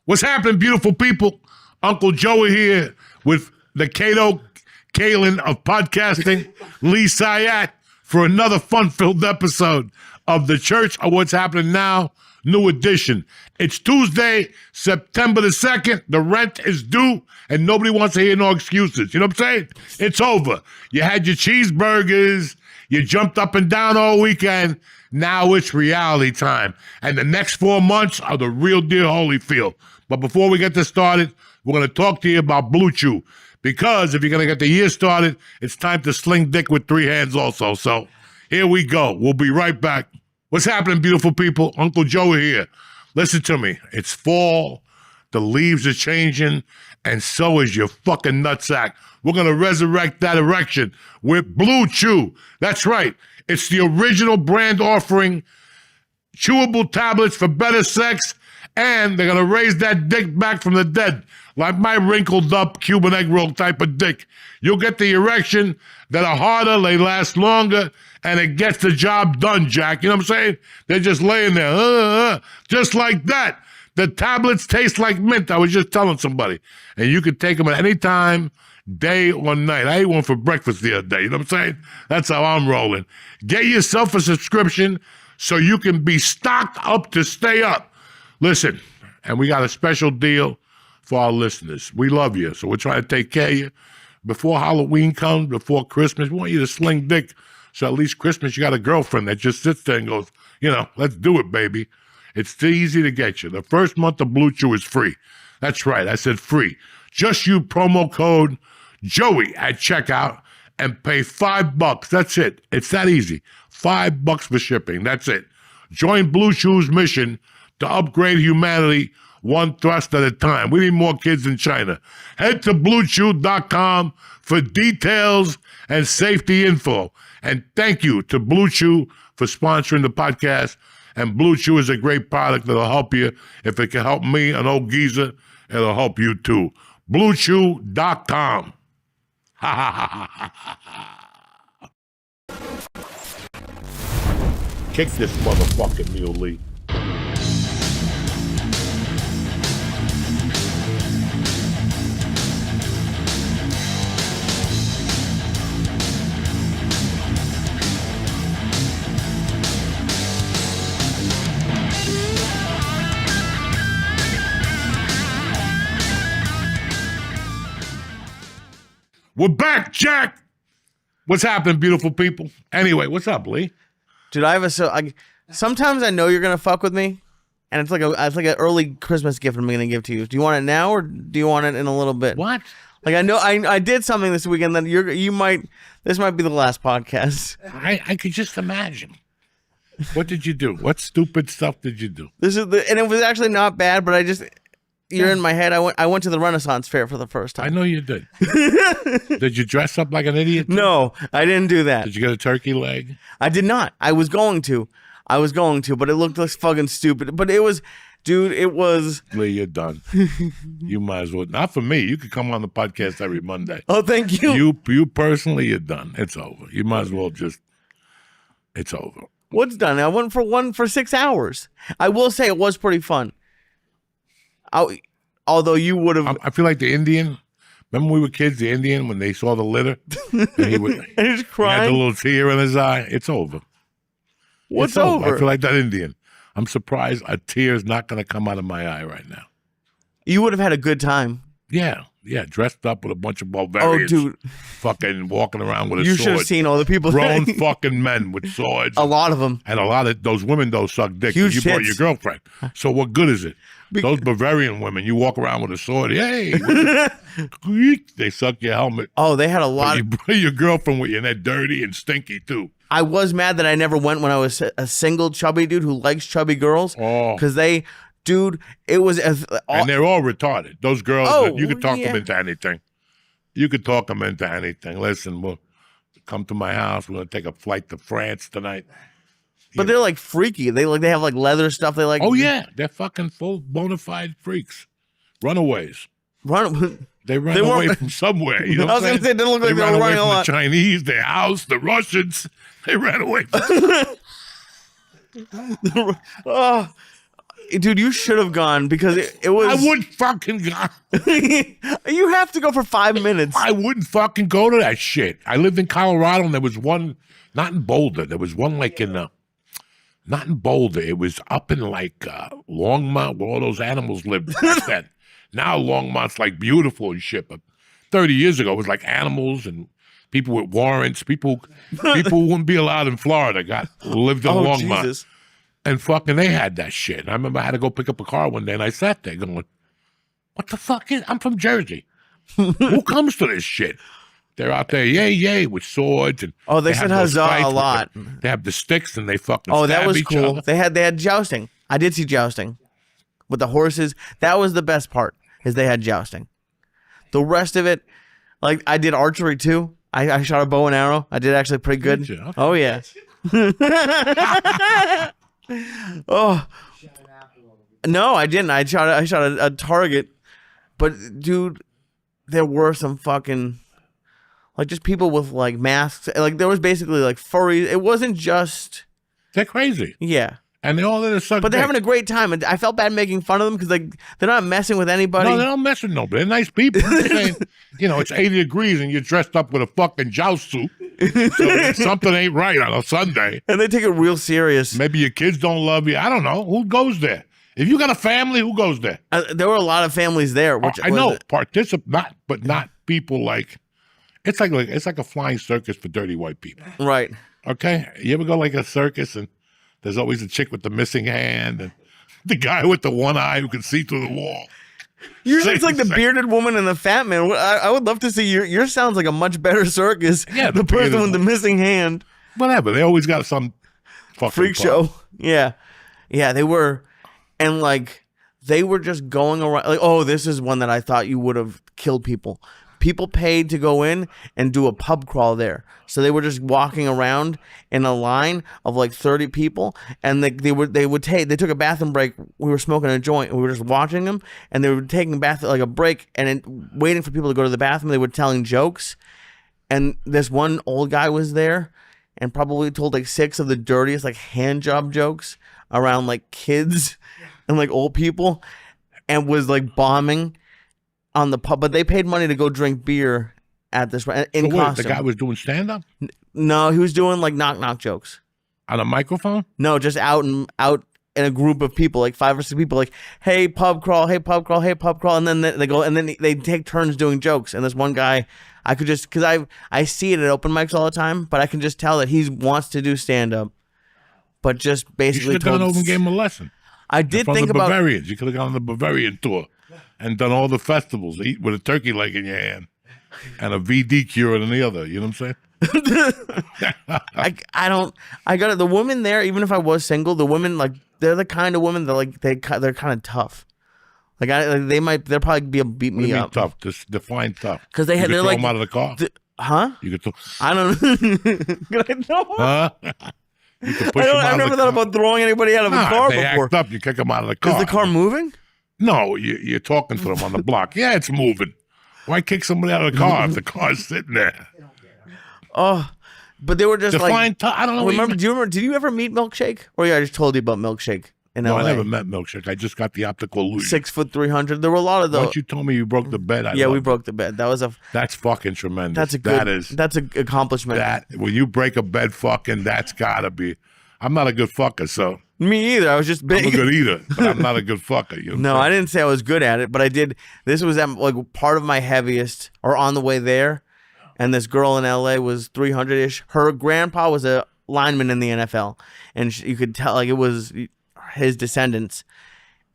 What's happening, beautiful people? Uncle Joey here with the Cato Kalin of podcasting, Lee Syatt, for another fun-filled episode of The Church of What's Happening Now, new edition. It's Tuesday, September the 2nd. The rent is due, and nobody wants to hear no excuses. You know what I'm saying? It's over. You had your cheeseburgers. You jumped up and down all weekend. Now it's reality time. And the next 4 months are the real deal Holyfield. But before we get this started, we're going to talk to you about Blue Chew. Because if you're going to get the year started, it's time to sling dick with 3 hands also. So here we go. We'll be right back. What's happening, beautiful people? Uncle Joe here. Listen to me. It's fall. The leaves are changing. And so is your fucking nutsack. We're going to resurrect that erection with Blue Chew. That's right. It's the original brand offering chewable tablets for better sex. And they're going to raise that dick back from the dead, like my wrinkled up Cuban egg roll type of dick. You'll get the erection that are harder, they last longer, and it gets the job done, Jack. You know what I'm saying? They're just laying there, just like that. The tablets taste like mint. I was just telling somebody. And you can take them at any time, day or night. I ate one for breakfast the other day. You know what I'm saying? That's how I'm rolling. Get yourself a subscription so you can be stocked up to stay up. Listen, and we got a special deal for our listeners. We love you, so we're trying to take care of you. Before Halloween comes, before Christmas, we want you to sling dick. So at least Christmas, you got a girlfriend that just sits there and goes, you know, let's do it, baby. It's too easy to get you. The first month of Blue Chew is free. That's right, I said free. Just use promo code Joey at checkout and pay $5. That's it. It's that easy. $5 for shipping. That's it. Join Blue Chew's mission to upgrade humanity one thrust at a time. We need more kids in China. Head to BlueChew.com for details and safety info. And thank you to Blue Chew for sponsoring the podcast. And Blue Chew is a great product that'll help you. If it can help me, an old geezer, it'll help you too. BlueChew.com. Ha ha ha ha ha ha. Kick this motherfucking meal, Lee. We're back, Jack. What's happening, beautiful people? Anyway, what's up, Lee? Dude, sometimes I know you're gonna fuck with me, and it's like an early Christmas gift I'm gonna give to you. Do you want it now or do you want it in a little bit? What? Like I know I did something this weekend that this might be the last podcast. I could just imagine. What did you do? What stupid stuff did you do? And it was actually not bad, but you're in my head. I went to the Renaissance Fair for the first time. I know you did. Did you dress up like an idiot? No, I didn't do that. Did you get a turkey leg? I did not. I was going to, but it looked like fucking stupid. But it was, dude, it was. Lee, you're done. You might as well. Not for me. You could come on the podcast every Monday. Oh, thank you. You personally, you're done. It's over. You might as well just, it's over. What's done? I went for 6 hours. I will say it was pretty fun. Although you would have. I feel like the Indian. Remember when we were kids, the Indian, when they saw the litter? And he was crying. He had the little tear in his eye. It's over. What's over? I feel like that Indian. I'm surprised a tear is not going to come out of my eye right now. You would have had a good time. Yeah, dressed up with a bunch of Bulgarians. Oh, dude. Fucking walking around with a sword. You should have seen all the people. Grown fucking men with swords. A lot of them. And a lot of those women, though, suck dick. Huge You brought tits. your girlfriend. So what good is it? Those Bavarian women, you walk around with a sword. Hey, they suck your helmet. Oh, they had a lot. You bring your girlfriend with you, and they're dirty and stinky, too. I was mad that I never went when I was a single chubby dude who likes chubby girls. Oh. Because dude, it was. And they're all retarded. Those girls, you could talk yeah. them into anything. You could talk them into anything. Listen, we'll come to my house. We're going to take a flight to France tonight. But they're like freaky. They have like leather stuff. They like. Oh, yeah. They're fucking full bona fide freaks. Runaways. They ran away from somewhere. You know I was going to say, it didn't look like they were running a lot. The Chinese, their house, the Russians. They ran away from dude, you should have gone because it was. I wouldn't fucking go. You have to go for 5 minutes. I wouldn't fucking go to that shit. I lived in Colorado, and there was one, not in Boulder. There was one like not in Boulder. It was up in like Longmont, where all those animals lived back then. Now Longmont's like beautiful and shit, but 30 years ago it was like animals and people with warrants. People who wouldn't be allowed in Florida lived in Longmont. Jesus. And fucking they had that shit. And I remember I had to go pick up a car one day, and I sat there going, what the fuck is, I'm from Jersey. Who comes to this shit? They're out there, yay, with swords. And they said have those huzzah fights a lot. they have the sticks, and they fucking Oh, stab that was each cool. other. They had jousting. I did see jousting with the horses. That was the best part, is they had jousting. The rest of it, like I did archery too. I shot a bow and arrow. I did actually pretty good. Did you? Okay. Oh yeah. Oh no, I didn't. I shot a target, but dude, there were some fucking like just people with like masks. Like there was basically like furries. It wasn't just They're crazy. yeah. And they all there to suck But they're dick. having a great time, and I felt bad making fun of them because like they're not messing with anybody. No, they don't mess with nobody. They're nice people. I'm saying, it's 80 degrees and you're dressed up with a fucking joust suit. So something ain't right on a Sunday. And they take it real serious. Maybe your kids don't love you. I don't know. Who goes there? If you got a family, who goes there? There were a lot of families there. Which I know. Not people like. It's like a flying circus for dirty white people. Right. Okay? You ever go like a circus and there's always a chick with the missing hand and the guy with the one eye who can see through the wall. Usually it's like the bearded woman and the fat man. I would love to see your sounds like a much better circus. Yeah, the the person bearded with the missing hand. Whatever. They always got some fucking Freak problem. show. Yeah. Yeah, they were. And like, they were just going around. Like, oh, this is one that I thought you would have killed people. People paid to go in and do a pub crawl there. So they were just walking around in a line of like 30 people, and they took a bathroom break. We were smoking a joint, and we were just watching them, and they were taking a break, and waiting for people to go to the bathroom. They were telling jokes, and this one old guy was there, and probably told like 6 of the dirtiest like hand job jokes around like kids and like old people, and was like bombing on the pub, but they paid money to go drink beer at this in costume. The guy was doing stand-up No, he was doing like knock jokes. on a microphone? No, just out in a group of people, like 5 or 6 people, like, hey, pub crawl, hey, pub crawl, hey, pub crawl. And then they go, and then they take turns doing jokes. And this one guy, I could just, because I see it at open mics all the time, but I can just tell that he wants to do stand-up, but just You basically should have gone over and gave him a lesson. I did From think the about Bavarians. You could have gone on the Bavarian tour and done all the festivals, eat with a turkey leg in your hand and a VD cure in the other. You know what I'm saying? I got it. The women there, even if I was single, the women, like, they're the kind of women that like they're kind of tough. Like they'll probably be able to beat me up. Tough. Just define tough. Because You could they're throw like, them out of the car. huh? You could throw. I don't know. Huh? You could push them out I've of never the thought car. about throwing anybody out of a car If they before. act up, you kick them out of the car. Is the car moving? No, you're talking to them on the block. Yeah, it's moving. Why kick somebody out of the car if the car's sitting there? Oh, but they were just Define tough. I don't know. remember? Do you remember? Did you ever meet Milkshake? Or yeah, I just told you about Milkshake in No, LA. I never met Milkshake. I just got the optical illusion. 6 foot 300. There were a lot of those. Once you told me you broke the bed, Yeah, we loved it. broke the bed. That was That's fucking tremendous. that's a good. That is That's an accomplishment. that. When you break a bed, fucking, that's gotta be. I'm not a good fucker, so Me either. I was just I'm a big. good eater, but I'm not a good fucker. You know No, I didn't say I was good at it, but I did. This was like part of my heaviest, or on the way there. And this girl in LA was 300-ish. Her grandpa was a lineman in the NFL, and you could tell like it was his descendants.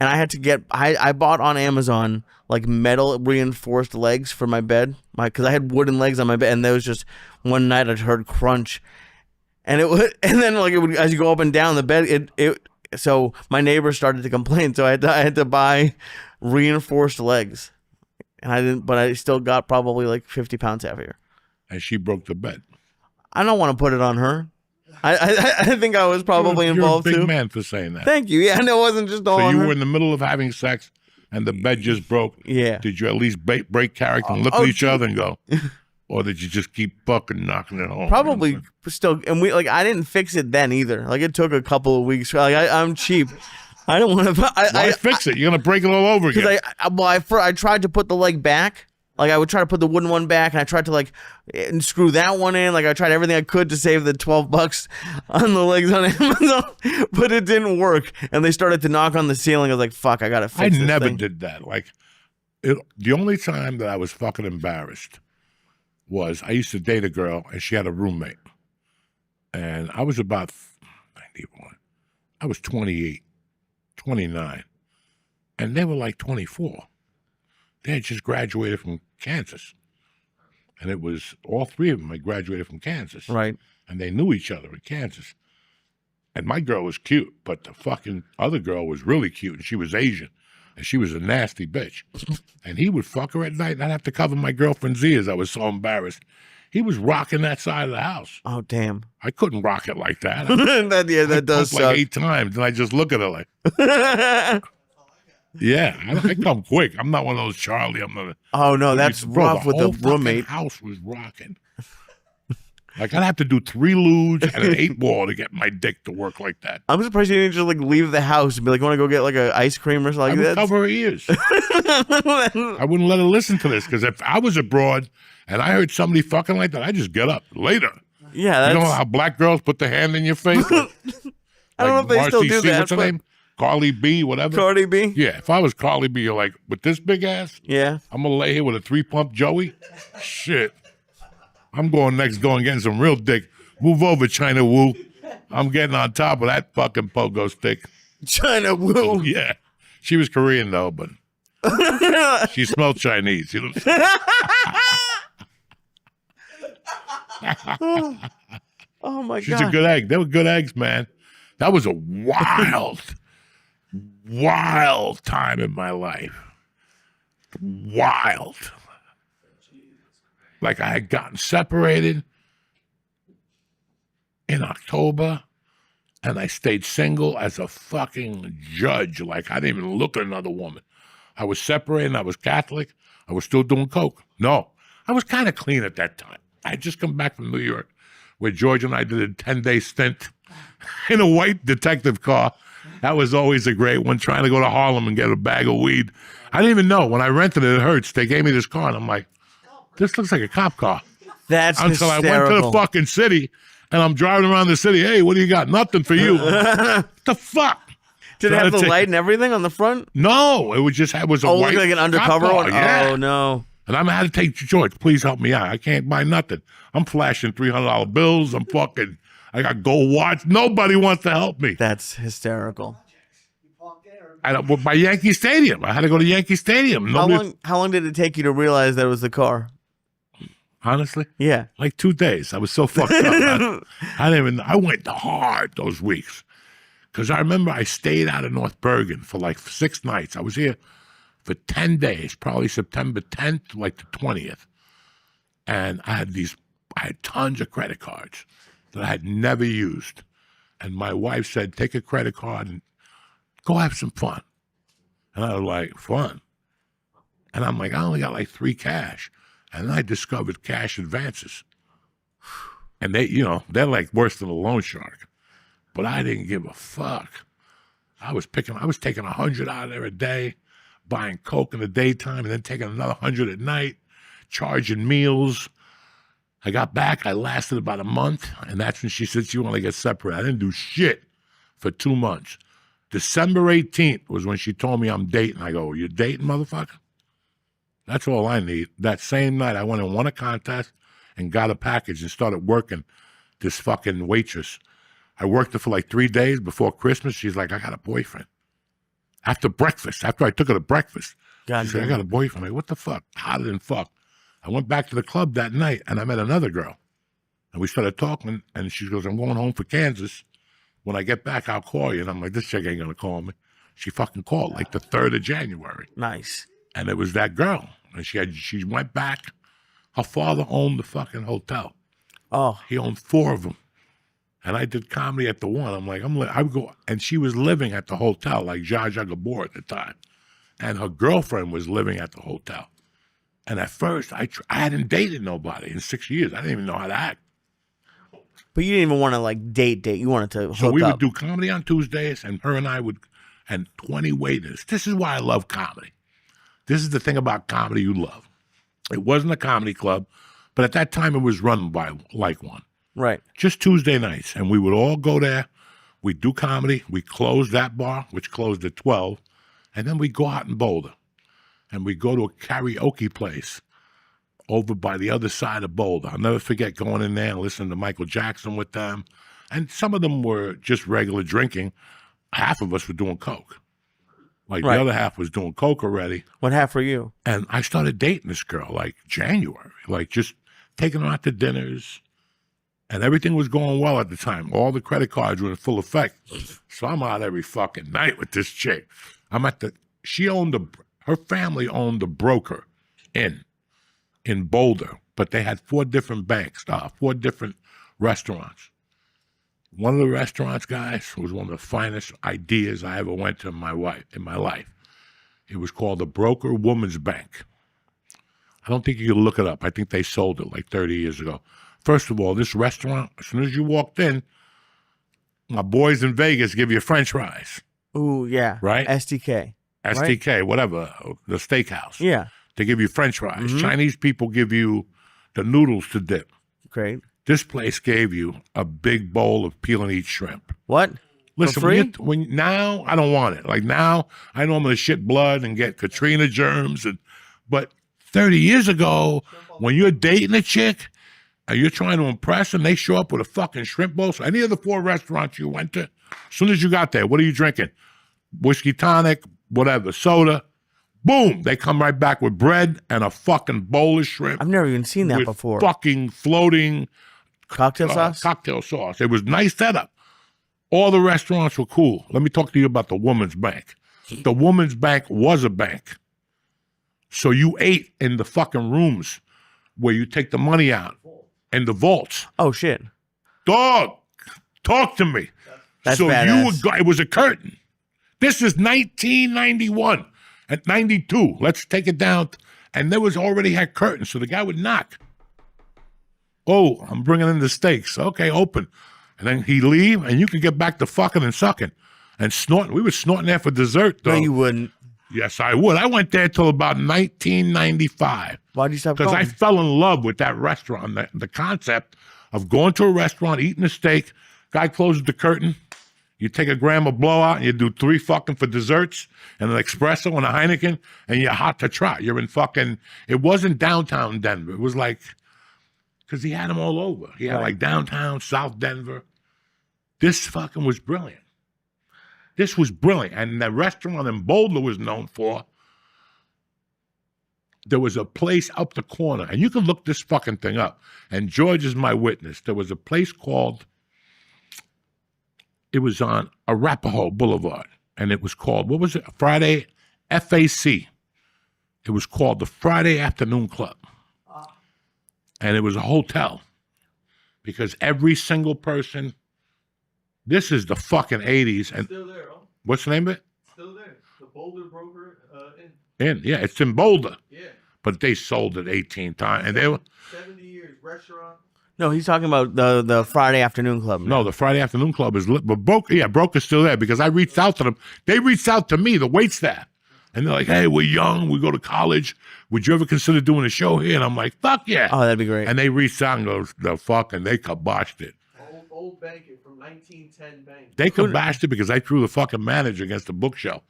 And I had to get. I bought on Amazon like metal reinforced legs for my bed, because I had wooden legs on my bed, and there was just one night I heard crunch. And it would, and then like it would, as you go up and down the bed, so my neighbors started to complain, so I had to buy reinforced legs, and I didn't, but I still got probably like 50 pounds heavier. And she broke the bed. I don't want to put it on her. I think I was probably involved You're a big too. man for saying that. Thank you. Yeah, and it wasn't just all So on you her. were in the middle of having sex, and the bed just broke. Yeah. Did you at least break character and look at each other and go, or did you just keep fucking knocking it home? Probably You know still, and I didn't fix it then either. Like it took a couple of weeks. Like I'm cheap. I don't want to. Why fix it? You're gonna break it all over again. Because I tried to put the leg back. Like I would try to put the wooden one back, and I tried to like screw that one in. Like I tried everything I could to save the $12 on the legs on Amazon, but it didn't work. And they started to knock on the ceiling. I was like, "Fuck, I gotta fix this never thing." did that. Like, the only time that I was fucking embarrassed was I used to date a girl, and she had a roommate, and I was about 91. I was 28, 29, and they were like 24. They had just graduated from Kansas. And it was all three of them had graduated from Kansas. Right. And they knew each other in Kansas. And my girl was cute, but the fucking other girl was really cute, and she was Asian. And she was a nasty bitch. And he would fuck her at night, and I'd have to cover my girlfriend's ears. I was so embarrassed. He was rocking that side of the house. Oh, damn. I couldn't rock it like that. that does suck. Like 8 times, and I just look at her like... Yeah, I come quick. I'm not one of those Charlie. I'm not. Oh no, that's rough with the roommate. House was rocking. Like I'd have to do 3 ludes and an 8-ball to get my dick to work like that. I'm surprised you didn't just like leave the house and be like, "Want to go get like an ice cream or something?" I would cover her ears. I wouldn't let her listen to this because if I was abroad and I heard somebody fucking like that, I'd just get up later. Yeah, you know how black girls put their hand in your face. I don't know if they still do that. What's her name? Carly B, whatever. Cardi B? Yeah, if I was Carly B, you're like, with this big ass? Yeah. I'm going to lay here with a 3-pump Joey? Shit. I'm going next door and getting some real dick. Move over, China Wu. I'm getting on top of that fucking pogo stick. China Wu? Yeah. She was Korean, though, but she smelled Chinese. You know what I'm saying? Oh, my God. She's a good egg. They were good eggs, man. That was a wild time in my life. Wild. Like I had gotten separated in October, and I stayed single as a fucking judge. Like I didn't even look at another woman. I was separated, I was Catholic. I was still doing coke. No, I was kind of clean at that time. I had just come back from New York, where George and I did a 10-day stint in a white detective car. That was always a great one, trying to go to Harlem and get a bag of weed. I didn't even know. When I rented it at Hertz, they gave me this car, and I'm like, this looks like a cop car. That's Until hysterical. I went to the fucking city, and I'm driving around the city. Hey, what do you got? Nothing for you. What the fuck? Did it have the light and everything on the front? No, it was just a white like an undercover cop car. one? Yeah. Oh, no. And I had to take George, please help me out. I can't buy nothing. I'm flashing $300 bills. I got gold watch. Nobody wants to help me. That's hysterical. By Yankee Stadium. I had to go to Yankee Stadium. How long did it take you to realize that it was the car? Honestly? Yeah. Like 2 days. I was so fucked up. I went hard those weeks. Because I remember I stayed out of North Bergen for like 6 nights. I was here for 10 days, probably September 10th, like the 20th. And I had tons of credit cards that I had never used. And my wife said, take a credit card and go have some fun. And I was like, fun? And I'm like, I only got like 3 cash. And I discovered cash advances. And they're like worse than a loan shark. But I didn't give a fuck. I was taking 100 out of there a day, buying coke in the daytime, and then taking another 100 at night, charging meals. I got back, I lasted about a month, and that's when she said she wanted to get separated. I didn't do shit for 2 months. December 18th was when she told me I'm dating. I go, you dating, motherfucker? That's all I need. That same night, I went and won a contest and got a package and started working this fucking waitress. I worked her for like 3 days before Christmas. She's like, I got a boyfriend. After breakfast, after I took her to breakfast, she said, I got a boyfriend. I'm like, what the fuck? Hotter than fuck. I went back to the club that night, and I met another girl. And we started talking, and she goes, I'm going home for Kansas. When I get back, I'll call you. And I'm like, this chick ain't going to call me. She fucking called like the 3rd of January. Nice. And it was that girl. And she went back. Her father owned the fucking hotel. Oh. He owned 4 of them. And I did comedy at the one. I'm like, I would go, and she was living at the hotel, like Zsa Zsa Gabor at the time. And her girlfriend was living at the hotel. And at first, I hadn't dated nobody in 6 years. I didn't even know how to act. But you didn't even want to like date. You wanted to hook So we up. would do comedy on Tuesdays, and her and I would, and 20 waiters. This is why I love comedy. This is the thing about comedy you love. It wasn't a comedy club, but at that time it was run by like one. Right. Just Tuesday nights. And we would all go there. We'd do comedy. We closed that bar, which closed at 12. And then we'd go out in Boulder. And we'd go to a karaoke place over by the other side of Boulder. I'll never forget going in there and listening to Michael Jackson with them. And some of them were just regular drinking. Half of us were doing coke. Like Right. the other half was doing coke already. What half for you? And I started dating this girl like January, like just taking her out to dinners. And everything was going well at the time. All the credit cards were in full effect. So I'm out every fucking night with this chick. Her family owned the Broker Inn in Boulder, but they had 4 different banks, 4 different restaurants. One of the restaurants, guys, was one of the finest ideas I ever went to in my life. It was called the Broker Woman's Bank. I don't think you can look it up. I think they sold it like 30 years ago. First of all, this restaurant, as soon as you walked in, my boys in Vegas give you French fries. Ooh, yeah. Right? STK. STK, whatever, the steakhouse. Yeah. They give you French fries. Chinese people give you the noodles to dip. Great. This place gave you a big bowl of peel and eat shrimp. What? Listen, For free? when now I don't want it. Like now I know I'm gonna shit blood and get Katrina germs, but 30 years ago, when you're dating a chick and you're trying to impress them, they show up with a fucking shrimp bowl. So any of the 4 restaurants you went to, as soon as you got there, what are you drinking? Whiskey tonic, whatever, soda. Boom! They come right back with bread and a fucking bowl of shrimp. I've never even seen that with before. Fucking floating Cocktail sauce? cocktail sauce. It was nice setup. All the restaurants were cool. Let me talk to you about the Woman's Bank. The Woman's Bank was a bank. So you ate in the fucking rooms where you take the money out in the vaults. Oh, shit. Dog, talk to me. That's so badass. it was a curtain. This is 1991 at 92. Let's take it down. And there was already had curtains. So the guy would knock. Oh, I'm bringing in the steaks. Okay, open. And then he'd leave, and you could get back to fucking and sucking and snorting. We were snorting there for dessert, though. No, you wouldn't. Yes, I would. I went there till about 1995 Why'd you stop because going? I fell in love with that restaurant, the concept of going to a restaurant, eating a steak, guy closes the curtain, you take a gram of blowout, and you do 3 fucking for desserts, and an espresso and a Heineken, and you're hot to trot. You're in fucking, it wasn't downtown Denver. It was like, because he had them all over. He had like downtown, South Denver. This fucking was brilliant. This was brilliant. And the restaurant in Boulder was known for, there was a place up the corner, and you can look this fucking thing up, and George is my witness. There was a place called, it was on Arapahoe Boulevard, and it was called, what was it? Friday, FAC. It was called the Friday Afternoon Club. And it was a hotel, because every single person, this is the fucking 80s. And Still there, huh? what's the name of it? Still there. The Boulder Broker Yeah, it's in Boulder. Yeah. But they sold it 18 times. And they were, 70 years restaurant. No, he's talking about the Friday afternoon club. no, the Friday Afternoon Club is lit. But Broker's still there, because I reached out to them. They reached out to me, the waitstaff. And they're like, hey, we're young. We go to college. Would you ever consider doing a show here? And I'm like, fuck yeah. Oh, that'd be great. And they reached out and goes, the fucking, they kiboshed it. Old banking from 1910 bank. They kiboshed it because I threw the fucking manager against the bookshelf.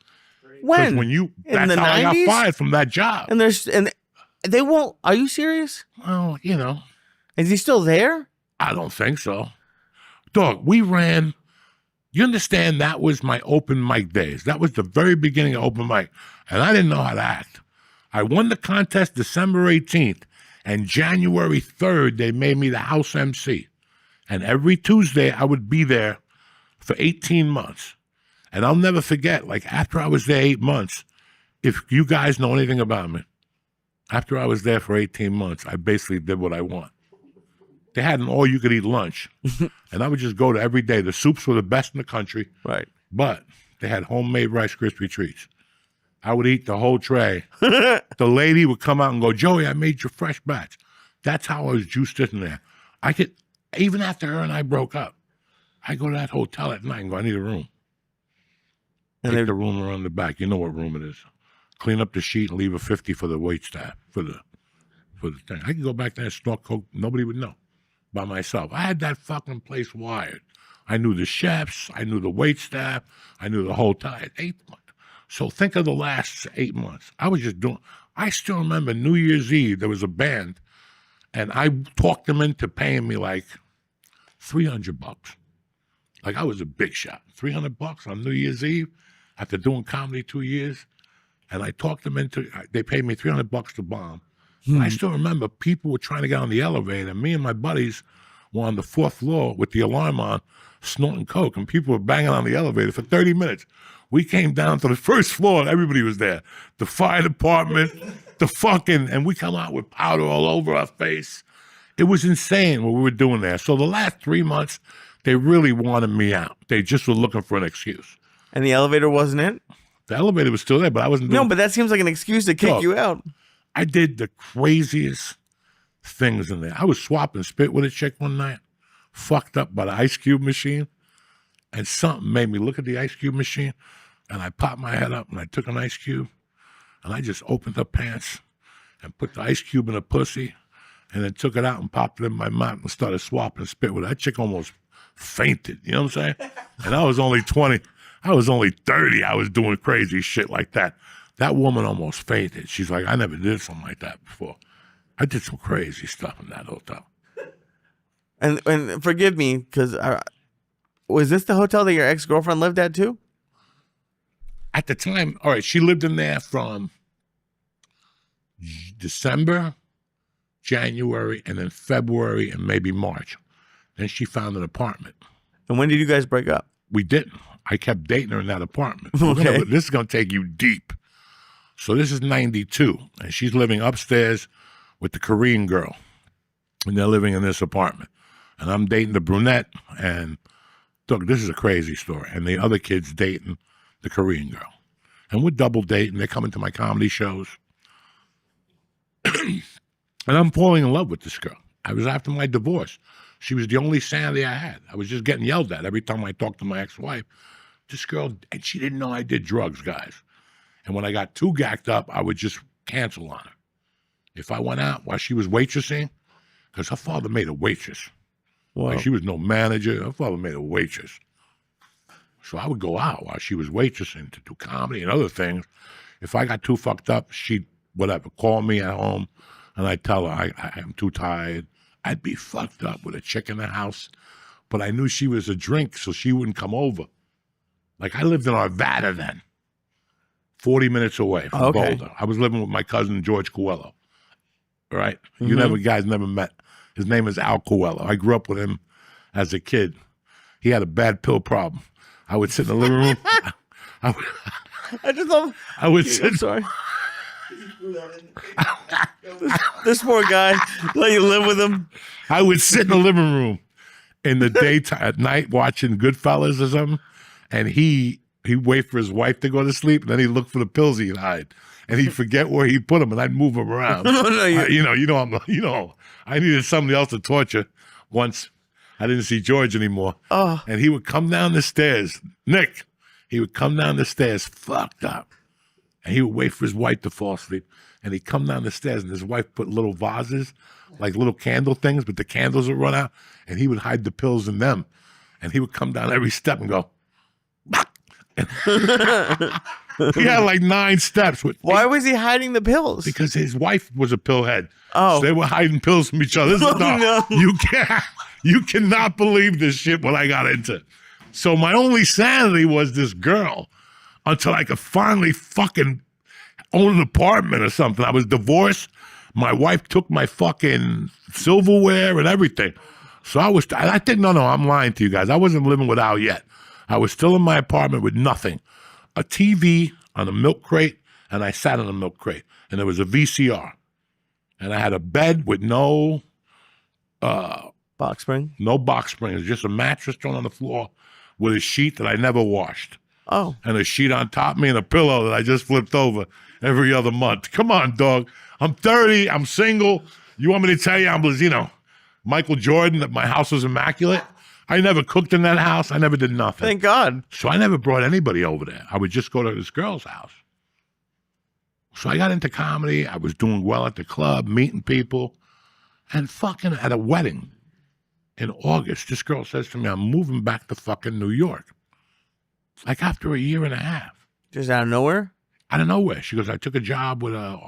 when? When In that's the how I got 90s? fired from that job. And they won't. Are you serious? Well, you know, Is he still there? I don't think so. Dog, we ran, you understand, that was my open mic days. That was the very beginning of open mic. And I didn't know how to act. I won the contest December 18th. And January 3rd, they made me the house MC. And every Tuesday, I would be there for 18 months. And I'll never forget, like after I was there 8 months, if you guys know anything about me, after I was there for 18 months, I basically did what I want. They had an all-you-could-eat lunch, and I would just go to every day. The soups were the best in the country, Right. but they had homemade Rice Krispie treats. I would eat the whole tray. The lady would come out and go, Joey, I made your fresh batch. That's how I was juiced in there. I could, even after her and I broke up, I go to that hotel at night and go, I need a room. And Take they're the room around the back. You know what room it is. Clean up the sheet and leave a 50 for the wait staff, for the thing. I can go back there and snort coke. Nobody would know. By myself. I had that fucking place wired. I knew the chefs. I knew the wait staff. I knew the whole time. 8 months. So think of the last 8 months. I was just doing. I still remember New Year's Eve. There was a band, and I talked them into paying me like $300. Like I was a big shot. $300 on New Year's Eve after doing comedy 2 years, and I talked them into. They paid me $300 to bomb. I still remember people were trying to get on the elevator. Me and my buddies were on the 4th floor with the alarm on, snorting coke, and people were banging on the elevator for 30 minutes. We came down to the 1st floor, and everybody was there. The fire department, and we come out with powder all over our face. It was insane what we were doing there. So the last 3 months, they really wanted me out. They just were looking for an excuse. and the elevator wasn't it? The elevator was still there, but I wasn't doing No, but that seems like an excuse to kick Dog. you out. I did the craziest things in there. I was swapping spit with a chick one night, fucked up by the ice cube machine, and something made me look at the ice cube machine, and I popped my head up, and I took an ice cube, and I just opened her pants and put the ice cube in her pussy, and then took it out and popped it in my mouth and started swapping spit with her. That chick almost fainted, you know what I'm saying? And I was only 20. I was only 30. I was doing crazy shit like that. That woman almost fainted. She's like, I never did something like that before. I did some crazy stuff in that hotel. And forgive me, because was this the hotel that your ex-girlfriend lived at too? At the time, all right, she lived in there from December, January, and then February, and maybe March. Then she found an apartment. And when did you guys break up? We didn't. I kept dating her in that apartment. Okay. This is going to take you deep. So this is 92, and she's living upstairs with the Korean girl, and they're living in this apartment. And I'm dating the brunette, and look, this is a crazy story. And the other kid's dating the Korean girl. And we're double dating. They're coming to my comedy shows. And I'm falling in love with this girl. I was after my divorce. She was the only sanity I had. I was just getting yelled at every time I talked to my ex-wife. This girl, and she didn't know I did drugs, guys. And when I got too gacked up, I would just cancel on her. If I went out while she was waitressing, because her father made a waitress. Wow. Like she was no manager. Her father made a waitress. So I would go out while she was waitressing to do comedy and other things. If I got too fucked up, she'd, whatever, call me at home, and I'd tell her I'm too tired. I'd be fucked up with a chick in the house, but I knew she was a drink, so she wouldn't come over. Like I lived in Arvada then, 40 minutes away from Boulder. I was living with my cousin George Coelho. All right, you guys never met. His name is Al Coelho. I grew up with him as a kid. He had a bad pill problem. I would sit in the living room. I just love. I would sit. I'm sorry. This poor guy. Let you live with him. I would sit in the living room in the daytime, at night, watching Goodfellas or something, and he'd wait for his wife to go to sleep, and then he'd look for the pills he'd hide, and he'd forget where he put them, and I'd move them around. I needed somebody else to torture. Once I didn't see George anymore, and he would come down the stairs. Nick, he would come down the stairs fucked up, and he would wait for his wife to fall asleep, and he'd come down the stairs, and his wife put little vases, like little candle things, but the candles would run out, and he would hide the pills in them, and he would come down every step and go, he had like 9 steps. Why was he hiding the pills? Because his wife was a pillhead. Oh. So they were hiding pills from each other. No. You cannot believe this shit what I got into. So my only sanity was this girl until I could finally fucking own an apartment or something. I was divorced. My wife took my fucking silverware and everything. So I think, no, I'm lying to you guys. I wasn't living with Al yet. I was still in my apartment with nothing. A TV on a milk crate, and I sat on a milk crate. And there was a VCR. And I had a bed with no Box spring. no box springs, just a mattress thrown on the floor with a sheet that I never washed. Oh. And a sheet on top of me and a pillow that I just flipped over every other month. Come on, dog. I'm 30. I'm single. You want me to tell you I'm, Michael Jordan, that my house was immaculate? I never cooked in that house. I never did nothing. Thank God. So I never brought anybody over there. I would just go to this girl's house. So I got into comedy. I was doing well at the club, meeting people, and fucking at a wedding in August, this girl says to me, I'm moving back to fucking New York. Like after a year and a half. Just out of nowhere? Out of nowhere. She goes, I took a job with a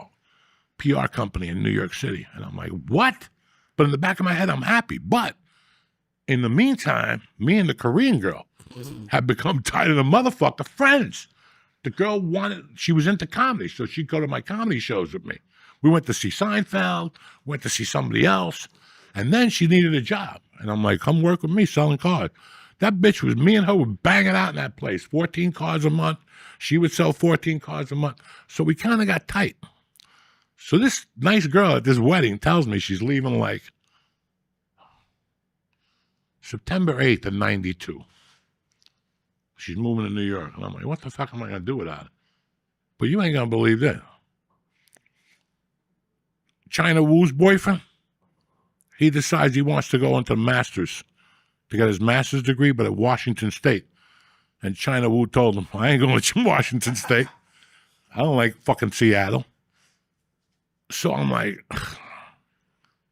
PR company in New York City. And I'm like, what? But in the back of my head, I'm happy. But in the meantime, me and the Korean girl have become tight of the motherfucker friends. The girl she was into comedy, so she'd go to my comedy shows with me. We went to see Seinfeld, went to see somebody else, and then she needed a job. And I'm like, come work with me selling cars. That bitch was, me and her were banging out in that place, 14 cars a month. She would sell 14 cars a month. So we kind of got tight. So this nice girl at this wedding tells me she's leaving like September 8th of 92. She's moving to New York. And I'm like, what the fuck am I going to do without her? But you ain't going to believe this. China Wu's boyfriend, he decides he wants to go into master's to get his master's degree, but at Washington State. And China Wu told him, I ain't going to Washington State. I don't like fucking Seattle. So I'm like,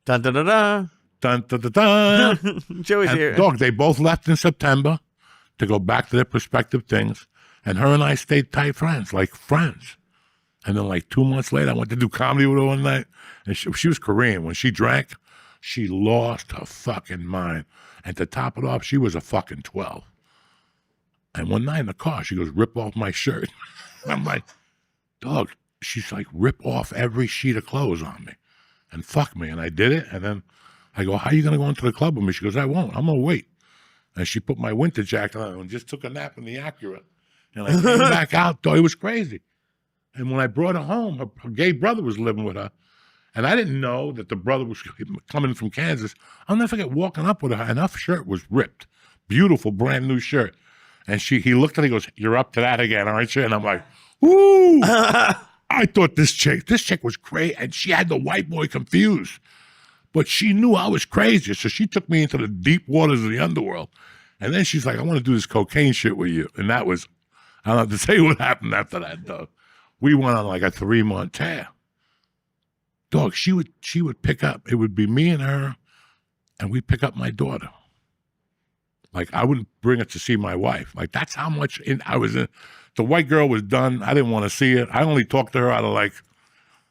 Dun dun dun dun. dun, dun, dun, dun. Joey's And here. dog, they both left in September to go back to their prospective things. And her and I stayed tight friends, like friends. And then like 2 months later, I went to do comedy with her one night. And she was Korean. When she drank, she lost her fucking mind. And to top it off, she was a fucking 12. And one night in the car, she goes, rip off my shirt. I'm like, dog, she's like, rip off every sheet of clothes on me and fuck me. And I did it. And then I go, how are you going to go into the club with me? She goes, I won't. I'm going to wait. And she put my winter jacket on and just took a nap in the Acura. And I came back out, though. It was crazy. And when I brought her home, her gay brother was living with her. And I didn't know that the brother was coming from Kansas. I'll never forget walking up with her, and her shirt was ripped. Beautiful, brand new shirt. And he looked at it, he goes, you're up to that again, aren't you? And I'm like, ooh. I thought this chick was crazy, and she had the white boy confused. But she knew I was crazy, so she took me into the deep waters of the underworld. And then she's like, I want to do this cocaine shit with you. And that was, I don't have to tell you what happened after that, though. We went on like a 3-month tear. Dog, she would pick up. It would be me and her, and we'd pick up my daughter. Like, I wouldn't bring her to see my wife. Like, that's how much I was in. The white girl was done. I didn't want to see it. I only talked to her out of like,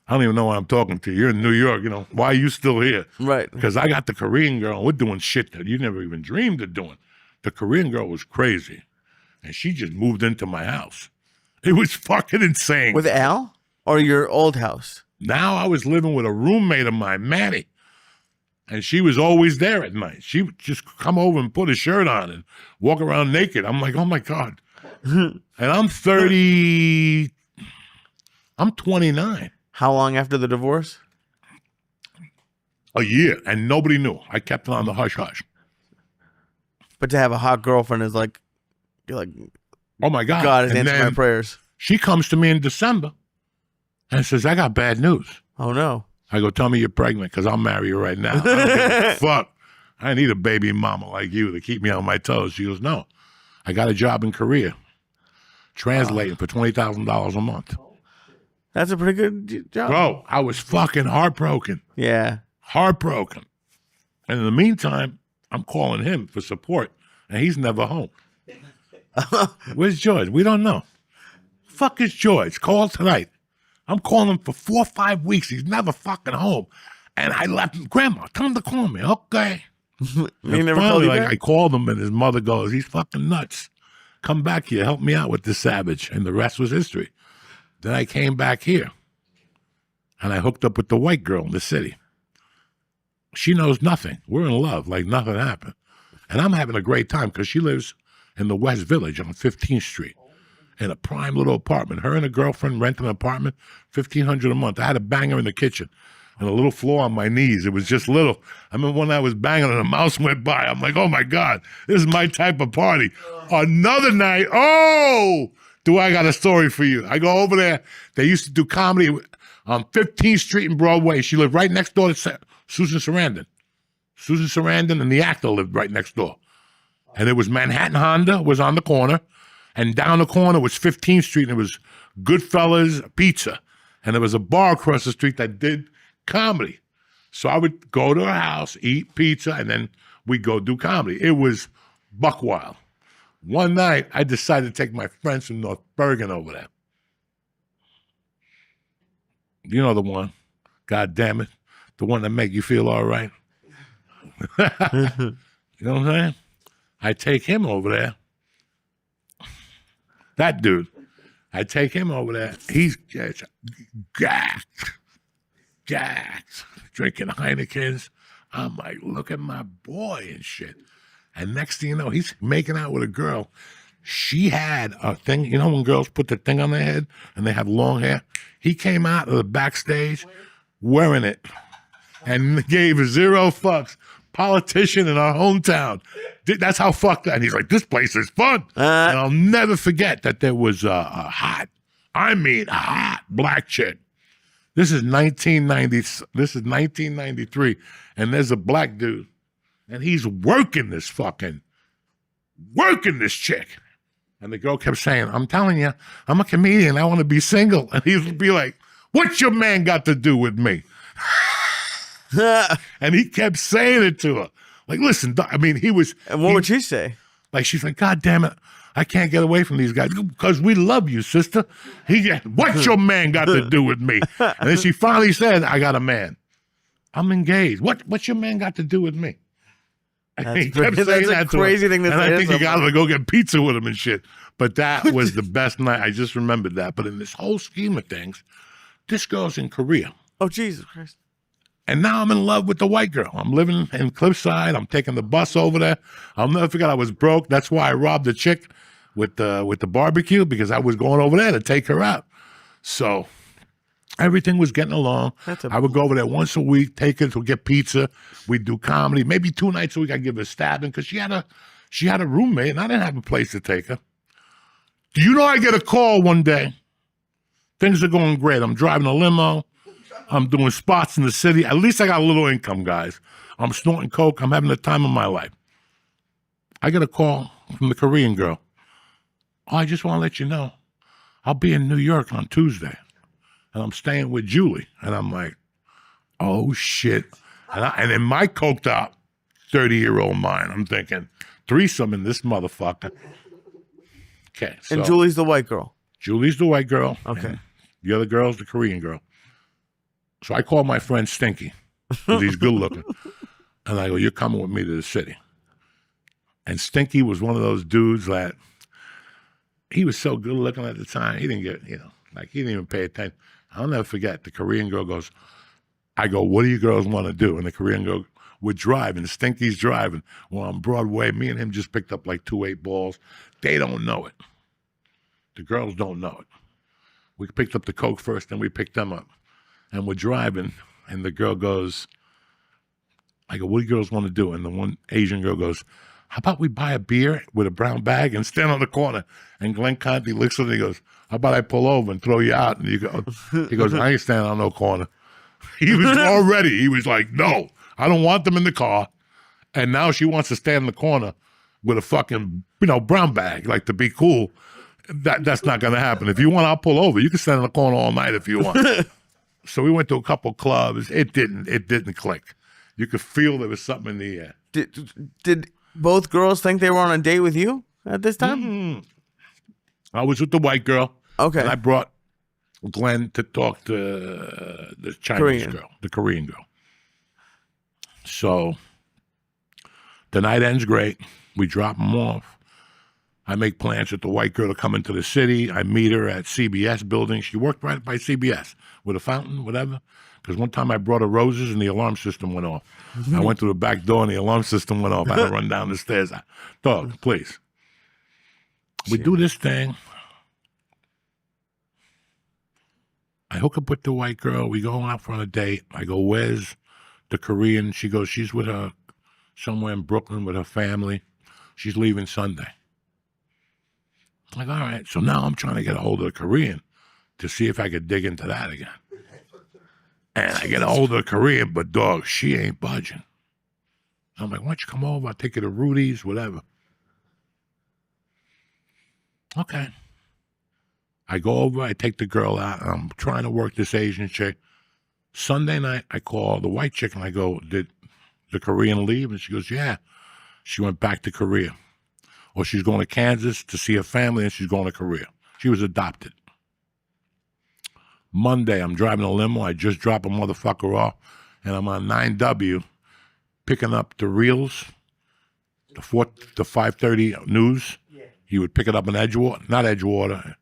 I don't even know why I'm talking to you. You're in New York, you know. Why are you still here? Right. Because I got the Korean girl. We're doing shit that you never even dreamed of doing. The Korean girl was crazy. And she just moved into my house. It was fucking insane. With Al or your old house? Now I was living with a roommate of mine, Manny. And she was always there at night. She would just come over and put a shirt on and walk around naked. I'm like, oh my God. And I'm 30, I'm 29. How long after the divorce? A year. And nobody knew. I kept it on the hush-hush. But to have a hot girlfriend is like, you're like, Oh my God. God has And answered my then prayers. she comes to me in December and says, I got bad news. Oh no. I go, tell me you're pregnant because I'll marry you right now. I don't give a fuck. I need a baby mama like you to keep me on my toes. She goes, no. I got a job in Korea translating for $20,000 a month. That's a pretty good job. Bro, I was fucking heartbroken. Yeah. Heartbroken. And in the meantime, I'm calling him for support, and he's never home. Where's George? We don't know. Fuck is George? Call tonight. I'm calling him for 4 or 5 weeks. He's never fucking home. And I left him, Grandma, tell him to call me. Okay. He And never called finally, you like, back? I called him, and his mother goes, he's fucking nuts. Come back here. Help me out with this savage. And the rest was history. Then I came back here, and I hooked up with the white girl in the city. She knows nothing. We're in love like nothing happened. And I'm having a great time because she lives in the West Village on 15th Street in a prime little apartment. Her and a girlfriend rent an apartment, $1,500 a month. I had a banger in the kitchen and a little floor on my knees. It was just little. I remember one night I was banging and a mouse went by. I'm like, oh my God, this is my type of party. Another night, do I got a story for you. I go over there. They used to do comedy on 15th Street and Broadway. She lived right next door to Susan Sarandon. Susan Sarandon and the actor lived right next door. And it was Manhattan Honda was on the corner, and down the corner was 15th Street, and it was Goodfellas Pizza. And there was a bar across the street that did comedy. So I would go to her house, eat pizza, and then we'd go do comedy. It was buck wild. One night, I decided to take my friends from North Bergen over there. You know the one. God damn it. The one that make you feel all right. You know what I'm saying? I take him over there. That dude. I take him over there. He's gacked, drinking Heinekens. I'm like, look at my boy and shit. And next thing you know, he's making out with a girl. She had a thing, you know when girls put the thing on their head and they have long hair? He came out of the backstage wearing it and gave 0 fucks. Politician in our hometown. That's how fucked that. And he's like, this place is fun. And I'll never forget that there was a hot black chick. This is 1990. This is 1993. And there's a black dude. And he's working this chick. And the girl kept saying, I'm telling you, I'm a comedian. I want to be single. And he'd be like, what's your man got to do with me? And he kept saying it to her. Like, listen, I mean, he was. And what would she say? Like, she's like, God damn it. I can't get away from these guys because we love you, sister. What's your man got to do with me? And then she finally said, I got a man. I'm engaged. What's your man got to do with me? And he kept saying that crazy thing to say. And I think he got to go get pizza with him and shit. But that was the best night. I just remembered that. But in this whole scheme of things, this girl's in Korea. Oh, Jesus Christ. And now I'm in love with the white girl. I'm living in Cliffside. I'm taking the bus over there. I'll never forget I was broke. That's why I robbed the chick with the barbecue, because I was going over there to take her out. So everything was getting along. I would go over there once a week, take her to get pizza. We'd do comedy. Maybe 2 nights a week I'd give her a stabbing because she had a roommate and I didn't have a place to take her. Do you know I get a call one day? Things are going great. I'm driving a limo. I'm doing spots in the city. At least I got a little income, guys. I'm snorting coke. I'm having the time of my life. I get a call from the Korean girl. Oh, I just want to let you know, I'll be in New York on Tuesday. And I'm staying with Julie. And I'm like, oh, shit. And in my coked out 30-year-old mind, I'm thinking, threesome in this motherfucker. Okay. So And Julie's the white girl. Julie's the white girl. Okay. The other girl's the Korean girl. So I called my friend Stinky, because he's good looking. And I go, you're coming with me to the city. And Stinky was one of those dudes that he was so good looking at the time. He didn't get, he didn't even pay attention. I'll never forget. The Korean girl goes, I go, what do you girls want to do? And the Korean girl, we're driving. Stinky's driving. Well, on Broadway, me and him just picked up like 2 8-balls. They don't know it. The girls don't know it. We picked up the coke first, then we picked them up. And we're driving, and the girl goes, I go, what do you girls want to do? And the one Asian girl goes, how about we buy a beer with a brown bag and stand on the corner? And Glenn Conti looks at it and he goes, how about I pull over and throw you out? And he goes, I ain't standing on no corner. He was like, no, I don't want them in the car. And now she wants to stand in the corner with a fucking, brown bag, like to be cool. That's not going to happen. If you want, I'll pull over. You can stand in the corner all night if you want. So we went to a couple clubs. It didn't click. You could feel there was something in the air. Did both girls think they were on a date with you at this time? Mm-hmm. I was with the white girl. Okay. And I brought Glenn to talk to the Chinese girl, the Korean girl. So the night ends great. We drop them off. I make plans with the white girl to come into the city. I meet her at CVS building. She worked right by CVS with a fountain, whatever. Because one time I brought her roses and the alarm system went off. I went through the back door and the alarm system went off. I had to run down the stairs. Dog, please. We do this thing. I hook up with the white girl. We go out for a date. I go, where's the Korean? She goes, she's with her somewhere in Brooklyn with her family. She's leaving Sunday. I'm like, all right. So now I'm trying to get a hold of the Korean to see if I could dig into that again. And I get a hold of the Korean, but dog, she ain't budging. I'm like, why don't you come over? I'll take you to Rudy's, whatever. Okay. I go over, I take the girl out, and I'm trying to work this Asian chick. Sunday night, I call the white chick and I go, did the Korean leave? And she goes, yeah. She went back to Korea. Or she's going to Kansas to see her family and she's going to Korea. She was adopted. Monday, I'm driving a limo. I just dropped a motherfucker off and I'm on 9W picking up the reels, the 5:30 news. You would pick it up in Edgewater, not Edgewater,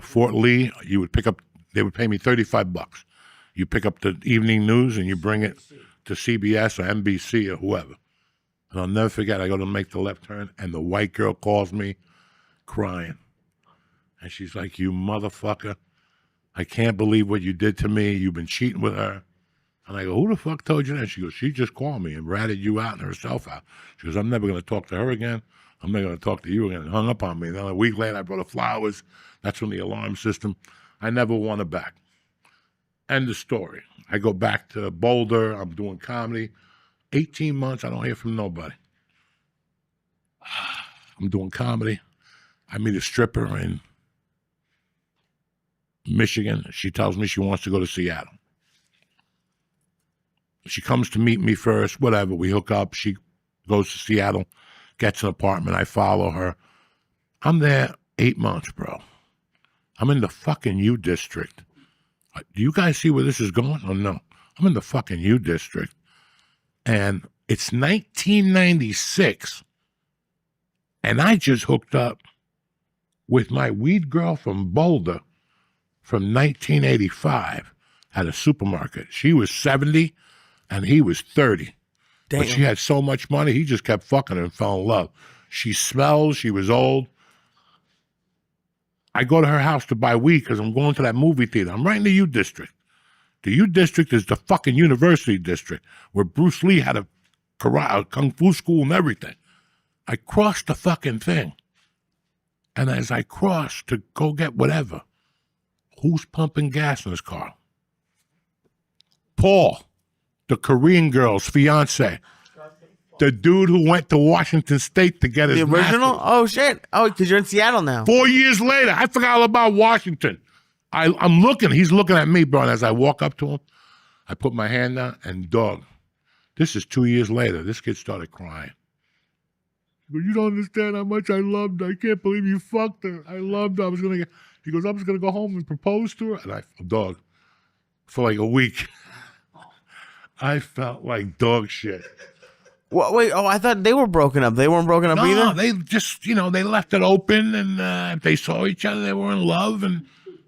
Fort Lee. You would pick up, they would pay me $35. You pick up the evening news and you bring it to CBS or NBC or whoever. And I'll never forget, I go to make the left turn and the white girl calls me crying. And she's like, you motherfucker, I can't believe what you did to me. You've been cheating with her. And I go, who the fuck told you that? She goes, she just called me and ratted you out and herself out. She goes, I'm never going to talk to her again. I'm never going to talk to you again. And hung up on me. Then a week later, I brought her flowers. That's when the alarm system. I never won her back. End of story. I go back to Boulder. I'm doing comedy. 18 months, I don't hear from nobody. I'm doing comedy. I meet a stripper in Michigan. She tells me she wants to go to Seattle. She comes to meet me first, whatever. We hook up. She goes to Seattle, gets an apartment. I follow her. I'm there 8 months, bro. I'm in the fucking U district. Do you guys see where this is going or no? I'm in the fucking U district. And it's 1996. And I just hooked up with my weed girl from Boulder from 1985 at a supermarket. She was 70 and he was 30. Damn. But she had so much money, he just kept fucking her and fell in love. She smells, she was old. I go to her house to buy weed because I'm going to that movie theater. I'm right in the U district. The U district is the fucking university district where Bruce Lee had a kung fu school and everything. I crossed the fucking thing. And as I crossed to go get whatever, who's pumping gas in his car? Paul, the Korean girl's fiance. The dude who went to Washington State to get his The original? master's. Oh, shit. Oh, because you're in Seattle now. 4 years later, I forgot all about Washington. I'm looking. He's looking at me, bro. And as I walk up to him, I put my hand down, and dog, this is 2 years later. This kid started crying. He goes, you don't understand how much I loved her. I can't believe you fucked her. I loved her. He goes, I was going to go home and propose to her. And dog, for like a week, I felt like dog shit. Well, wait, I thought they were broken up. They weren't broken up No, either? they just, they left it open, and if they saw each other, they were in love.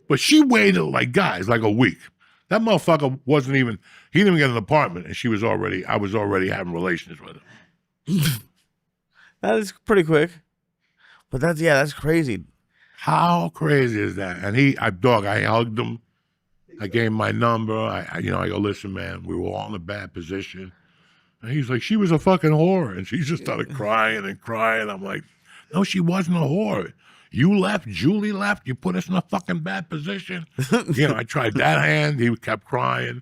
But she waited like guys, like a week. That motherfucker wasn't even, he didn't even get an apartment, and I was already having relations with her. That is pretty quick. But that's crazy. How crazy is that? And I hugged him. I gave him my number. I go, listen, man, we were all in a bad position. And he's like, she was a fucking whore. And she just started crying and crying. I'm like, no, she wasn't a whore. You left, Julie left, you put us in a fucking bad position. I tried that hand. He kept crying.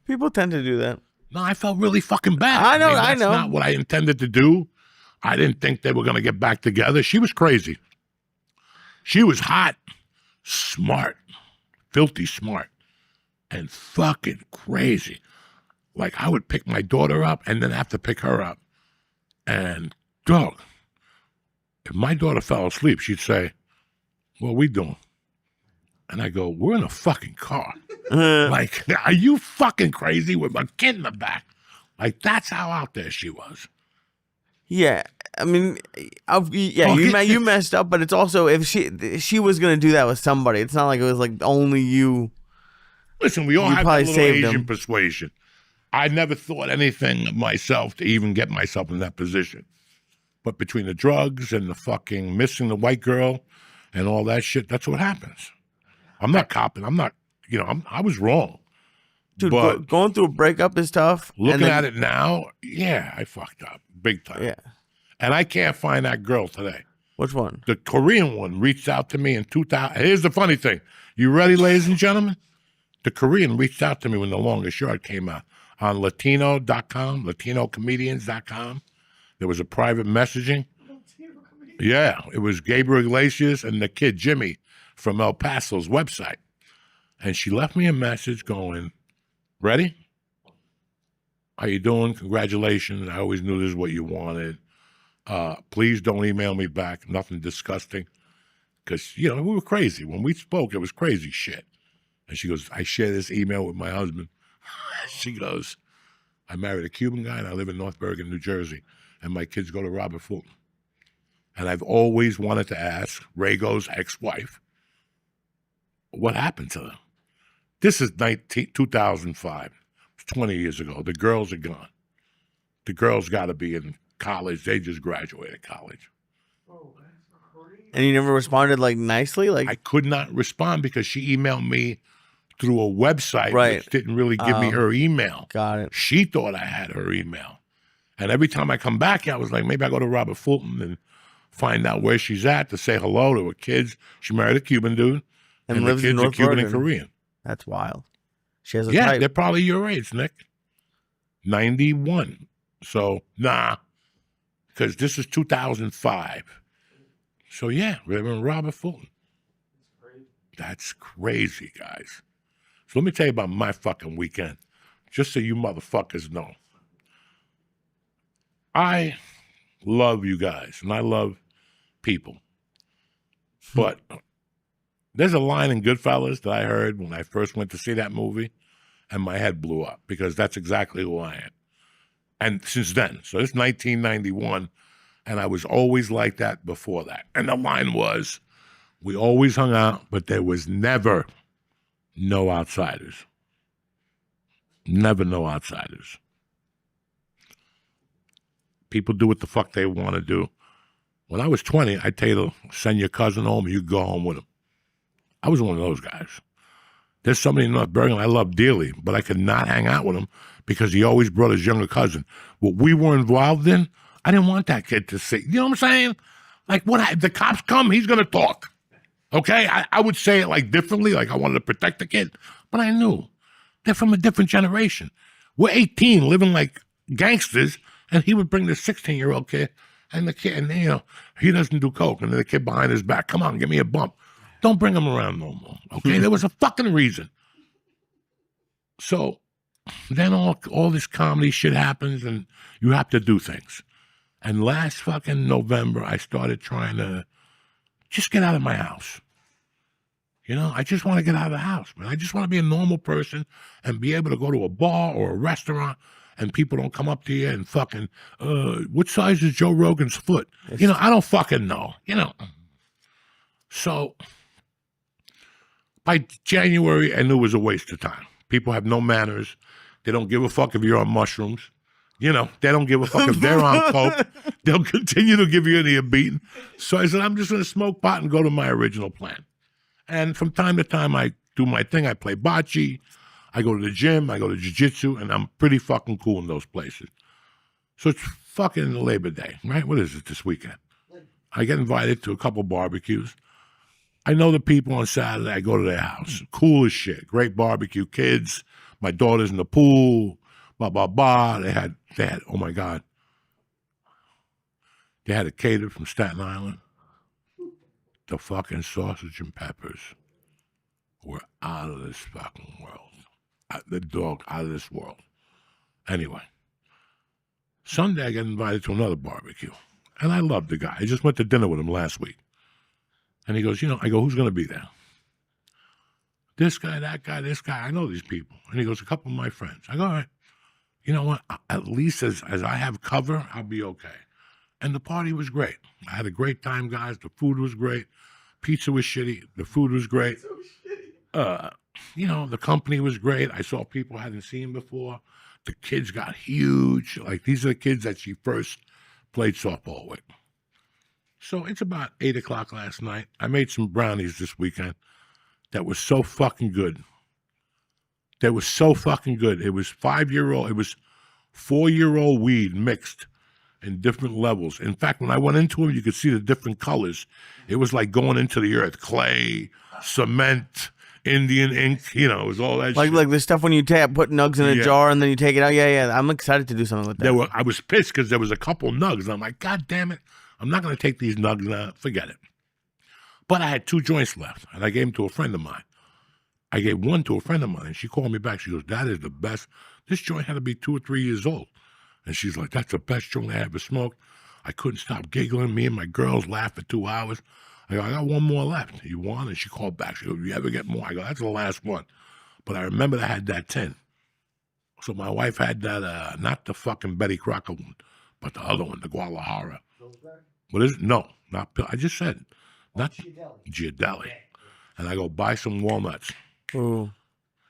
People tend to do that. No, I felt really fucking bad. I know. That's not what I intended to do. I didn't think they were going to get back together. She was crazy. She was hot, smart, filthy smart, and fucking crazy. Like, I would pick my daughter up and then have to pick her up. And, dog, if my daughter fell asleep, she'd say, what are we doing? And I go, we're in a fucking car. Like, are you fucking crazy with my kid in the back? Like, that's how out there she was. Yeah, I mean, you messed up, but it's also if she was gonna do that with somebody, it's not like it was like only you. Listen, we all have a probably little saved Asian him. persuasion. I never thought anything of myself to even get myself in that position. But between the drugs and the fucking missing the white girl and all that shit, that's what happens. I'm not copping. I'm not, I was wrong. Dude, but going through a breakup is tough. Looking at it now, yeah, I fucked up big time. Yeah. And I can't find that girl today. Which one? The Korean one reached out to me in 2000. Here's the funny thing. You ready, ladies and gentlemen? The Korean reached out to me when The Longest Yard came out on Latino.com, LatinoComedians.com. There was a private messaging. Yeah, it was Gabriel Iglesias and the kid Jimmy from El Paso's website. And she left me a message going, ready? How you doing? Congratulations. I always knew this is what you wanted. Please don't email me back. Nothing disgusting. Because, we were crazy. When we spoke, it was crazy shit. And she goes, I share this email with my husband. She goes, I married a Cuban guy and I live in North Bergen, New Jersey. And my kids go to Robert Fulton. And I've always wanted to ask Rago's ex-wife, what happened to them? This is 2005. It's 20 years ago. The girls are gone. The girls got to be in college. They just graduated college. Oh, that's crazy. And you never responded like nicely? Like I could not respond because she emailed me through a website, Right. which didn't really give me her email. got it. She thought I had her email. And every time I come back, I was like, maybe I go to Robert Fulton and find out where she's at to say hello to her kids. She married a Cuban dude. And the lives in kids are North Cuban and Bergen. Korean. That's wild. She has a Yeah, type. they're probably your age, Nick. 91. So, nah. Because this is 2005. So, yeah, Reverend Robert Fulton. That's crazy, guys. So let me tell you about my fucking weekend, just so you motherfuckers know. I love you guys, and I love people. But there's a line in Goodfellas that I heard when I first went to see that movie, and my head blew up, because that's exactly who I am. And since then, so it's 1991, and I was always like that before that. And the line was, we always hung out, but there was never no outsiders. Never no outsiders. People do what the fuck they want to do. When I was 20, I'd tell you to send your cousin home and you go home with him. I was one of those guys. There's somebody in North Bergen I love dearly, but I could not hang out with him because he always brought his younger cousin. What we were involved in, I didn't want that kid to see. You know what I'm saying? Like, if the cops come, he's going to talk. Okay? I would say it like differently, like I wanted to protect the kid, but I knew they're from a different generation. We're 18, living like gangsters, and he would bring the 16-year-old kid, and the kid, and he doesn't do coke, and then the kid behind his back, come on, give me a bump. Don't bring him around no more. Okay? There was a fucking reason. So then all this comedy shit happens, and you have to do things. And last fucking November, I started trying to just get out of my house. I just want to get out of the house, man. I just want to be a normal person and be able to go to a bar or a restaurant and people don't come up to you and fucking, what size is Joe Rogan's foot? I don't fucking know, So by January, I knew it was a waste of time. People have no manners. They don't give a fuck if you're on mushrooms. They don't give a fuck if they're on coke. They'll continue to give you a beating. So I said, I'm just going to smoke pot and go to my original plan. And from time to time, I do my thing. I play bocce. I go to the gym. I go to jiu-jitsu. And I'm pretty fucking cool in those places. So it's fucking Labor Day, right? What is it this weekend? I get invited to a couple barbecues. I know the people on Saturday. I go to their house. Cool as shit. Great barbecue. Kids. My daughter's in the pool. Blah, blah, blah. They had, oh my God. They had a caterer from Staten Island. The fucking sausage and peppers were out of this fucking world. The dog out of this world. Anyway, Sunday I get invited to another barbecue. And I love the guy. I just went to dinner with him last week. And he goes, I go, who's going to be there? This guy, that guy, this guy. I know these people. And he goes, a couple of my friends. I go, all right. You know what? At least as I have cover, I'll be okay. And the party was great. I had a great time, guys. The food was great. Pizza was shitty. The food was great. The company was great. I saw people I hadn't seen before. The kids got huge. Like, these are the kids that she first played softball with. So it's about 8 o'clock last night. I made some brownies this weekend that was so fucking good. It was 5-year-old. It was 4-year-old weed mixed in different levels. In fact, when I went into them, you could see the different colors. It was like going into the earth. Clay, cement, Indian ink, it was all that shit. Like the stuff when you put nugs in a jar and then you take it out. Yeah. I'm excited to do something like that. I was pissed because there was a couple nugs. And I'm like, God damn it. I'm not going to take these nugs now. Forget it. But I had 2 joints left, and I gave them to a friend of mine. I gave one to a friend of mine, and she called me back. She goes, that is the best. This joint had to be 2 or 3 years old. And she's like, that's the best joint I ever smoked. I couldn't stop giggling. Me and my girls laughed for 2 hours. I go, I got one more left. You want? And she called back. She goes, you ever get more? I go, that's the last one. But I remember I had that 10. So my wife had that, not the fucking Betty Crocker one, but the other one, the Guadalajara. What is it? No, not, I just said, not Giardelli. And I go, buy some walnuts. Ooh.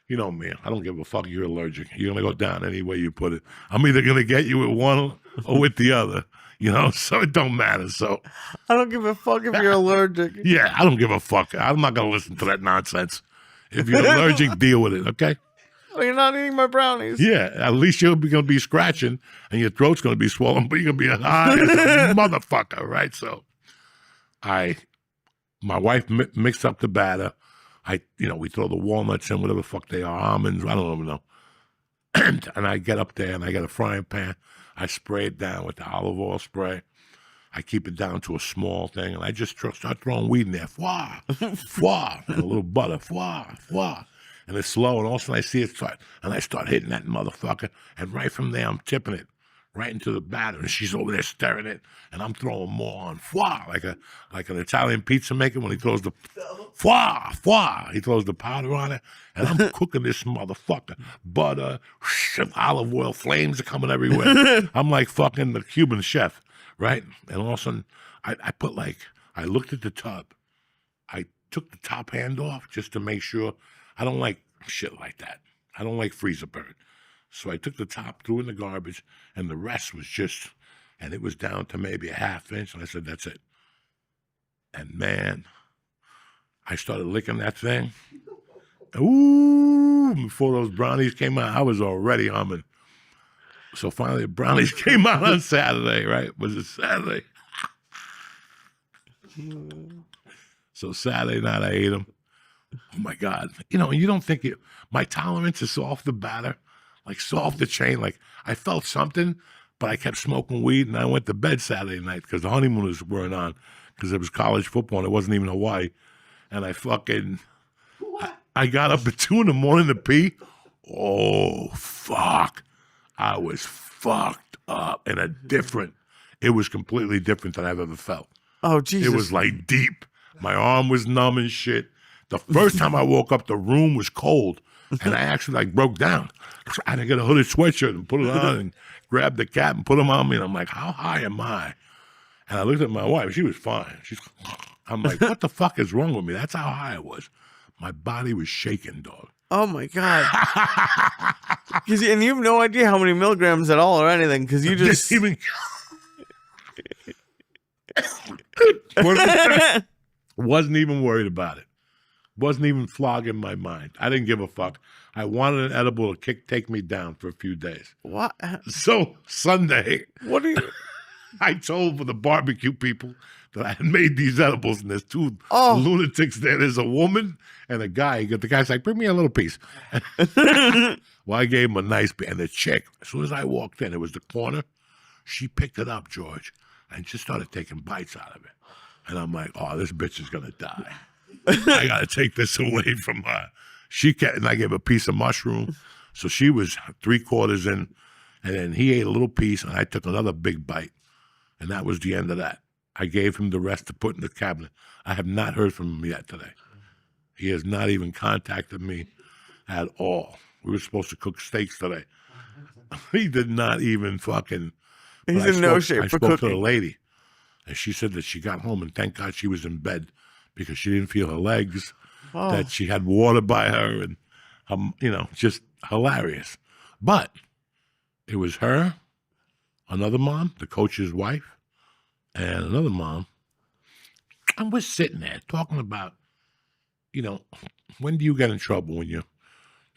You know me, I don't give a fuck. You're allergic. You're going to go down any way you put it. I'm either going to get you with one or with the other, you know, so it don't matter. So I don't give a fuck if you're allergic. yeah, I don't give a fuck. I'm not going to listen to that nonsense. If you're allergic, deal with it, okay? Well, you're not eating my brownies. Yeah, at least you're going to be scratching and your throat's going to be swollen, but you're going to be high as a motherfucker, right? So my wife mixed up the batter. We throw the walnuts in, whatever the fuck they are, almonds, I don't even know. And I get up there and I get a frying pan. I spray it down with the olive oil spray. I keep it down to a small thing, and I just start throwing weed in there. Fwa, fwa, and a little butter. Fwa, fwa. And it's slow, and all of a sudden I see it start, and I start hitting that motherfucker. And right from there, I'm tipping it right into the batter, and she's over there stirring it, and I'm throwing more on. Fwa, like an Italian pizza maker when he throws the fwa, fwa. He throws the powder on it, and I'm cooking this motherfucker. Butter, olive oil, flames are coming everywhere. I'm like fucking the Cuban chef, right? And all of a sudden, I looked at the tub. I took the top hand off just to make sure. I don't like shit like that. I don't like freezer burn. So I took the top, threw it in the garbage, and the rest was and it was down to maybe a ½ inch, and I said, that's it. And man, I started licking that thing. Ooh, before those brownies came out, I was already humming. So finally the brownies came out on Saturday, right? Was it Saturday? So Saturday night I ate them. Oh my God. You don't think my tolerance is off the batter, like so off the chain. Like I felt something, but I kept smoking weed and I went to bed Saturday night because the honeymooners weren't on because it was college football and it wasn't even Hawaii. And I got up at 2 a.m. to pee. Oh, fuck. I was fucked up it was completely different than I've ever felt. Oh, Jesus. It was like deep. My arm was numb and shit. The first time I woke up, the room was cold, and I actually broke down. I had to get a hooded sweatshirt and put it on and grab the cap and put them on me, and I'm like, how high am I? And I looked at my wife. She was fine. I'm like, what the fuck is wrong with me? That's how high I was. My body was shaking, dog. Oh, my God. And you have no idea how many milligrams at all or anything because you just... Wasn't even worried about it. Wasn't even flogging my mind. I didn't give a fuck. I wanted an edible to take me down for a few days. What? So Sunday, What are you... I told the barbecue people that I had made these edibles, and there's 2 lunatics there. There's a woman and a guy. The guy's like, bring me a little piece. Well, I gave him a nice piece. And the chick, as soon as I walked in, it was the corner. She picked it up, George, and just started taking bites out of it. And I'm like, oh, this bitch is going to die. I got to take this away from her. And I gave a piece of mushroom. So she was 3/4 in, and then he ate a little piece, and I took another big bite. And that was the end of that. I gave him the rest to put in the cabinet. I have not heard from him yet today. He has not even contacted me at all. We were supposed to cook steaks today. He did not even fucking... He's in no shape for cooking. I spoke to the lady, and she said that she got home, and thank God she was in bed because she didn't feel her legs, that she had water by her, and, just hilarious. But it was her, another mom, the coach's wife, and another mom. And we're sitting there talking about, when do you get in trouble? You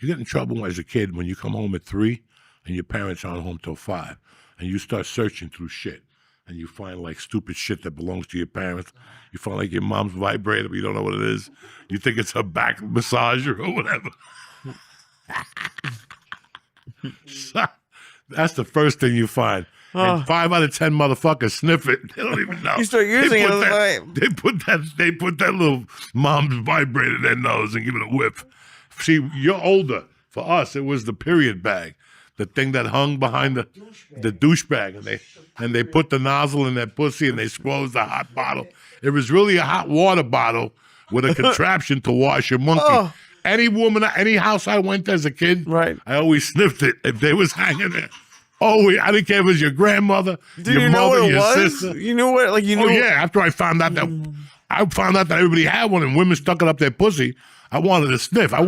get in trouble as a kid when you come home at 3 and your parents aren't home till 5, and you start searching through shit. And you find stupid shit that belongs to your parents. You find your mom's vibrator, but you don't know what it is. You think it's her back massager or whatever. So, that's the first thing you find. And 5 out of 10 motherfuckers sniff it. They don't even know. You start using it as a vibe. They put that little mom's vibrator in their nose and give it a whiff. See, you're older. For us, it was the period bag, the thing that hung behind the douche bag, and they put the nozzle in their pussy and they squoze the hot bottle. It was really a hot water bottle with a contraption to wash your monkey. Oh. Any woman, any house I went to as a kid, Right. I always sniffed it if they was hanging there. Oh, I didn't care if it was your grandmother, Did your you know mother, what it your was? sister. You knew what? Like you knew. Oh yeah, after I found out that everybody had one and women stuck it up their pussy, I wanted to sniff. I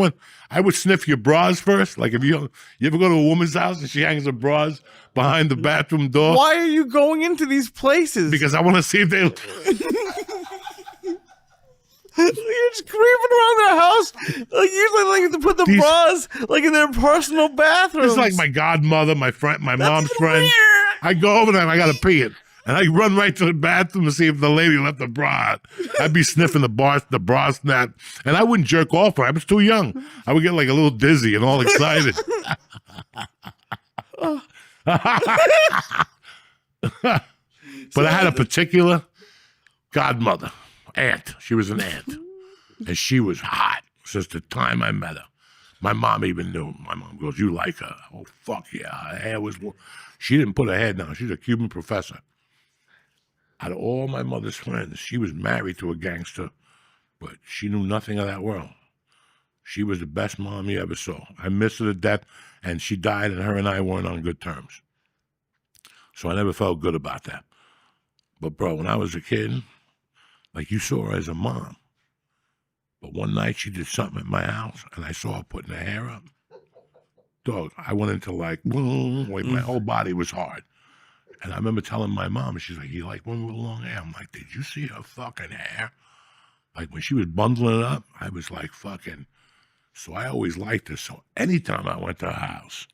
would sniff your bras first. Like if you ever go to a woman's house and she hangs her bras behind the bathroom door. Why are you going into these places? Because I want to see if they. You're just creeping around their house. Like usually, like to put the bras like in their personal bathrooms. It's like my godmother, my friend, my mom's even friend. weird. I go over there and I gotta pee it. And I run right to the bathroom to see if the lady left the bra. I'd be sniffing the bra snap. And I wouldn't jerk off her. I was too young. I would get like a little dizzy and all excited. But I had a particular godmother, aunt. She was an aunt. And she was hot since the time I met her. My mom even knew. My mom goes, "You like her?" Oh, fuck yeah. Her hair was... She didn't put her head down. She's a Cuban professor. Out of all my mother's friends, she was married to a gangster, but she knew nothing of that world. She was the best mom you ever saw. I miss her to death, and she died, and her and I weren't on good terms. So I never felt good about that. But, bro, when I was a kid, like you saw her as a mom, but one night she did something at my house, and I saw her putting her hair up. Dog, I went into like my whole body was hard. And I remember telling my mom, she's like, "You like women with long hair?" I'm like, "Did you see her fucking hair?" Like when she was bundling it up, I was like fucking. So I always liked her. So anytime I went to her house,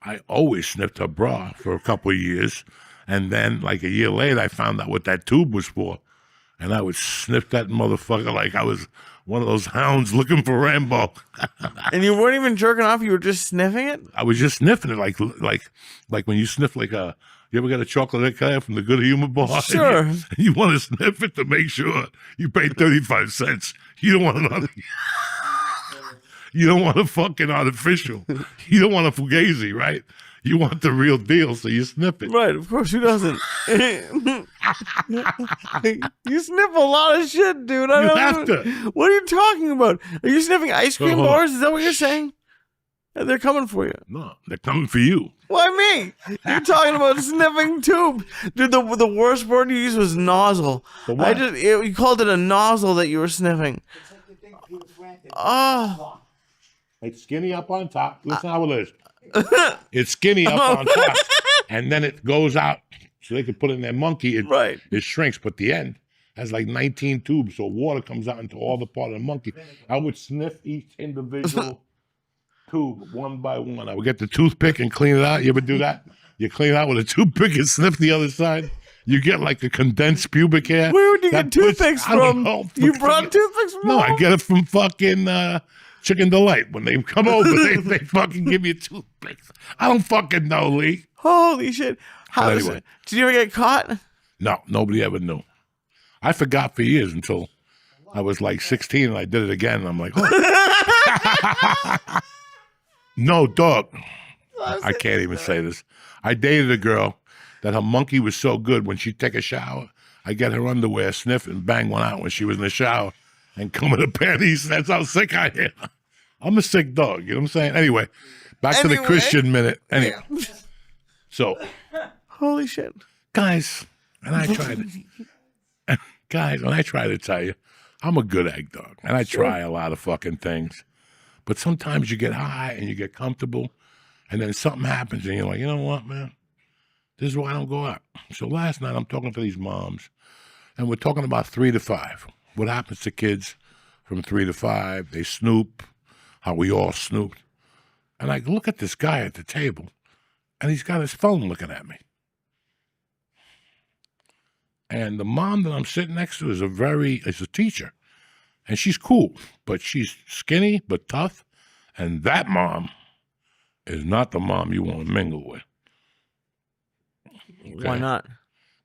I always sniffed her bra for a couple of years. And then like a year later, I found out what that tube was for. And I would sniff that motherfucker like I was one of those hounds looking for Rambo. And you weren't even jerking off. You were just sniffing it. I was just sniffing it like when you sniff like a. You ever got a chocolate eclair from the Good Humor Bar? Sure. And you want to sniff it to make sure you pay 35 cents. You don't want another. You don't want a fucking artificial. You don't want a fugazi, right? You want the real deal, so you sniff it. Right, of course. Who doesn't? You sniff a lot of shit, dude. I You don't have know. to. What are you talking about? Are you sniffing ice cream hold on. bars? Is that what you're saying? And they're coming for you. No, they're coming for you. Why me? You're talking about sniffing tube. Dude, the worst word you used was nozzle. The what? You called it a nozzle that you were sniffing. Oh. It's skinny up on top. Listen how it is. It's skinny up on top. And then it goes out so they can put it in their monkey. Right. It shrinks, but the end has like 19 tubes, so water comes out into all the part of the monkey. I would sniff each individual tube one by one. I would get the toothpick and clean it out. You ever do that? You clean it out with a toothpick and sniff the other side. You get like a condensed pubic hair. Where would you That get toothpicks puts- I don't from? know. You brought toothpicks from No, I home? get it from fucking Chicken Delight. When they come over, they fucking give you toothpicks. I don't fucking know, Lee. Holy shit. How But is anyway. it? Did you ever get caught? No, nobody ever knew. I forgot for years until I was like 16 and I did it again. And I'm like, oh. No, dog. I can't even say this. I dated a girl that her monkey was so good when she'd take a shower, I get her underwear, sniff, and bang one out when she was in the shower and come in the panties. That's how sick I am. I'm a sick dog, you know what I'm saying? Anyway, back to the Anyway. Christian minute. Anyway. So, Holy shit. guys, and I try to, tell you, I'm a good egg dog, and I try a lot of fucking things. But sometimes you get high and you get comfortable, and then something happens, and you're like, you know what, man? This is why I don't go out. So last night I'm talking to these moms, and we're talking about 3 to 5. What happens to kids from 3 to 5? They snoop, how we all snooped. And I look at this guy at the table, and he's got his phone looking at me. And the mom that I'm sitting next to is a teacher. And she's cool, but she's skinny but tough. And that mom is not the mom you want to mingle with. Why not?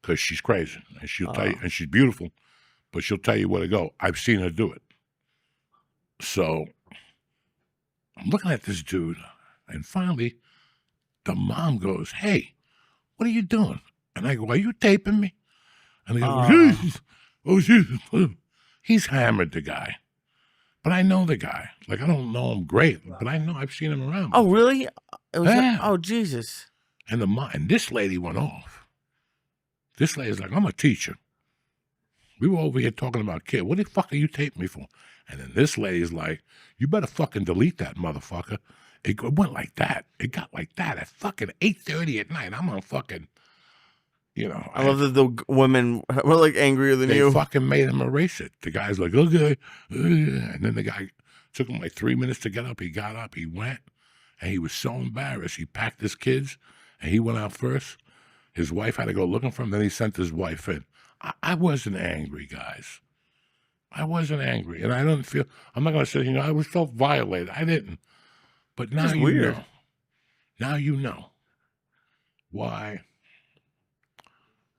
Because she's crazy, and she'll tell you, and she's beautiful, but she'll tell you where to go. I've seen her do it. So I'm looking at this dude, and finally, the mom goes, "Hey, what are you doing?" And I go, "Are you taping me?" And they go, "Jesus, oh Jesus." He's hammered, the guy. But I know the guy. Like, I don't know him great, but I know I've seen him around. Oh, really? It was Yeah. oh, Jesus. And and this lady went off. This lady's like, "I'm a teacher. We were over here talking about kid. What the fuck are you taping me for?" And then this lady's like, "You better fucking delete that motherfucker." It went like that. It got like that at fucking 8:30 at night. I'm on fucking, I love that the women were like angrier than they you. fucking made him erase it. The guy's like, "Okay." And then the guy took him like 3 minutes to get up. He got up, he went, and he was so embarrassed. He packed his kids, and he went out first. His wife had to go looking for him. Then he sent his wife in. I wasn't angry, guys. I wasn't angry. And I don't feel, I'm not going to say, I was felt violated. I didn't. But now you weird. know. Now you know. Why?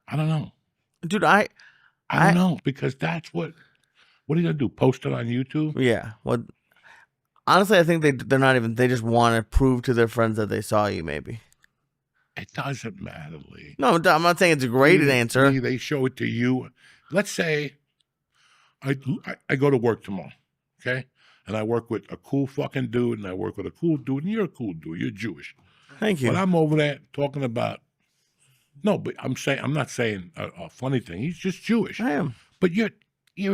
I don't know. Dude, I don't know, because that's what are you going to do? Post it on YouTube? yeah. Well, honestly, I think they're not even, they just want to prove to their friends that they saw you, maybe. It doesn't matter, Lee. No, I'm not saying it's a great answer. Lee, they show it to you. Let's say I go to work tomorrow, okay? And I work with a cool fucking dude, and I work with a cool dude, and you're a cool dude. You're Jewish. Thank you. But I'm over there talking about, no, but I'm not saying a funny thing. He's just Jewish. I am. But you're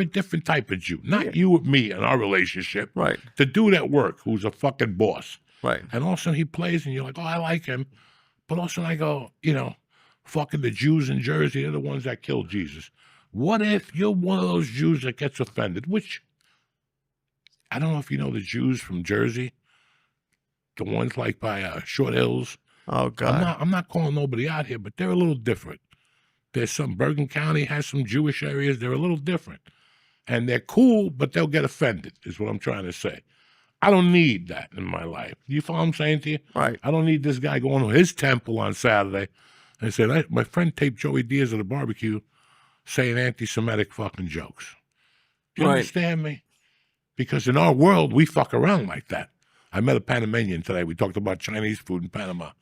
a different type of Jew. Not you with me in our relationship. Right. The dude at work who's a fucking boss. Right. And all of a sudden he plays, and you're like, "Oh, I like him." But also I go, fucking the Jews in Jersey, they're the ones that killed Jesus. What if you're one of those Jews that gets offended? Which, I don't know if you know the Jews from Jersey, the ones like by Short Hills. Oh, God. I'm not calling nobody out here, but they're a little different. There's Bergen County has some Jewish areas. They're a little different. And they're cool, but they'll get offended, is what I'm trying to say. I don't need that in my life. You follow what I'm saying to you? Right. I don't need this guy going to his temple on Saturday and said, "My friend taped Joey Diaz at a barbecue saying anti-Semitic fucking jokes." Do you understand me? Because in our world, we fuck around like that. I met a Panamanian today. We talked about Chinese food in Panama.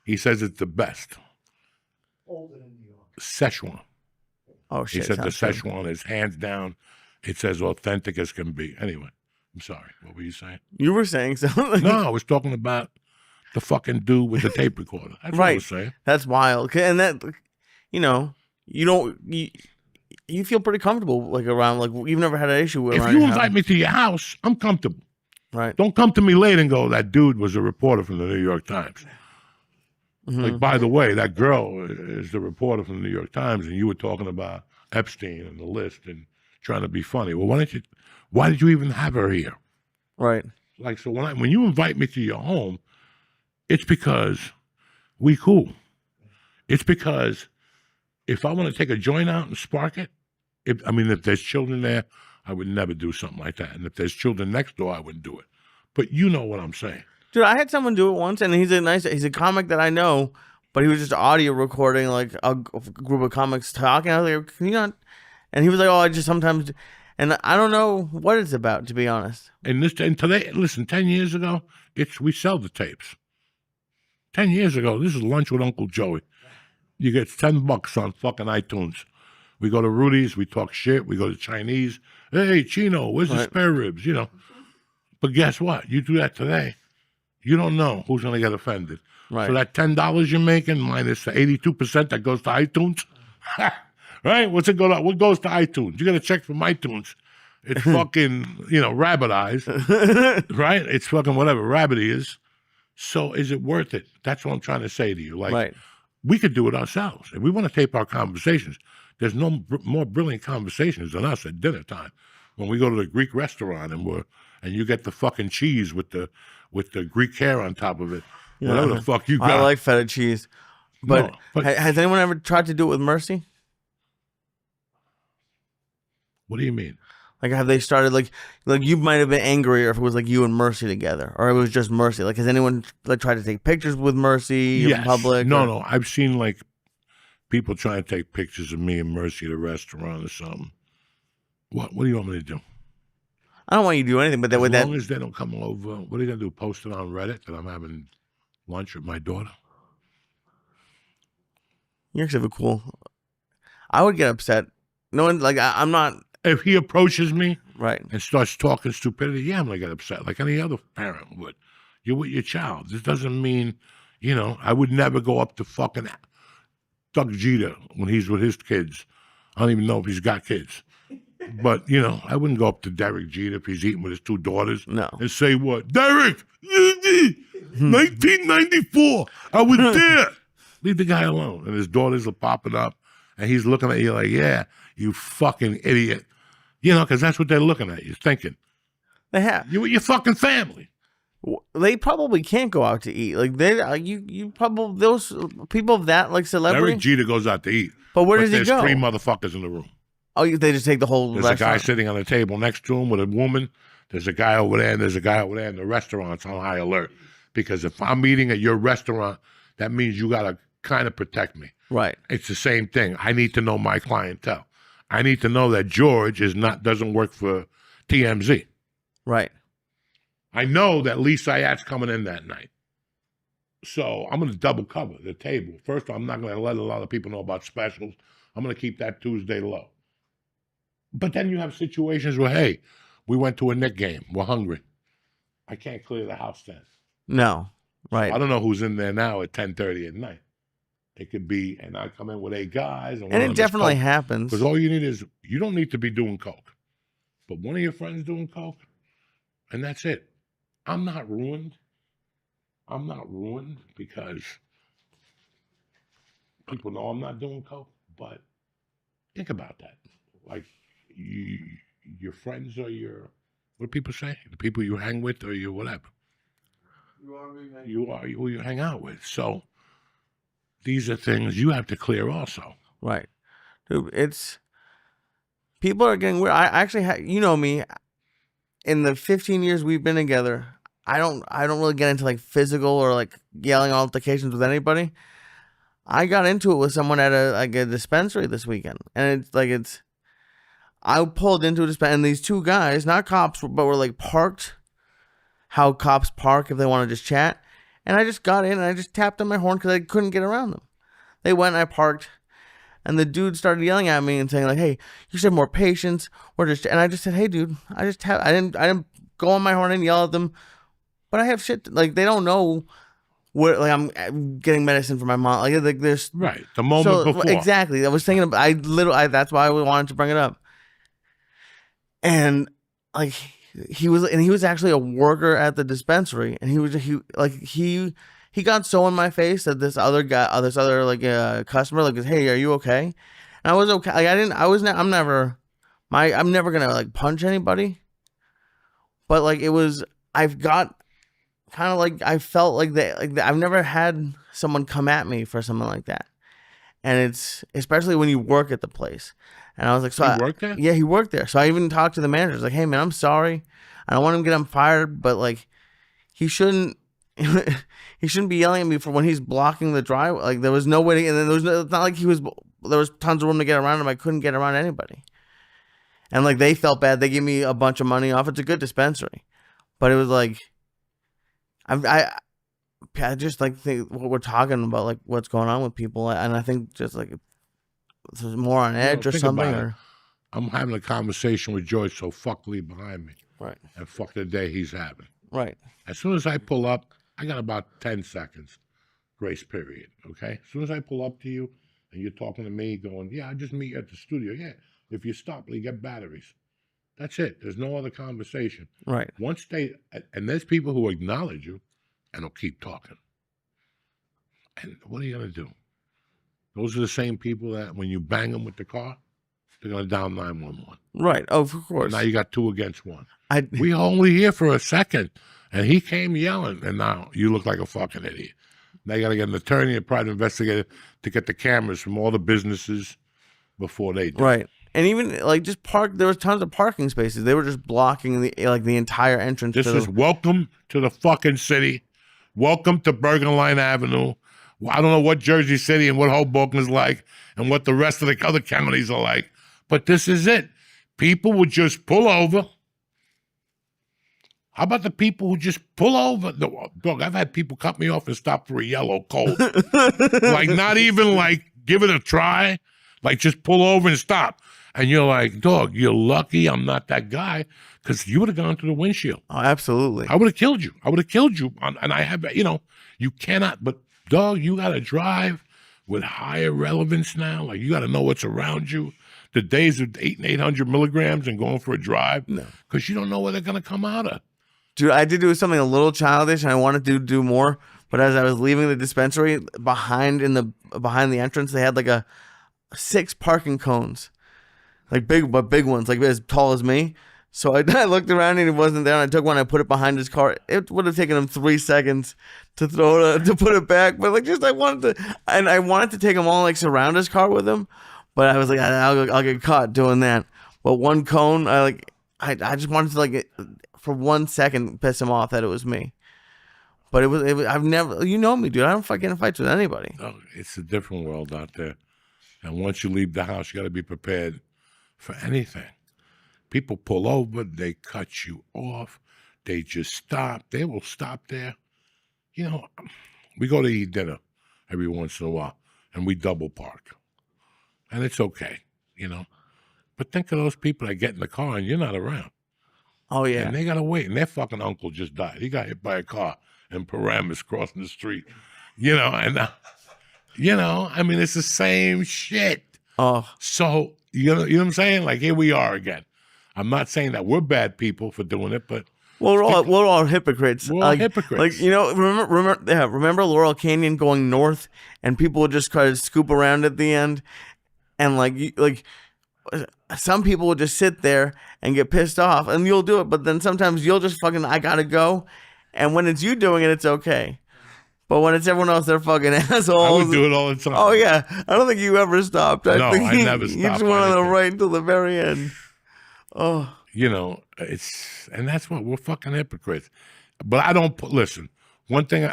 He says it's the best. Szechuan. Oh, He shit. said the sounds good. Szechuan is hands down. It's as authentic as can be. Anyway, I'm sorry. What were you saying? You were saying something. No, I was talking about the fucking dude with the tape recorder. That's what I was saying. That's wild. And that, you don't, you feel pretty comfortable, like, around, like, you've never had an issue with If around you your invite house. me to your house, I'm comfortable. Right. Don't come to me late and go, "That dude was a reporter from the New York Times." Mm-hmm. Like, by the way, that girl is the reporter from the New York Times, and you were talking about Epstein and the list and trying to be funny. Well, why did you even have her here? Right. Like, so when you invite me to your home, it's because we cool. It's because if I want to take a joint out and spark it, if there's children there, I would never do something like that. And if there's children next door, I wouldn't do it. But you know what I'm saying. Dude, I had someone do it once, and he's a comic that I know, but he was just audio recording, like, a group of comics talking. I was like, "Can you not?" And he was like, "Oh, I just sometimes," and I don't know what it's about, to be honest. And today, listen, 10 years ago, we sell the tapes. 10 years ago, this is Lunch with Uncle Joey. You get $10 on fucking iTunes. We go to Rudy's, we talk shit, we go to Chinese. "Hey, Chino, where's the spare ribs?" But guess what? You do that today, you don't know who's going to get offended. Right. So that $10 you're making minus the 82% that goes to iTunes, right? What goes to iTunes? You got to check from iTunes. It's fucking, rabbit eyes, right? It's fucking whatever rabbit is. So is it worth it? That's what I'm trying to say to you. Like, Right. we could do it ourselves. If we want to tape our conversations, there's no more brilliant conversations than us at dinner time. When we go to the Greek restaurant and you get the fucking cheese with the Greek hair on top of it, whatever the fuck you got. I like feta cheese. But, No, but has anyone ever tried to do it with Mercy? what do you mean? Like, have they started, like you might have been angrier if it was like you and Mercy together, or it was just Mercy. Like, has anyone like tried to take pictures with Mercy in public? No. I've seen like people trying to take pictures of me and Mercy at a restaurant or something. What do you want me to do? I don't want you to do anything, but As long as they don't come over, what are you going to do? Post it on Reddit that I'm having lunch with my daughter? You're actually cool. I would get upset. No one, like, I'm not. If he approaches me Right. and starts talking stupidity, yeah, I'm going to get upset like any other parent would. You're with your child. This doesn't mean, I would never go up to fucking Doug Jeter when he's with his kids. I don't even know if he's got kids. But, I wouldn't go up to Derek Jeter if he's eating with his two daughters and say what? Derek, 1994, I was there. Leave the guy alone. And his daughters are popping up, and he's looking at you like, yeah, you fucking idiot. Because that's what they're looking at you, thinking. They have. You with your fucking family. They probably can't go out to eat. Like, you probably, those people of that, like, celebrity. Derek Jeter goes out to eat. But where does he go? There's 3 motherfuckers in the room. Oh, they just take the whole There's restaurant. a guy sitting on the table next to him with a woman. There's a guy over there, and there's a guy over there, and the restaurant's on high alert. Because if I'm eating at your restaurant, that means you got to kind of protect me. Right. It's the same thing. I need to know my clientele. I need to know that George doesn't work for TMZ. Right. I know that Lee Syatt's coming in that night. So I'm going to double cover the table. First, I'm not going to let a lot of people know about specials. I'm going to keep that Tuesday low. But then you have situations where, hey, we went to a Knick game. We're hungry. I can't clear the house then. No. Right. I don't know who's in there now at 10:30 at night. It could be, and I come in with 8 guys. And it definitely happens. Because all you need is, you don't need to be doing coke. But one of your friends doing coke, and that's it. I'm not ruined. I'm not ruined because people know I'm not doing coke. But think about that. Like, your friends are what do people say? The people you hang with or your whatever. You are who you hang out with. So these are things you have to clear also. Right. Dude, people are getting weird. I actually, you know me, in the 15 years we've been together, I don't really get into like physical or like yelling altercations with anybody. I got into it with someone at a dispensary this weekend, and I pulled into a dispensary, and these 2 guys, not cops, but were like parked how cops park if they want to just chat. And I just got in and I just tapped on my horn because I couldn't get around them. They went and I parked, and the dude started yelling at me and saying like, "Hey, you should have more patience." And I just said, "Hey, dude, I didn't go on my horn and yell at them, but I have shit. Like, they don't know where, like, I'm getting medicine for my mom. Like there's right the moment before. Exactly. I was thinking about. That's why I wanted to bring it up. And like he was actually a worker at the dispensary, and he got so in my face that this other customer like, "Hey, are you okay?" And I was okay. Like, I'm never gonna like punch anybody, but like I've got kind of like, I felt like I've never had someone come at me for something like that, and it's especially when you work at the place. And I was like, so he worked there? Yeah, he worked there. So I even talked to the manager. I was like, "Hey, man, I'm sorry. I don't want him to get him fired, but like, he shouldn't be yelling at me for when he's blocking the driveway. Like, there was no way to, and then it's not like there was tons of room to get around him. I couldn't get around anybody. And like, they felt bad. They gave me a bunch of money off. It's a good dispensary, but it was like, I just like think what we're talking about, like what's going on with people, and I think just like there's more on edge or something. Or I'm having a conversation with George, so fuck Lee behind me, right, and fuck the day he's having. Right. As soon as I pull up, I got about 10 seconds grace period. Okay. As soon as I pull up to you and you're talking to me, going, "Yeah, I just meet you at the studio." Yeah. If you stop, you get batteries. That's it. There's no other conversation. Right. Once and there's people who acknowledge you and will keep talking. And what are you going to do? Those are the same people that when you bang them with the car, they're going to dial 911. Right. Oh, of course. And now you got 2 against 1. We only here for a second. And he came yelling, and now you look like a fucking idiot. Now you got to get an attorney, a private investigator to get the cameras from all the businesses before they do. Right. And even like just there was tons of parking spaces. They were just blocking the entire entrance. This is welcome to the fucking city. Welcome to Bergen Line Avenue. Well, I don't know what Jersey City and what Hoboken is like and what the rest of the other counties are like, but this is it. People would just pull over. How about the people who just pull over? Dog, I've had people cut me off and stop for a yellow cold. Like, not even like give it a try. Like, just pull over and stop. And you're like, dog, you're lucky I'm not that guy, because you would have gone through the windshield. Oh, absolutely. I would have killed you. I would have killed you. And I have, you cannot, but dog, you got to drive with higher relevance now. Like, you got to know what's around you. The days of 800 milligrams and going for a drive, because you don't know where they're going to come out of. Dude, I did do something a little childish, and I wanted to do more. But as I was leaving the dispensary, behind the entrance, they had like 6 parking cones, like big ones, like as tall as me. So I looked around and it wasn't there. And I took one, I put it behind his car. It would have taken him 3 seconds to to put it back. But I wanted to take them all, like surround his car with him. But I was like, I'll get caught doing that. But one cone, I just wanted to for 1 second piss him off that it was me. But it was I've never, you know me, dude. I don't get in fights with anybody. No, it's a different world out there. And once you leave the house, you got to be prepared for anything. People pull over, they cut you off, they just stop. They will stop there. We go to eat dinner every once in a while, and we double park. And it's okay, But think of those people that get in the car and you're not around. Oh, yeah. And they got to wait. And their fucking uncle just died. He got hit by a car in Paramus crossing the street. I mean, it's the same shit. Oh. So, you know what I'm saying? Like, here we are again. I'm not saying that we're bad people for doing it, but we're all hypocrites. We're all hypocrites. Remember Laurel Canyon going north, and people would just try to scoop around at the end, and some people would just sit there and get pissed off, and you'll do it, but then sometimes you'll just I gotta go, and when it's you doing it, it's okay. But when it's everyone else, they're fucking assholes. I would do it all the time. Oh, yeah. I don't think you ever stopped. I never stopped. You just went on the right until the very end. Oh. And that's what we're fucking hypocrites. But I don't listen. One thing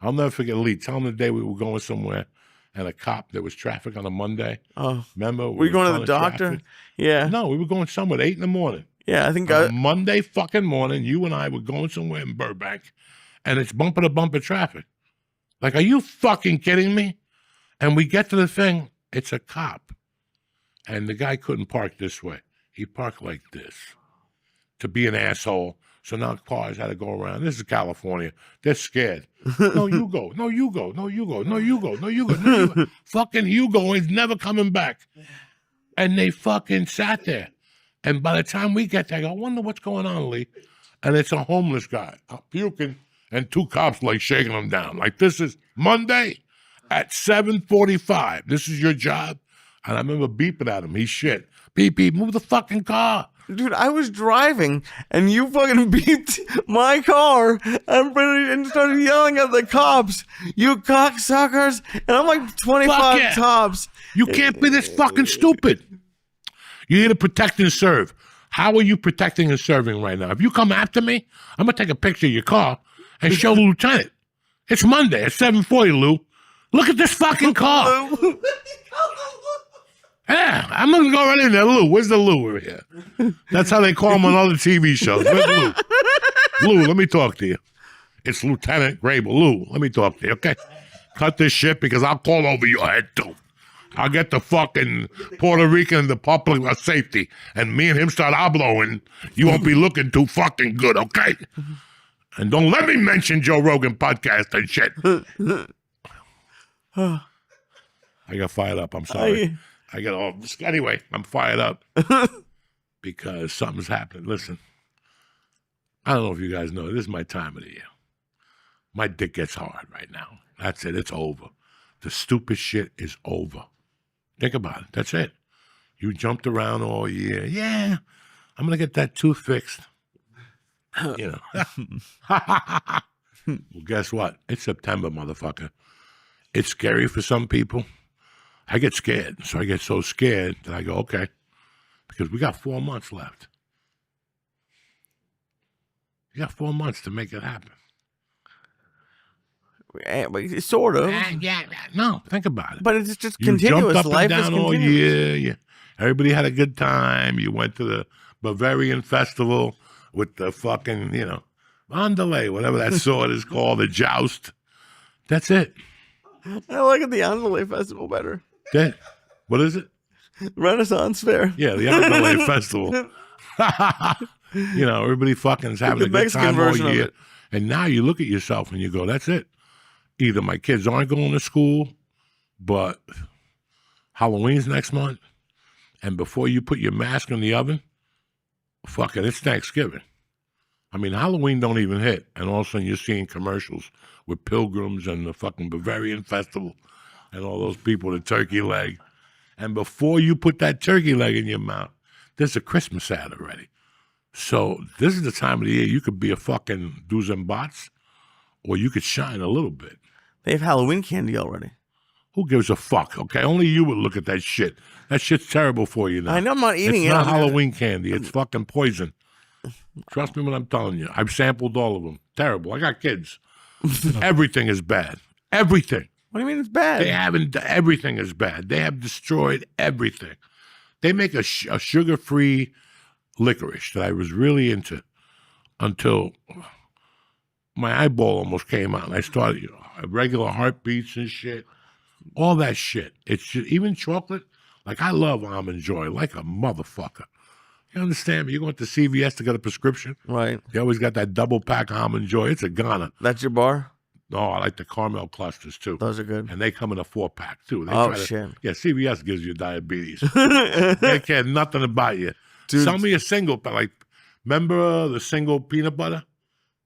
I'll never forget. Lee, tell me the day we were going somewhere, and a cop. There was traffic on a Monday. Oh, remember? Were you going to the doctor? Traffic. Yeah. No, we were going somewhere at 8 a.m. Yeah, I think on a Monday fucking morning. You and I were going somewhere in Burbank, and it's bumper to bumper traffic. Like, are you fucking kidding me? And we get to the thing. It's a cop, and the guy couldn't park this way. He parked like this to be an asshole. So now cars had to go around. This is California. They're scared. No, you go. No, you go. No, you go. No, you go. No, you go. No, you go. Fucking Hugo is never coming back. And they fucking sat there. And by the time we get there, I go, I wonder what's going on, Lee. And it's a homeless guy puking, and 2 cops shaking him down. Like, this is Monday at 7:45. This is your job. And I remember beeping at him. He's shit. Beep, beep, move the fucking car. Dude, I was driving, and you fucking beeped my car and started yelling at the cops. You cocksuckers. And I'm like 25 tops. You can't be this fucking stupid. You're here to protect and serve. How are you protecting and serving right now? If you come after me, I'm going to take a picture of your car and show the lieutenant. It's Monday at 7:40, Lou. Look at this fucking car. Yeah, I'm going to go right in there. Lou, where's the Lou over here? That's how they call him on other TV shows. Where's Lou? Lou, let me talk to you. It's Lieutenant Grable. Lou, let me talk to you, okay? Cut this shit, because I'll call over your head, too. I'll get the fucking Puerto Rican Republic of Safety, and me and him start habloing. You won't be looking too fucking good, okay? And don't let me mention Joe Rogan podcast and shit. I got fired up. I'm sorry. I got all. Anyway, I'm fired up because something's happened. Listen, I don't know if you guys know. This is my time of the year. My dick gets hard right now. That's it. It's over. The stupid shit is over. Think about it. That's it. You jumped around all year. Yeah, I'm going to get that tooth fixed. Well, guess what? It's September, motherfucker. It's scary for some people. I get scared. So I get so scared that I go, okay, because we got 4 months left. You got 4 months to make it happen. Sort of. Yeah. No, think about it. But it's just You continuous. jumped up Life and is down all continuous. year. Everybody had a good time. You went to the Bavarian Festival with the fucking, Andale, whatever that sword is called, the joust. That's it. I like the Andale Festival better. What is it? Renaissance Fair. Yeah, the Andale Festival. Everybody fucking's having The a good Mexican time all version of year. it. And now you look at yourself and you go, that's it. Either my kids aren't going to school, but Halloween's next month, and before you put your mask in the oven, fuck it, it's Thanksgiving. I mean, Halloween don't even hit, and all of a sudden you're seeing commercials with pilgrims and the fucking Bavarian Festival and all those people, the turkey leg. And before you put that turkey leg in your mouth, there's a Christmas ad already. So this is the time of the year you could be a fucking do's and bots, or you could shine a little bit. They have Halloween candy already. Who gives a fuck? Okay, only you would look at that shit. That shit's terrible for you now. I know I'm not eating it's it. not Halloween candy. It's fucking poison. Trust me when I'm telling you. I've sampled all of them. Terrible. I got kids. Everything is bad. Everything. What do you mean it's bad? They haven't. Everything is bad. They have destroyed everything. They make a sugar-free licorice that I was really into until my eyeball almost came out. And I started regular heartbeats and shit. All that shit. It's just, even chocolate. Like, I love Almond Joy like a motherfucker. You understand me? You go to CVS to get a prescription. Right. You always got that double pack Almond Joy. It's a goner. That's your bar? No, I like the caramel clusters too. Those are good. And they come in a 4-pack too. They Shit. Yeah, CVS gives you diabetes. They care nothing about you. Dude. Sell me a single, like, remember the single peanut butter?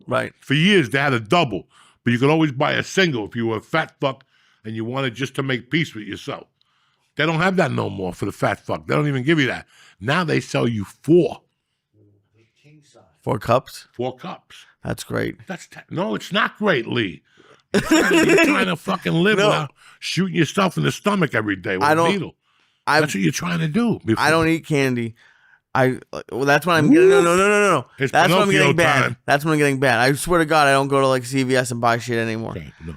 Right. For years, they had a double, but you could always buy a single if you were a fat fuck and you wanted just to make peace with yourself. They don't have that no more for the fat fuck. They don't even give you that. Now they sell you 4. 4 cups? 4 cups. That's great. No, it's not great, Lee. You're trying to fucking live without shooting yourself in the stomach every day with a needle. That's what you're trying to do. I don't eat candy. That's when I'm getting no. It's That's when I'm Pinocchio getting bad. time. That's when I'm getting bad. I swear to God, I don't go to like CVS and buy shit anymore. Okay, no.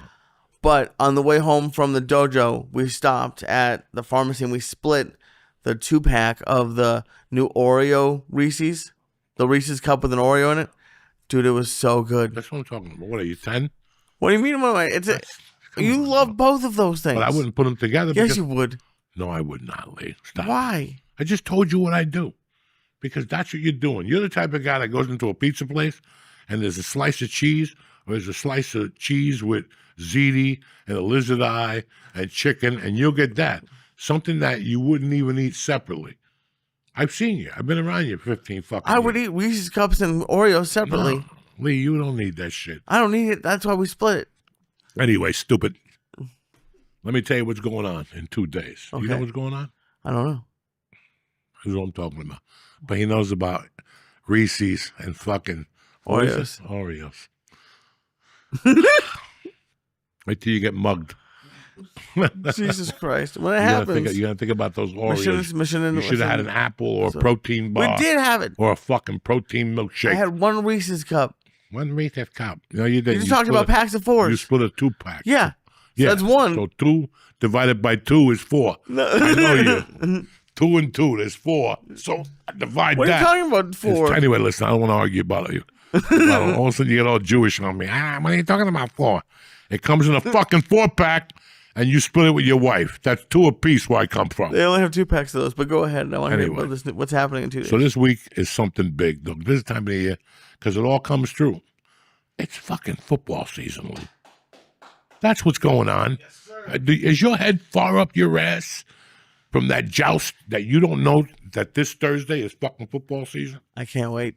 But on the way home from the dojo, we stopped at the pharmacy and we split the 2-pack of the new Oreo Reese's, the Reese's cup with an Oreo in it. Dude, it was so good. That's what I'm talking about. What are you, 10? What do you mean? You love both of those things. But I wouldn't put them together. Yes, because, you would. No, I would not, Lee. Stop. Why? I just told you what I do. Because that's what you're doing. You're the type of guy that goes into a pizza place and there's a slice of cheese, or there's a slice of cheese with ziti and a lizard eye and chicken, and you'll get that. Something that you wouldn't even eat separately. I've seen you. I've been around you 15 fucking I would years. eat Reese's cups and Oreos separately. No, Lee, you don't need that shit. I don't need it. That's why we split it. Anyway, stupid. Let me tell you what's going on in 2 days. You know Okay. what's going on? I don't know. That's what I'm talking about. But he knows about Reese's and fucking what is Oreos. it? Oreos. Wait till you get mugged. Jesus Christ. When it You're happens. gonna think about those Oreos. You should have had an apple or a protein We bar. did have it. Or a fucking protein milkshake. I had one Reese's cup. One Reese's cup. No, you didn't. You just talked about packs of 4s. You split a 2-pack. Yeah. Yeah. That's 1. So 2 divided by 2 is 4. No. I know you. 2 and 2, there's 4. So divide What are that. you talking about? 4. Anyway, listen, I don't want to argue about you. All of a sudden you get all Jewish on me. What are you talking about 4? It comes in a fucking 4-pack and you split it with your wife. That's 2 apiece where I come from. They only have 2 packs of those, but go ahead. I want to hear Anyway. about this. What's happening in 2 days? So this week is something big, though. This time of the year, because it all comes true. It's fucking football season, Lee. That's what's going on. Yes, sir. Is your head far up your ass from that joust that you don't know that this Thursday is fucking football season? I can't wait.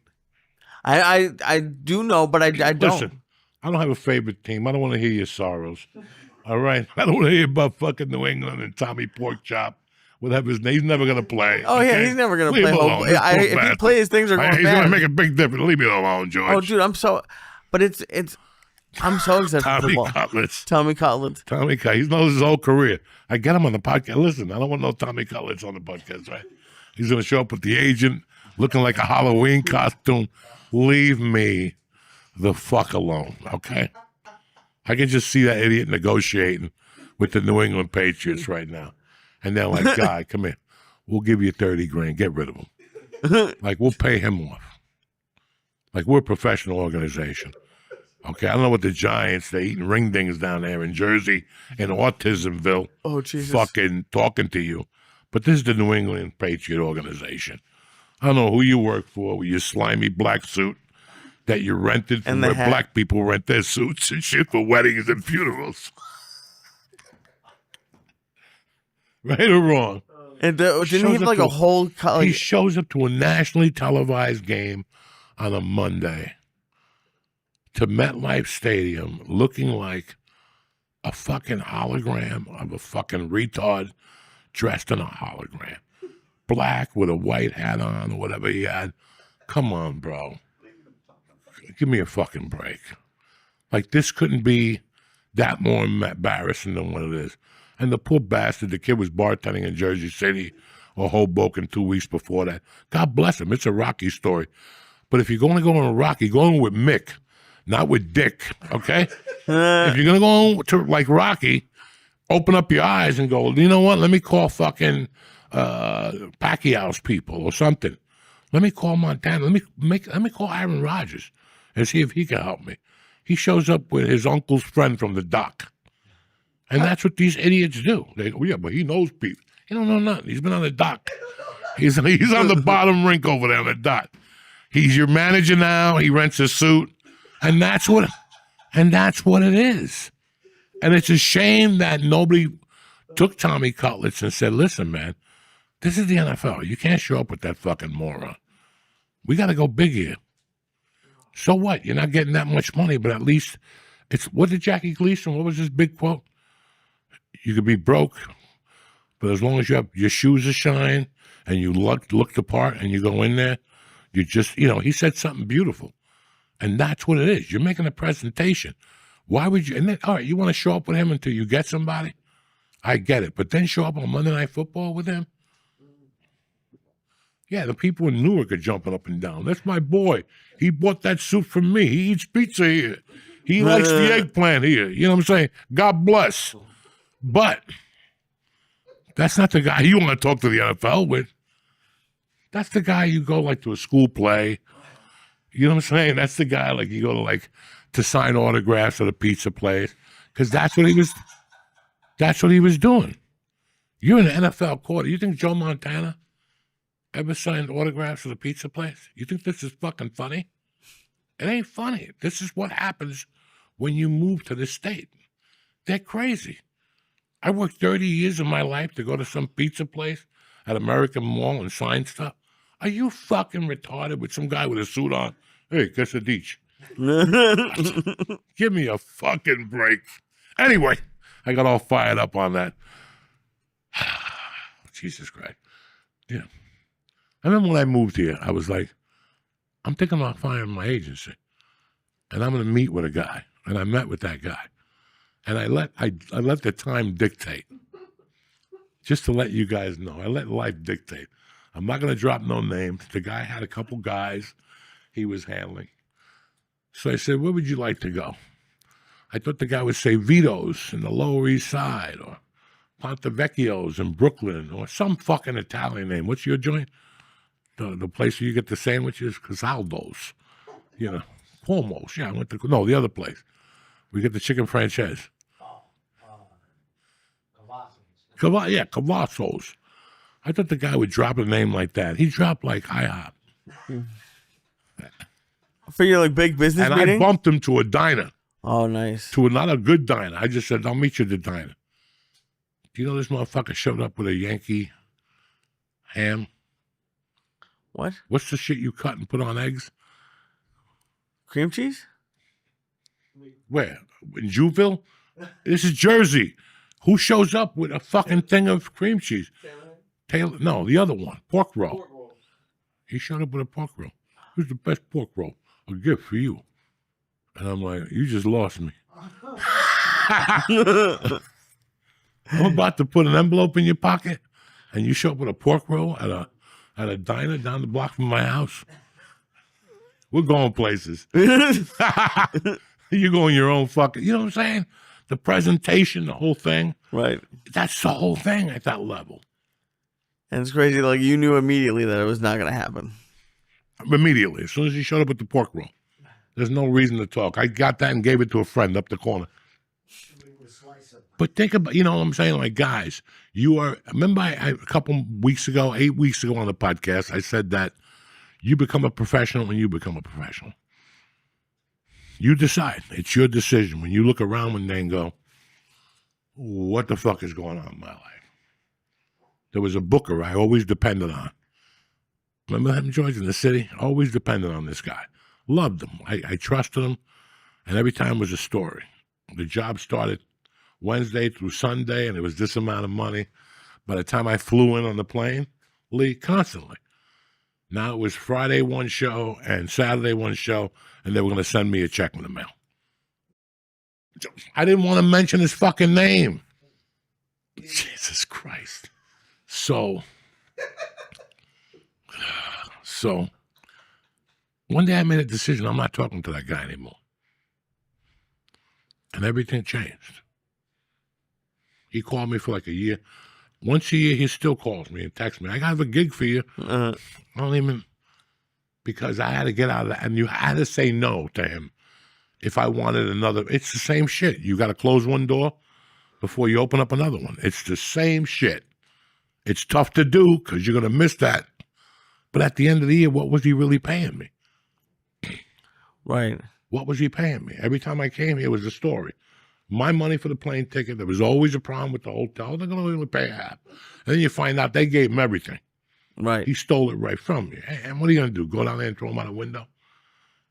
I do know, but I don't. Listen, I don't have a favorite team. I don't want to hear your sorrows. All right? I don't want to hear about fucking New England and Tommy Porkchop. Whatever his name. He's never going to play. Oh, yeah, okay? he's never going to Leave play. him alone. He's so If he bad. plays, things are going He's bad. going to make a big difference. Leave me alone, George. Oh, dude, I'm so excited for Tommy football. Cutlets. Tommy Cutlets. Tommy Cutlets. He knows his whole career. I get him on the podcast. Listen, I don't want no Tommy Cutlets on the podcast, right? He's going to show up with the agent looking like a Halloween costume. Leave me the fuck alone, okay? I can just see that idiot negotiating with the New England Patriots right now. And they're like, guy, come here. We'll give you 30 grand. Get rid of him. Like, we'll pay him off. Like, we're a professional organization. Okay, I don't know what the Giants, they're eating ring dings down there in Jersey, in Autismville. Oh, Jesus. Fucking talking to you. But this is the New England Patriot organization. I don't know who you work for with your slimy black suit that you rented from And the where hat. black people rent their suits and shit for weddings and funerals. Right or wrong? And didn't he have like a whole... He shows up to a nationally televised game on a Monday to MetLife Stadium looking like a fucking hologram of a fucking retard dressed in a hologram. Black with a white hat on or whatever he had. Come on, bro. Give me a fucking break. Like, this couldn't be that more embarrassing than what it is. And the poor bastard, the kid was bartending in Jersey City or Hoboken 2 weeks before that. God bless him. It's a Rocky story. But if you're going to go on a Rocky, go on with Mick, not with Dick, okay? If you're going to go on to, like, Rocky, open up your eyes and go, you know what? Let me call fucking Pacquiao's people or something. Let me call Montana. Let me call Aaron Rodgers and see if he can help me. He shows up with his uncle's friend from the dock. And that's what these idiots do. They go, yeah, but he knows people. He don't know nothing. He's been on the dock. He's on the bottom rink over there on the dock. He's your manager now. He rents a suit. And that's what it is. And it's a shame that nobody took Tommy Cutlets and said, listen, man, this is the NFL. You can't show up with that fucking moron. We got to go big here. So what? You're not getting that much money, but at least it's, what did Jackie Gleason, what was his big quote? You could be broke, but as long as you have your shoes are shine and you look the part and you go in there, you just, he said something beautiful. And that's what it is. You're making a presentation. Why would you, and then, all right, you want to show up with him until you get somebody? I get it. But then show up on Monday Night Football with him? Yeah, the people in Newark are jumping up and down. That's my boy. He bought that suit from me. He eats pizza here. He likes the eggplant here. You know what I'm saying? God bless. But that's not the guy you want to talk to the NFL with. That's the guy you go like to a school play. You know what I'm saying? That's the guy like you go to like to sign autographs at a pizza place because that's what he was doing. You're in the NFL quarter. You think Joe Montana ever signed autographs at a pizza place? You think this is fucking funny? It ain't funny. This is what happens when you move to the state. They're crazy. I worked 30 years of my life to go to some pizza place at American Mall and sign stuff. Are you fucking retarded with some guy with a suit on? Hey, quesadilla. Give me a fucking break. Anyway, I got all fired up on that. Jesus Christ. Yeah. I remember when I moved here, I was like, I'm thinking about firing my agency. And I'm going to meet with a guy. And I met with that guy. And I let the time dictate. Just to let you guys know. I let life dictate. I'm not going to drop no names. The guy had a couple guys he was handling. So I said, where would you like to go? I thought the guy would say Vito's in the Lower East Side or Ponte Vecchio's in Brooklyn or some fucking Italian name. What's your joint? The place where you get the sandwiches? Casaldo's. Cuomo's. Yeah, I went to, no, the other place. We get the chicken franchise. Cavazos. I thought the guy would drop a name like that. He dropped like IHOP. For your like big business and meeting? I bumped him to a diner. Oh, nice. To not a good diner. I just said, I'll meet you at the diner. Do you know this motherfucker showed up with a Yankee ham? What? What's the shit you cut and put on eggs? Cream cheese? Where? In Jewville? This is Jersey. Who shows up with a fucking thing of cream cheese? Taylor? No, the other one. Pork roll. He showed up with a pork roll. Who's the best pork roll? A gift for you. And I'm like, you just lost me. I'm about to put an envelope in your pocket, and you show up with a pork roll at a diner down the block from my house. We're going places. You go in your own fucking, you know what I'm saying? The presentation, the whole thing. Right. That's the whole thing at that level. And it's crazy. Like, you knew immediately that it was not going to happen. Immediately, as soon as he showed up with the pork roll. There's no reason to talk. I got that and gave it to a friend up the corner. But think about, you know what I'm saying? Like, guys, remember a couple weeks ago, 8 weeks ago on the podcast, I said that you become a professional when you become a professional. You decide. It's your decision. When you look around one day and go, what the fuck is going on in my life? There was a booker I always depended on. Remember him, George, in the city? Always depended on this guy. Loved him. I trusted him. And every time was a story. The job started Wednesday through Sunday, and it was this amount of money. By the time I flew in on the plane, Lee, constantly. Now it was Friday one show and Saturday one show, and they were going to send me a check in the mail. I didn't want to mention his fucking name. Jesus Christ. So one day I made a decision. I'm not talking to that guy anymore. And everything changed. He called me for like a year. Once a year, he still calls me and texts me. I have a gig for you. I don't even, because I had to get out of that. And you had to say no to him if I wanted another. It's the same shit. You got to close one door before you open up another one. It's the same shit. It's tough to do because you're going to miss that. But at the end of the year, what was he really paying me? Right. What was he paying me? Every time I came here, it was a story. My money for the plane ticket. There was always a problem with the hotel. They're going to only pay half. And then you find out they gave him everything. Right. He stole it right from you. And what are you going to do? Go down there and throw him out a window?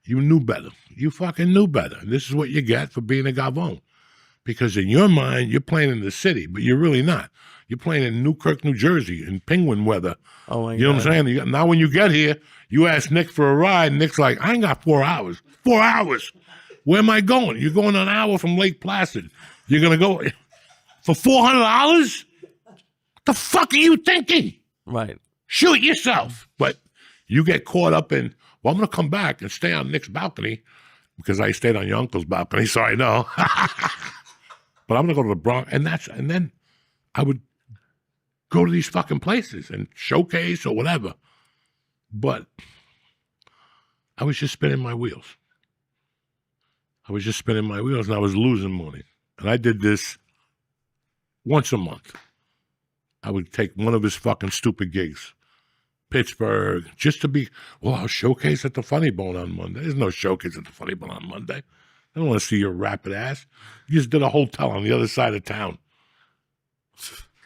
You knew better. You fucking knew better. And this is what you get for being a gavone. Because in your mind, you're playing in the city, but you're really not. You're playing in Newkirk, New Jersey, in penguin weather. Oh, my God. You know what I'm saying? Now when you get here, you ask Nick for a ride, and Nick's like, I ain't got 4 hours. 4 hours? Where am I going? You're going an hour from Lake Placid. You're going to go for $400? What the fuck are you thinking? Right. Shoot yourself. But you get caught up in, well, I'm going to come back and stay on Nick's balcony because I stayed on your uncle's balcony, so I know. But I'm going to go to the Bronx. And then I would go to these fucking places and showcase or whatever. But I was just spinning my wheels. I was just spinning my wheels and I was losing money. And I did this once a month. I would take one of his fucking stupid gigs. Pittsburgh, just to be, well, I'll showcase at the Funny Bone on Monday. There's no showcase at the Funny Bone on Monday. I don't want to see your rapid ass. You just did a hotel on the other side of town.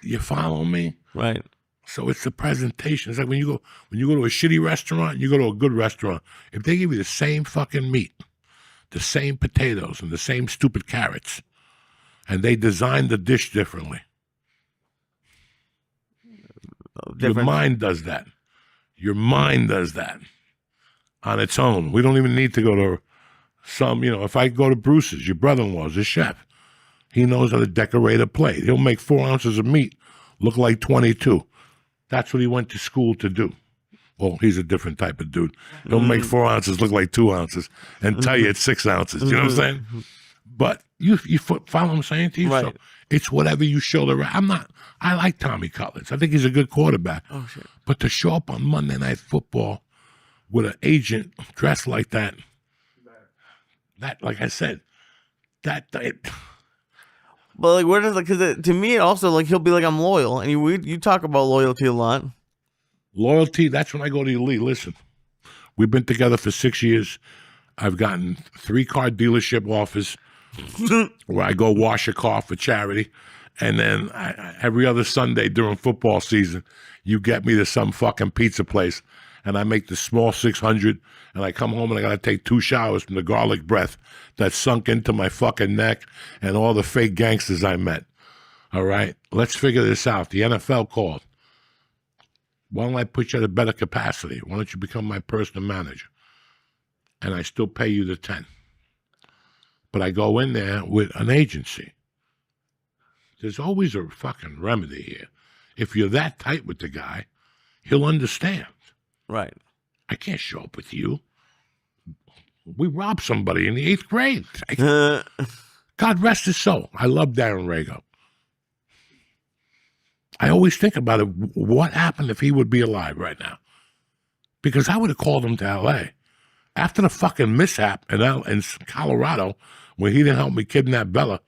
You follow me? Right. So it's the presentation. It's like when you go to a shitty restaurant and you go to a good restaurant. If they give you the same fucking meat, the same potatoes, and the same stupid carrots, and they design the dish differently, your mind does that. Your mind does that on its own. We don't even need to go to if I go to Bruce's, your brother-in-law's a chef. He knows how to decorate a plate. He'll make 4 ounces of meat look like 22. That's what he went to school to do. Well, he's a different type of dude. He'll make 4 ounces look like 2 ounces and tell you it's 6 ounces. You know what I'm saying? But you follow what I'm saying to you? Right. So it's whatever you show the I like Tommy Cutlets. I think he's a good quarterback. Oh, shit. But to show up on Monday Night Football with an agent dressed like that, like I said, it, But like, where does because to me it also like he'll be like, I'm loyal, and you talk about loyalty a lot. Loyalty, that's when I go to you, Lee. Listen, we've been together for 6 years. I've gotten 3 car dealership offers where I go wash a car for charity. And then every other Sunday during football season, you get me to some fucking pizza place and I make the small 600 and I come home and I got to take 2 showers from the garlic breath that sunk into my fucking neck and all the fake gangsters I met. All right, let's figure this out. The NFL called. Why don't I put you at a better capacity? Why don't you become my personal manager? And I still pay you the 10. But I go in there with an agency. There's always a fucking remedy here. If you're that tight with the guy, he'll understand. Right. I can't show up with you. We robbed somebody in the 8th grade. God rest his soul. I love Darren Rago. I always think about it. What happened if he would be alive right now? Because I would have called him to L.A. After the fucking mishap in Colorado, when he didn't help me kidnap Bella,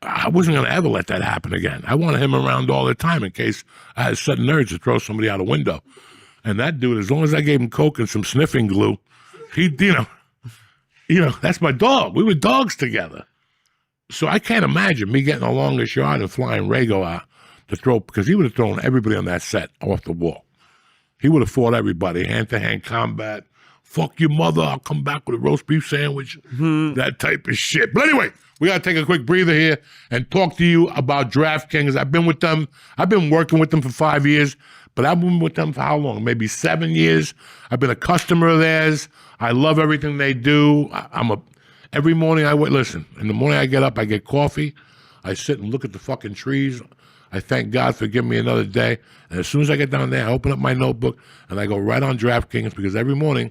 I wasn't going to ever let that happen again. I wanted him around all the time in case I had sudden urge to throw somebody out a window. And that dude, as long as I gave him coke and some sniffing glue, he, that's my dog. We were dogs together. So I can't imagine me getting a longest yard and flying Rago out to throw, because he would have thrown everybody on that set off the wall. He would have fought everybody, hand-to-hand combat. Fuck your mother, I'll come back with a roast beef sandwich. That type of shit. But anyway, we got to take a quick breather here and talk to you about DraftKings. I've been with them. I've been working with them for 5 years, but I've been with them for how long? Maybe 7 years. I've been a customer of theirs. I love everything they do. Every morning listen, in the morning I get up, I get coffee. I sit and look at the fucking trees. I thank God for giving me another day. And as soon as I get down there, I open up my notebook and I go right on DraftKings, because every morning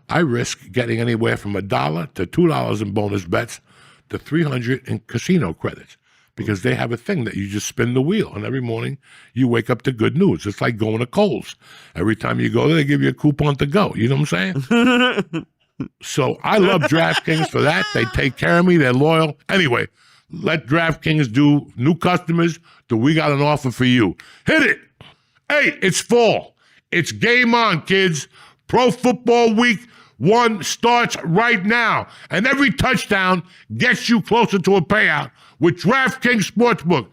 I risk getting anywhere from $1 to $2 in bonus bets to $300 in casino credits, because they have a thing that you just spin the wheel, and every morning you wake up to good news. It's like going to Kohl's. Every time you go there, they give you a coupon to go. You know what I'm saying? So I love DraftKings for that. They take care of me. They're loyal. Anyway, let DraftKings do new customers. We got an offer for you. Hit it. Hey, it's fall. It's game on, kids. Pro Football Week 1 starts right now, and every touchdown gets you closer to a payout with DraftKings Sportsbook,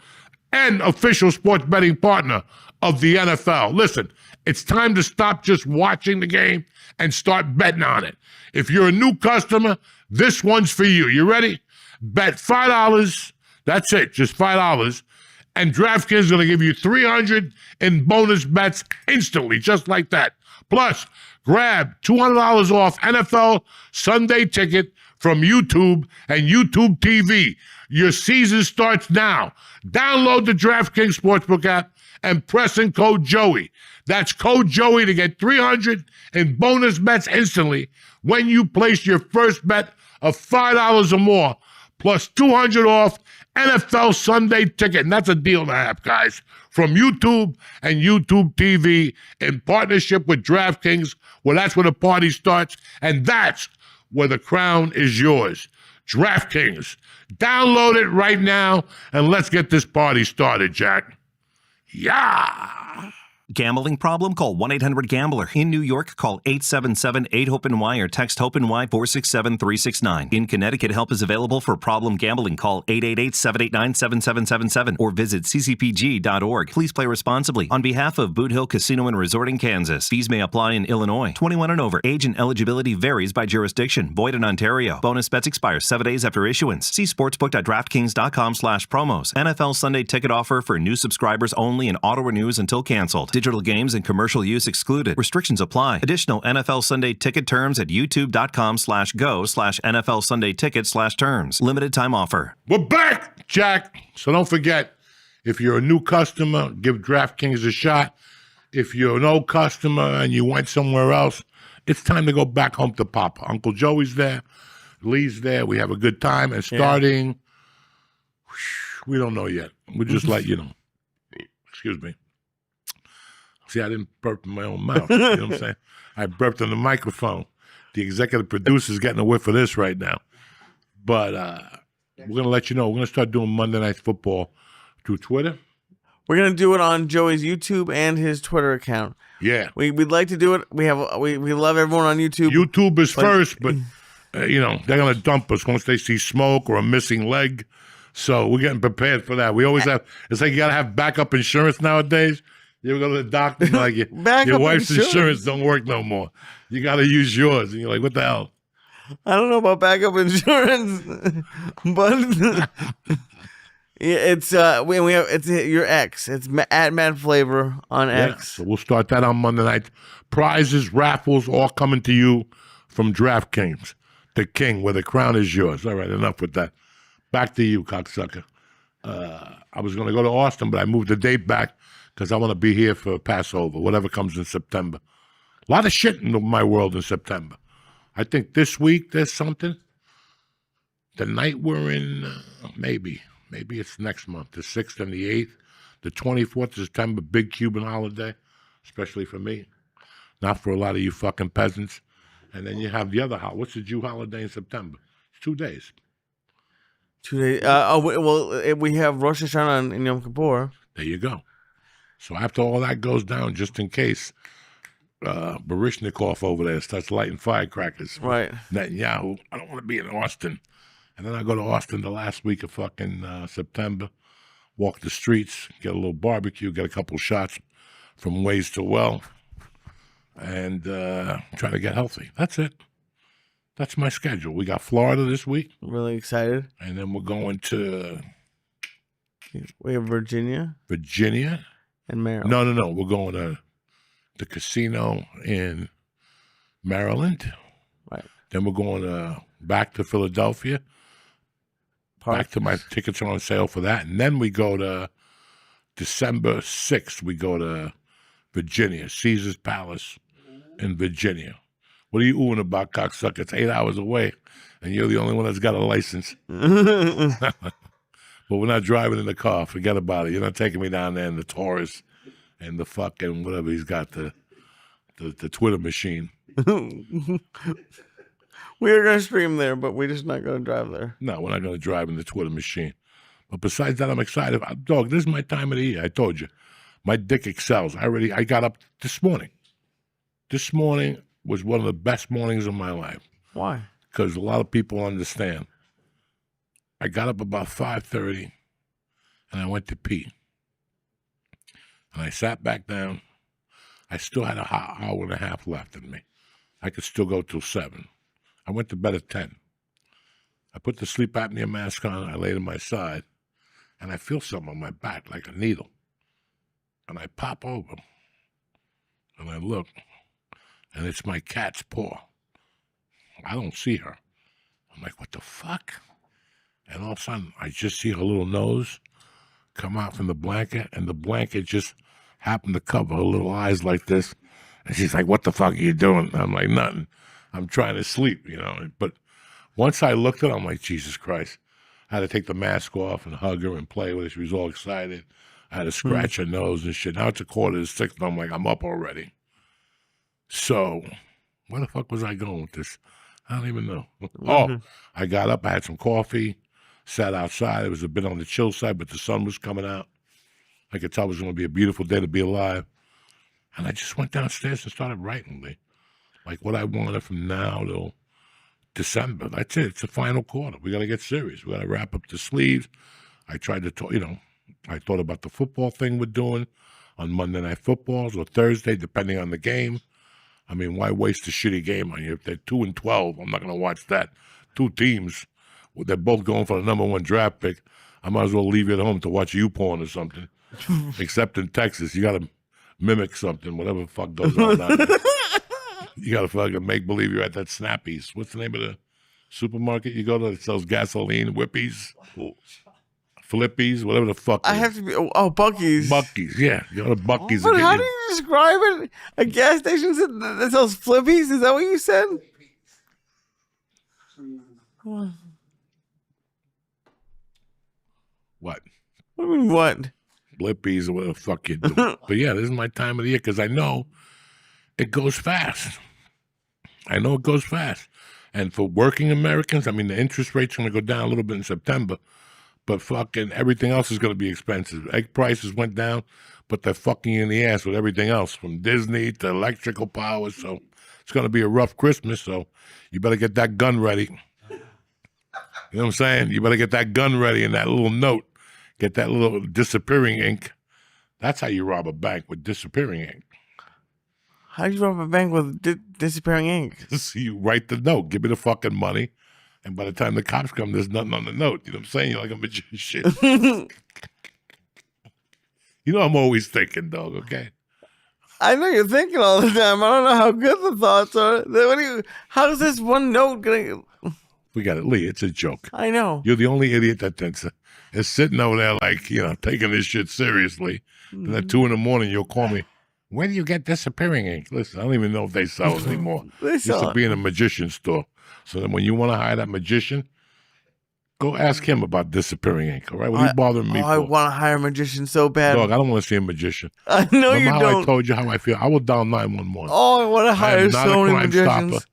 an official sports betting partner of the NFL. Listen, it's time to stop just watching the game and start betting on it. If you're a new customer, this one's for you. You ready? Bet $5. That's it, just $5. And DraftKings is going to give you $300 in bonus bets instantly, just like that. Plus, grab $200 off NFL Sunday Ticket from YouTube and YouTube TV. Your season starts now. Download the DraftKings Sportsbook app and press in code Joey. That's code Joey to get $300 in bonus bets instantly when you place your first bet of $5 or more, plus $200 off NFL Sunday Ticket. And that's a deal to have, guys. From YouTube and YouTube TV in partnership with DraftKings. Well, that's where the party starts, and that's where the crown is yours. DraftKings. Download it right now, and let's get this party started, Jack. Yeah. Gambling problem? Call 1-800-GAMBLER. In New York, call 877-8-HOPE-NY or text HOPE-NY 467-369. In Connecticut, help is available for problem gambling. Call 888-789-7777 or visit ccpg.org. Please play responsibly. On behalf of Boot Hill Casino and Resort in Kansas, fees may apply in Illinois. 21 and over. Age and eligibility varies by jurisdiction. Void in Ontario. Bonus bets expire 7 days after issuance. See sportsbook.draftkings.com/promos. NFL Sunday Ticket offer for new subscribers only and auto renews until canceled. Digital games and commercial use excluded. Restrictions apply. Additional NFL Sunday Ticket terms at youtube.com/go/NFL Sunday Ticket/terms. Limited time offer. We're back, Jack. So don't forget, if you're a new customer, give DraftKings a shot. If you're an old customer and you went somewhere else, it's time to go back home to Papa. Uncle Joey's there. Lee's there. We have a good time. And starting, we don't know yet. We'll just let you know. Excuse me. See, I didn't burp in my own mouth. You know what I'm saying? I burped on the microphone. The executive producer's getting a whiff of this right now. But we're going to let you know. We're going to start doing Monday Night Football through Twitter. We're going to do it on Joey's YouTube and his Twitter account. Yeah. We'd like to do it. We love everyone on YouTube. YouTube is first, but, they're going to dump us once they see smoke or a missing leg. So we're getting prepared for that. We always have, it's like you got to have backup insurance nowadays. You ever go to the doctor and like your wife's insurance don't work no more. You got to use yours. And you're like, what the hell? I don't know about backup insurance, but it's your ex. It's at Mad Flavor on X. So we'll start that on Monday night. Prizes, raffles, all coming to you from DraftKings, the king, where the crown is yours. All right, enough with that. Back to you, cocksucker. I was going to go to Austin, but I moved the date back because I want to be here for Passover, whatever comes in September. A lot of shit in my world in September. I think this week there's something. The night we're in, maybe it's next month, the 6th and the 8th. The 24th of September, big Cuban holiday, especially for me. Not for a lot of you fucking peasants. And then you have the other holiday. What's the Jew holiday in September? It's 2 days. 2 days. We have Rosh Hashanah and Yom Kippur. There you go. So after all that goes down, just in case Barishnikov over there starts lighting firecrackers. Right. Netanyahu, I don't want to be in Austin. And then I go to Austin the last week of fucking September, walk the streets, get a little barbecue, get a couple shots from Ways to Well, and try to get healthy. That's it. That's my schedule. We got Florida this week. Really excited. And then we're going to We have Virginia No. and Maryland. We're going to the casino in Maryland. Right. Then we're going back to Philadelphia. Back to my tickets are on sale for that. And then we go to December 6th. We go to Virginia, Caesar's Palace in Virginia. What are you oohing about, cocksucker? It's 8 hours away, and you're the only one that's got a license. But we're not driving in the car. Forget about it. You're not taking me down there in the Taurus and the fucking whatever he's got, the Twitter machine. We are going to stream there, but we're just not going to drive there. No, we're not going to drive in the Twitter machine. But besides that, I'm excited. Dog, this is my time of the year. I told you. My dick excels. I got up this morning. This morning was one of the best mornings of my life. Why? Because a lot of people understand. I got up about 5:30, and I went to pee. And I sat back down. I still had an hour and a half left in me. I could still go till 7. I went to bed at 10. I put the sleep apnea mask on. I laid on my side, and I feel something on my back like a needle. And I pop over, and I look, and it's my cat's paw. I don't see her. I'm like, what the fuck? And all of a sudden, I just see her little nose come out from the blanket, and the blanket just happened to cover her little eyes like this. And she's like, what the fuck are you doing? I'm like, nothing. I'm trying to sleep, But once I looked at her, I'm like, Jesus Christ. I had to take the mask off and hug her and play with her. She was all excited. I had to scratch her nose and shit. Now it's 5:45, and I'm like, I'm up already. So, where the fuck was I going with this? I don't even know. Oh, I got up, I had some coffee, sat outside. It was a bit on the chill side, but the sun was coming out. I could tell it was going to be a beautiful day to be alive. And I just went downstairs and started writing, like what I wanted from now till December. That's it. It's the final quarter. We got to get serious. We got to wrap up the sleeves. I tried to talk, I thought about the football thing we're doing on Monday Night Footballs or Thursday, depending on the game. I mean, why waste a shitty game on you? If they're 2-12, I'm not going to watch that. 2 teams, they're both going for the number 1 draft pick. I might as well leave you at home to watch YouPorn or something. Except in Texas, you got to mimic something, whatever the fuck goes on down there. You got to fucking make believe you're at that Snappies. What's the name of the supermarket you go to that sells gasoline, Whippies, Flippies, whatever the fuck. I have to be. Oh, Buc-ee's. Buc-ee's, yeah. You go to Buc-ee's. But how do you describe it? A gas station that sells Flippies? Is that what you said? What? What do you mean, what? Blippies or whatever the fuck you do. But yeah, this is my time of the year because I know it goes fast. I know it goes fast. And for working Americans, I mean, the interest rate's going to go down a little bit in September, but fucking everything else is going to be expensive. Egg prices went down, but they're fucking you in the ass with everything else, from Disney to electrical power. So it's going to be a rough Christmas, so you better get that gun ready. You know what I'm saying? You better get that gun ready and that little note. Get that little disappearing ink. That's how you rob a bank, with disappearing ink. How do you rob a bank with disappearing ink? So you write the note, give me the fucking money, and by the time the cops come, there's nothing on the note. You know what I'm saying? You're like a magician. I'm always thinking, dog, okay? I know you're thinking all the time. I don't know how good the thoughts are. How's this one note going to... We got it, Lee. It's a joke. I know. You're the only idiot that thinks it. Is sitting over there like, taking this shit seriously. And at 2 a.m, you'll call me. Where do you get disappearing ink? Listen, I don't even know if they sell it anymore. They Used sell to it. be in a magician store. So then when you want to hire that magician, go ask him about disappearing ink, all right? What are you bothering me I for? want to hire a magician so bad. Dog, I don't want to see a magician. I know Remember you how don't. I told you how I feel? I will dial 911. Oh, I want to I hire am not so a many crime magicians. stopper,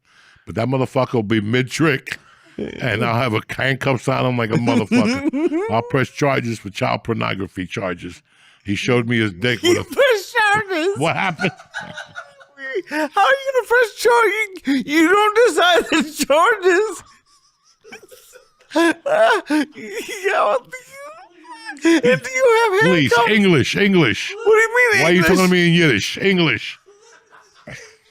but that motherfucker will be mid-trick, and I'll have a handcuffs on him like a motherfucker. I'll press charges for child pornography charges. He showed me his dick with a... Press charges. What happened? How are you gonna press charges? You don't decide the charges. And do you have Please, handcuffs? English. What do you mean? Why are you English? talking to me in Yiddish? English.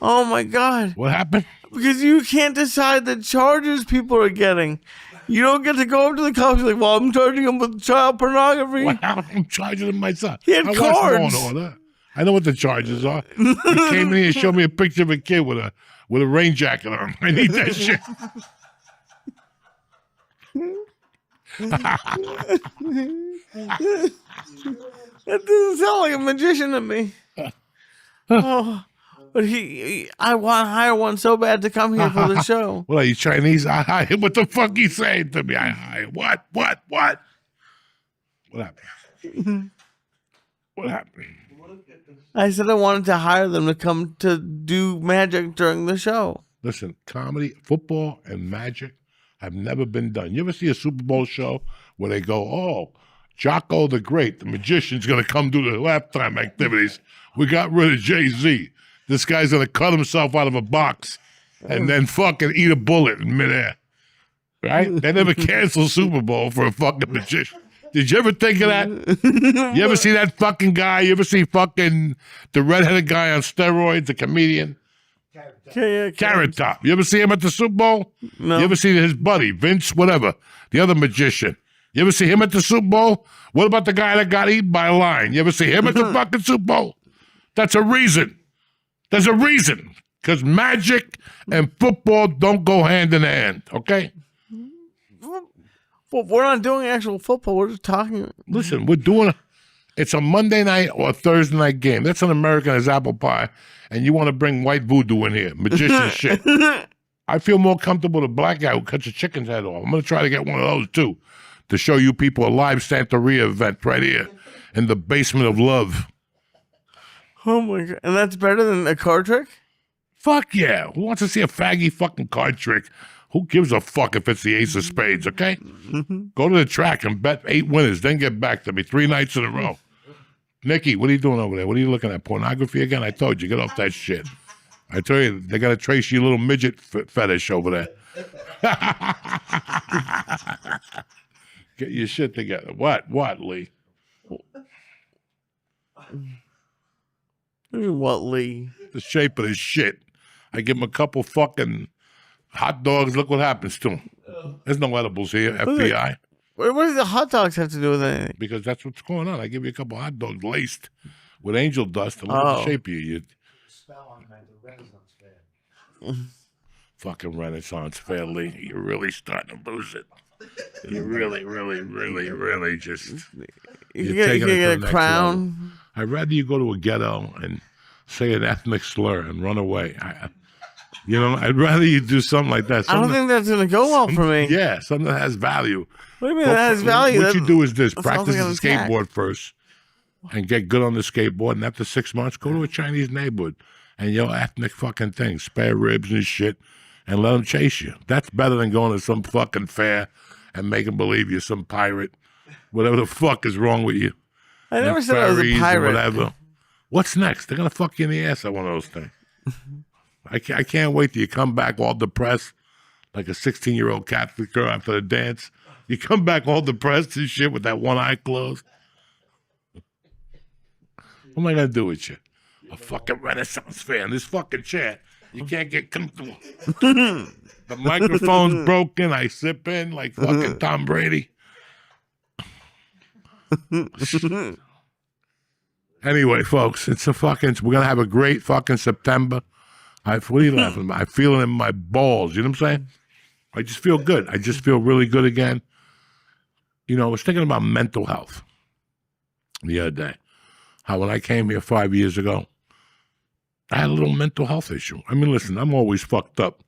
Oh my God! What happened? Because you can't decide the charges people are getting. You don't get to go up to the cops and like, well, I'm charging them with child pornography. What? I'm charging him myself. He had I watched Law and cards. Order. I know what the charges are. He came in here and showed me a picture of a kid with a rain jacket on. I need that shit. That doesn't sound like a magician to me. Oh, but I want to hire one so bad to come here for the show. What are you, Chinese? I hire. What the fuck you saying to me? I hire. What? What happened? What happened? I said I wanted to hire them to come to do magic during the show. Listen, comedy, football, and magic have never been done. You ever see a Super Bowl show where they go, oh, Jocko the Great, the magician's going to come do the halftime activities. We got rid of Jay-Z. This guy's going to cut himself out of a box and then fucking eat a bullet in midair. Right? They never cancel Super Bowl for a fucking magician. Did you ever think of that? You ever see that fucking guy? You ever see fucking the redheaded guy on steroids, the comedian? Carrot Top. You ever see him at the Super Bowl? No. You ever see his buddy, Vince, whatever, the other magician? You ever see him at the Super Bowl? What about the guy that got eaten by a lion? You ever see him at the fucking Super Bowl? That's a reason. There's a reason. Because magic and football don't go hand in hand, okay? Well, we're not doing actual football. We're just talking. Listen, we're doing it's a Monday night or a Thursday night game. That's an American as apple pie. And you want to bring white voodoo in here, magician shit. I feel more comfortable with a black guy who cuts a chicken's head off. I'm going to try to get one of those too to show you people a live Santeria event right here in the basement of love. Oh my God. And that's better than a card trick? Fuck yeah. Who wants to see a faggy fucking card trick? Who gives a fuck if it's the ace of spades, okay? Go to the track and bet 8 winners, then get back to me 3 nights in a row. Nikki, what are you doing over there? What are you looking at? Pornography again? I told you, get off that shit. I tell you, they got to trace your little midget fetish over there. Get your shit together. What, Lee? What, Lee? The shape of his shit. I give him a couple fucking hot dogs. Look what happens to him. There's no edibles here, FBI. What does the hot dogs have to do with anything? Because that's what's going on. I give you a couple hot dogs laced with angel dust and look at the shape of you. Spell on the Renaissance fair. Fucking Renaissance fair, Lee. You're really starting to lose it. You really just... You You're can taking it to get the a next crown. I'd rather you go to a ghetto and say an ethnic slur and run away. I'd rather you do something like that. I don't think that's going to go well for me. Yeah, something that has value. What do you mean that has value? What you do is this: that practice sounds the like an attack. skateboard first, and get good on the skateboard. And after 6 months, go to a Chinese neighborhood and yell ethnic fucking things, spare ribs and shit, and let them chase you. That's better than going to some fucking fair and making believe you're some pirate. Whatever the fuck is wrong with you? I never And said I was a fairies and pirate. Whatever. What's next? They're gonna fuck you in the ass at one of those things. I can't wait till you come back all depressed, like a 16-year-old Catholic girl after the dance. You come back all depressed and shit with that one eye closed. What am I gonna do with you? A fucking Renaissance fair in this fucking chair. You can't get comfortable. The microphone's broken. I sip in like fucking Tom Brady. Anyway, folks, we're gonna have a great fucking September. What are you laughing about? I feel it in my balls. You know what I'm saying? I just feel good. I just feel really good again. I was thinking about mental health the other day. How when I came here 5 years ago, I had a little mental health issue. I mean, listen, I'm always fucked up.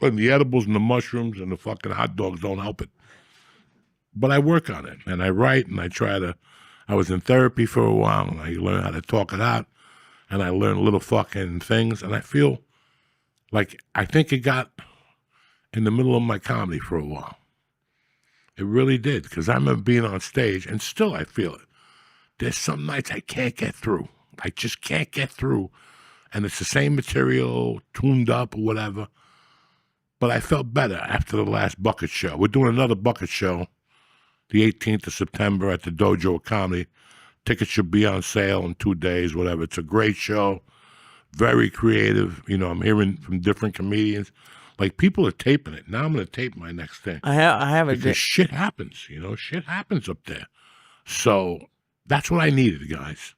And the edibles and the mushrooms and the fucking hot dogs don't help it. But I work on it, and I write, and I try to. I was in therapy for a while, and I learned how to talk it out, and I learned little fucking things, and I feel like I think it got in the middle of my comedy for a while. It really did, because I remember being on stage, and still I feel it. There's some nights I can't get through. I just can't get through, and it's the same material, tuned up or whatever. But I felt better after the last Bucket Show. We're doing another Bucket Show the 18th of September at the Dojo of Comedy. Tickets should be on sale in 2 days, whatever. It's a great show, very creative. You know, I'm hearing from different comedians. Like, people are taping it. Now I'm going to tape my next thing. I have it. Because shit happens, you know? Shit happens up there. So that's what I needed, guys.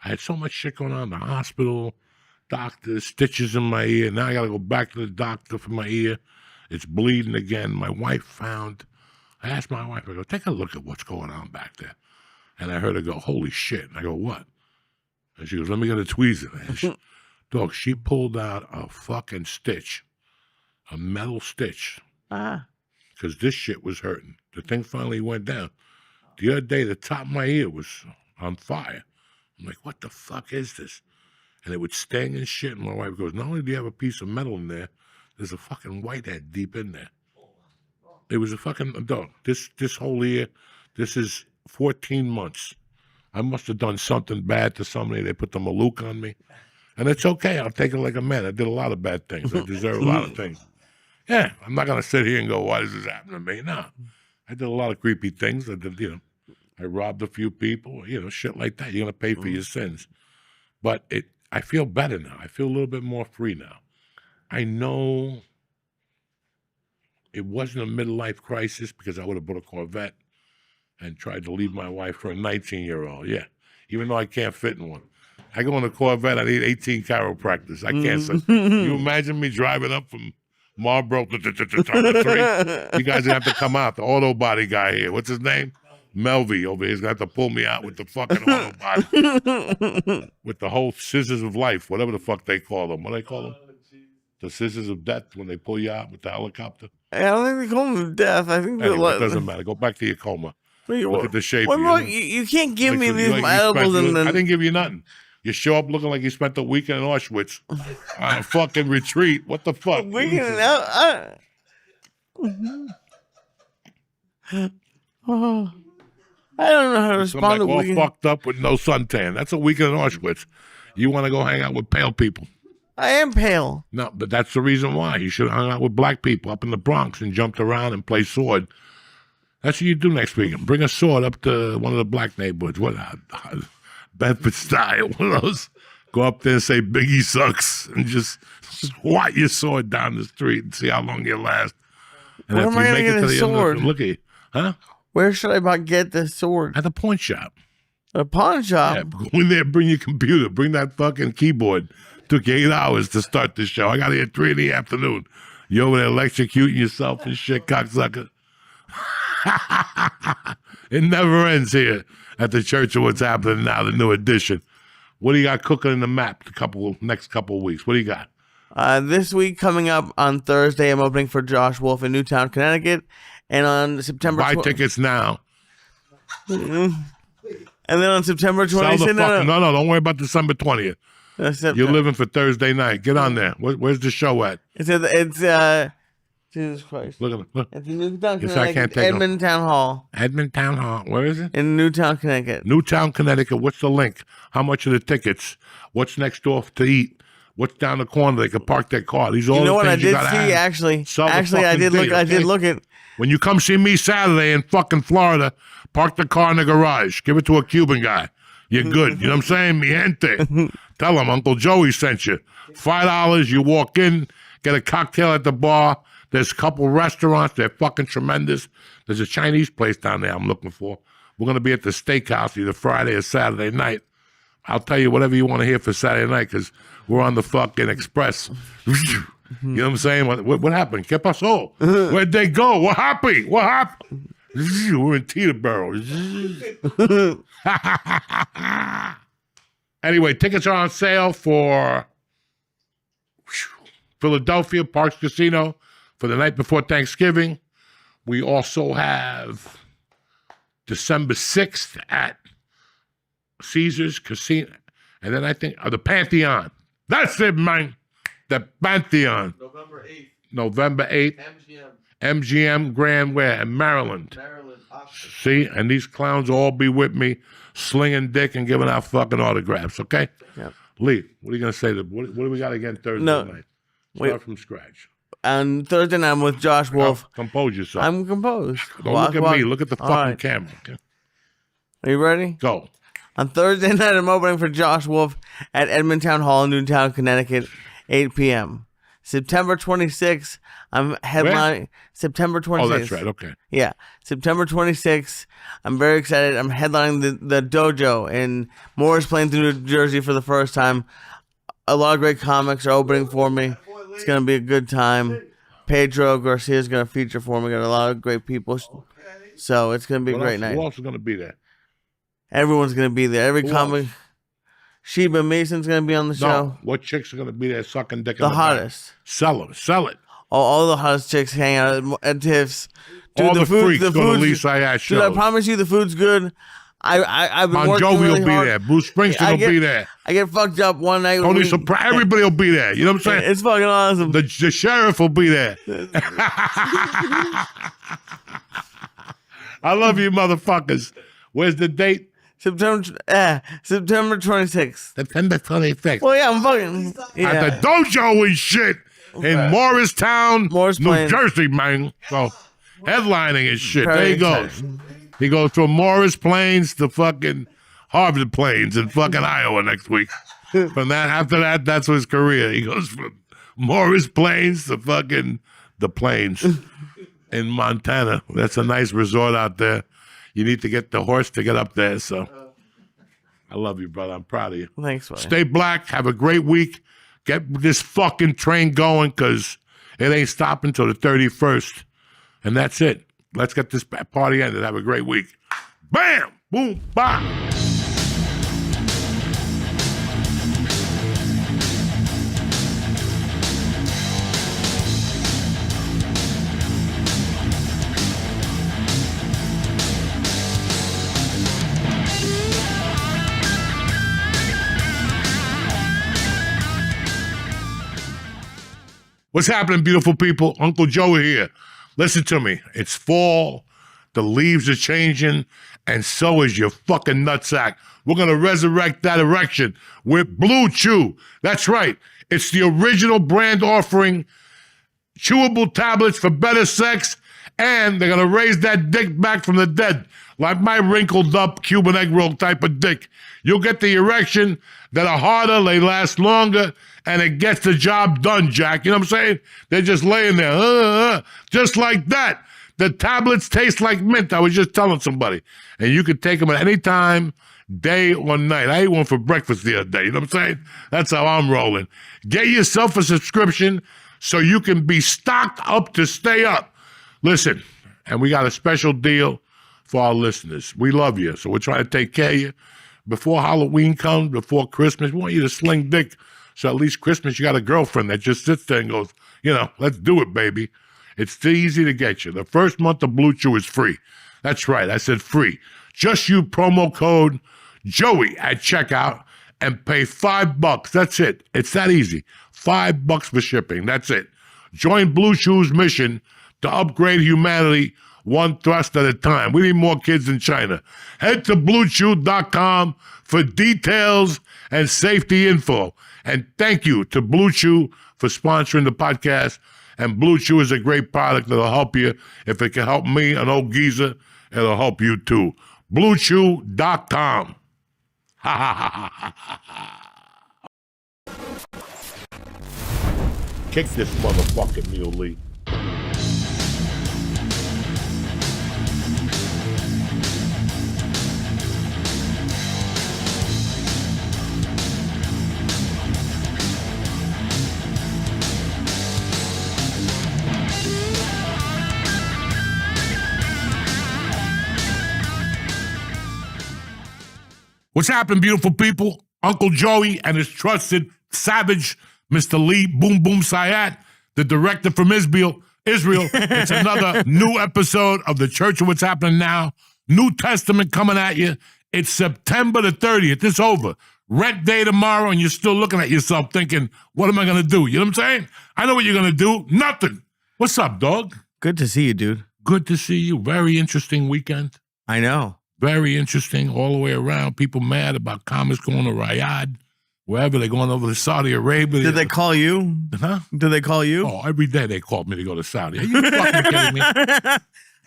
I had so much shit going on in the hospital, doctors, stitches in my ear. Now I got to go back to the doctor for my ear. It's bleeding again. My wife found... I asked my wife, I go, take a look at what's going on back there. And I heard her go, holy shit. And I go, what? And she goes, let me get a tweezer. And dog, she pulled out a fucking stitch, a metal stitch, because this shit was hurting. The thing finally went down. The other day, the top of my ear was on fire. I'm like, what the fuck is this? And it would sting and shit. And my wife goes, not only do you have a piece of metal in there, there's a fucking whitehead deep in there. It was a fucking dog. This whole year, this is 14 months. I must have done something bad to somebody. They put the Malouk on me. And it's okay. I'll take it like a man. I did a lot of bad things. I deserve a lot of things. Yeah, I'm not going to sit here and go, why does this happen to me? No. I did a lot of creepy things. I did, you know, I robbed a few people, you know, shit like that. You're going to pay for your sins. But I feel better now. I feel a little bit more free now. I know it wasn't a midlife crisis because I would have bought a Corvette and tried to leave my wife for a 19-year-old. Yeah, even though I can't fit in one. I go in a Corvette, I need 18 chiropractors. I can't sit. You imagine me driving up from Marlboro to the street? You guys have to come out. The auto body guy here. What's his name? Melvy over here. He's going to have to pull me out with the fucking auto body. With the whole scissors of life, whatever the fuck they call them. What do they call them? The scissors of death when they pull you out with the helicopter. I don't think they call them death. I think anyway, it doesn't matter. Go back to your coma. Look at the shape. You can't give me these edibles and then... I didn't give you nothing. You show up looking like you spent the weekend in Auschwitz on a fucking retreat. What the fuck? I don't know how to respond to all fucked up with no suntan. That's a weekend in Auschwitz. You want to go hang out with pale people. I am pale. No, but that's the reason why. You should have hung out with black people up in the Bronx and jumped around and played sword. That's what you do next weekend. Bring a sword up to one of the black neighborhoods. What, Bedford style, one of those. Go up there and say Biggie sucks and just swat your sword down the street and see how long you last. And where am I going to get a sword? Look at you. Huh? Where should I get the sword? At the pawn shop. A pawn shop? Yeah, go in there, bring your computer, bring that fucking keyboard. Took you 8 hours to start the show. I got here at 3 in the afternoon. You over there electrocuting yourself and shit, cocksucker. It never ends here at the Church of What's Happening Now, the new edition. What do you got cooking in the map the next couple of weeks? What do you got? This week coming up on Thursday, I'm opening for Josh Wolf in Newtown, Connecticut. And on September... Buy tickets now. And then on September 20th... No, don't worry about December 20th. You're living for Thursday night. Get on there. Where's the show at? It's Jesus Christ. Look. It's in Newtown, Yes, Connecticut. I can't take Edmond Town Hall. Edmond Town Hall. Where is it? In Newtown, Connecticut. Newtown, Connecticut. What's the link? How much are the tickets? What's next door to eat? What's down the corner? They can park their car. These are all the things you gotta have. Actually, I did look at. When you come see me Saturday in fucking Florida, park the car in the garage. Give it to a Cuban guy. You're good. You know what I'm saying? Mi gente. Tell him Uncle Joey sent you. $5, you walk in, get a cocktail at the bar. There's a couple restaurants. They're fucking tremendous. There's a Chinese place down there I'm looking for. We're going to be at the steakhouse either Friday or Saturday night. I'll tell you whatever you want to hear for Saturday night because we're on the fucking express. You know what I'm saying? What happened? ¿Qué pasó? Where'd they go? What happened? We're in Teterboro. Anyway, tickets are on sale for Philadelphia Parks Casino for the night before Thanksgiving. We also have December 6th at Caesars Casino. And then I think the Pantheon. That's it, man. The Pantheon. November 8th. MGM Grand where? In Maryland. See? And these clowns will all be with me, slinging dick and giving out fucking autographs, okay? Yep. Lee, what are you going to say? What do we got again Thursday night? Start from scratch. On Thursday night, I'm with Josh Wolf. Compose yourself. I'm composed. Don't look at me. Look at the fucking camera. Okay? Are you ready? Go. On Thursday night, I'm opening for Josh Wolf at Edmontown Hall in Newtown, Connecticut, 8 p.m. September 26th, I'm headlining. Where? September 26th. Oh, that's right. Okay. Yeah. September 26th, I'm very excited. I'm headlining the dojo in Morris Plains, New Jersey for the first time. A lot of great comics are opening for me. It's going to be a good time. Pedro Garcia is going to feature for me. Got a lot of great people. So it's going to be a great night. Who else is going to be there? Everyone's going to be there. Every Who comic. else? Sheba Mason's going to be on the show. No. What chicks are going to be there sucking dick in The the hottest. back? Sell it. All the hottest chicks hang out at Tiff's. Dude, All the freaks go to food's- Lee Sayat Dude, shows. I promise you the food's good. I've been Bon working Jovi really will be hard. there. Bruce Springsteen will be there. I get fucked up one night. Tony Soprano. Everybody will be there. You know what I'm saying? It's fucking awesome. The sheriff will be there. I love you, motherfuckers. Where's the date? September 26th. September 26th. Well, yeah, I'm fucking. Yeah. At the dojo and shit in Morristown, Morris New Plains. Jersey, man. So headlining and shit. Very There he goes. excited. He goes from Morris Plains to fucking Harvard Plains in fucking Iowa next week. From that, after that, that's his career. He goes from Morris Plains to fucking the Plains in Montana. That's a nice resort out there. You need to get the horse to get up there. So I love you, brother. I'm proud of you. Thanks, buddy. Stay black. Have a great week. Get this fucking train going because it ain't stopping till the 31st. And that's it. Let's get this party ended. Have a great week. Bam! Boom! Bam! What's happening, beautiful people? Uncle Joe here. Listen to me. It's fall. The leaves are changing, and so is your fucking nutsack. We're going to resurrect that erection with Blue Chew. That's right. It's the original brand offering chewable tablets for better sex, and they're going to raise that dick back from the dead, like my wrinkled up Cuban egg roll type of dick. You'll get the erection that are harder, they last longer, and it gets the job done, Jack. You know what I'm saying? They're just laying there, just like that. The tablets taste like mint. I was just telling somebody. And you can take them at any time, day or night. I ate one for breakfast the other day. You know what I'm saying? That's how I'm rolling. Get yourself a subscription so you can be stocked up to stay up. Listen, and we got a special deal for our listeners. We love you, so we're trying to take care of you. Before Halloween comes, before Christmas, we want you to sling dick. So at least Christmas, you got a girlfriend that just sits there and goes, you know, let's do it, baby. It's too easy to get you. The first month of Blue Chew is free. That's right, I said free. Just use promo code Joey at checkout and pay $5. That's it. It's that easy. $5 for shipping. That's it. Join Blue Chew's mission to upgrade humanity one thrust at a time. We need more kids in China. Head to BlueChew.com for details and safety info. And thank you to Blue Chew for sponsoring the podcast. And Blue Chew is a great product that'll help you. If it can help me, an old geezer, it'll help you too. BlueChew.com. Ha ha ha ha ha ha. Kick this motherfucking Neil Lee. What's happening, beautiful people? Uncle Joey and his trusted savage, Mr. Lee Boom Boom Sayat, the director from Israel. It's another new episode of the Church of What's Happening Now. New Testament coming at you. It's September the 30th. It's over. Rent day tomorrow, and you're still looking at yourself thinking, what am I going to do? You know what I'm saying? I know what you're going to do. Nothing. What's up, dog? Good to see you, dude. Good to see you. Very interesting weekend. I know. Very interesting all the way around. People mad about comics going to Riyadh, wherever they're going over to Saudi Arabia. Did they call you? Huh? Did they call you? Oh, every day they called me to go to Saudi. Are you fucking kidding me?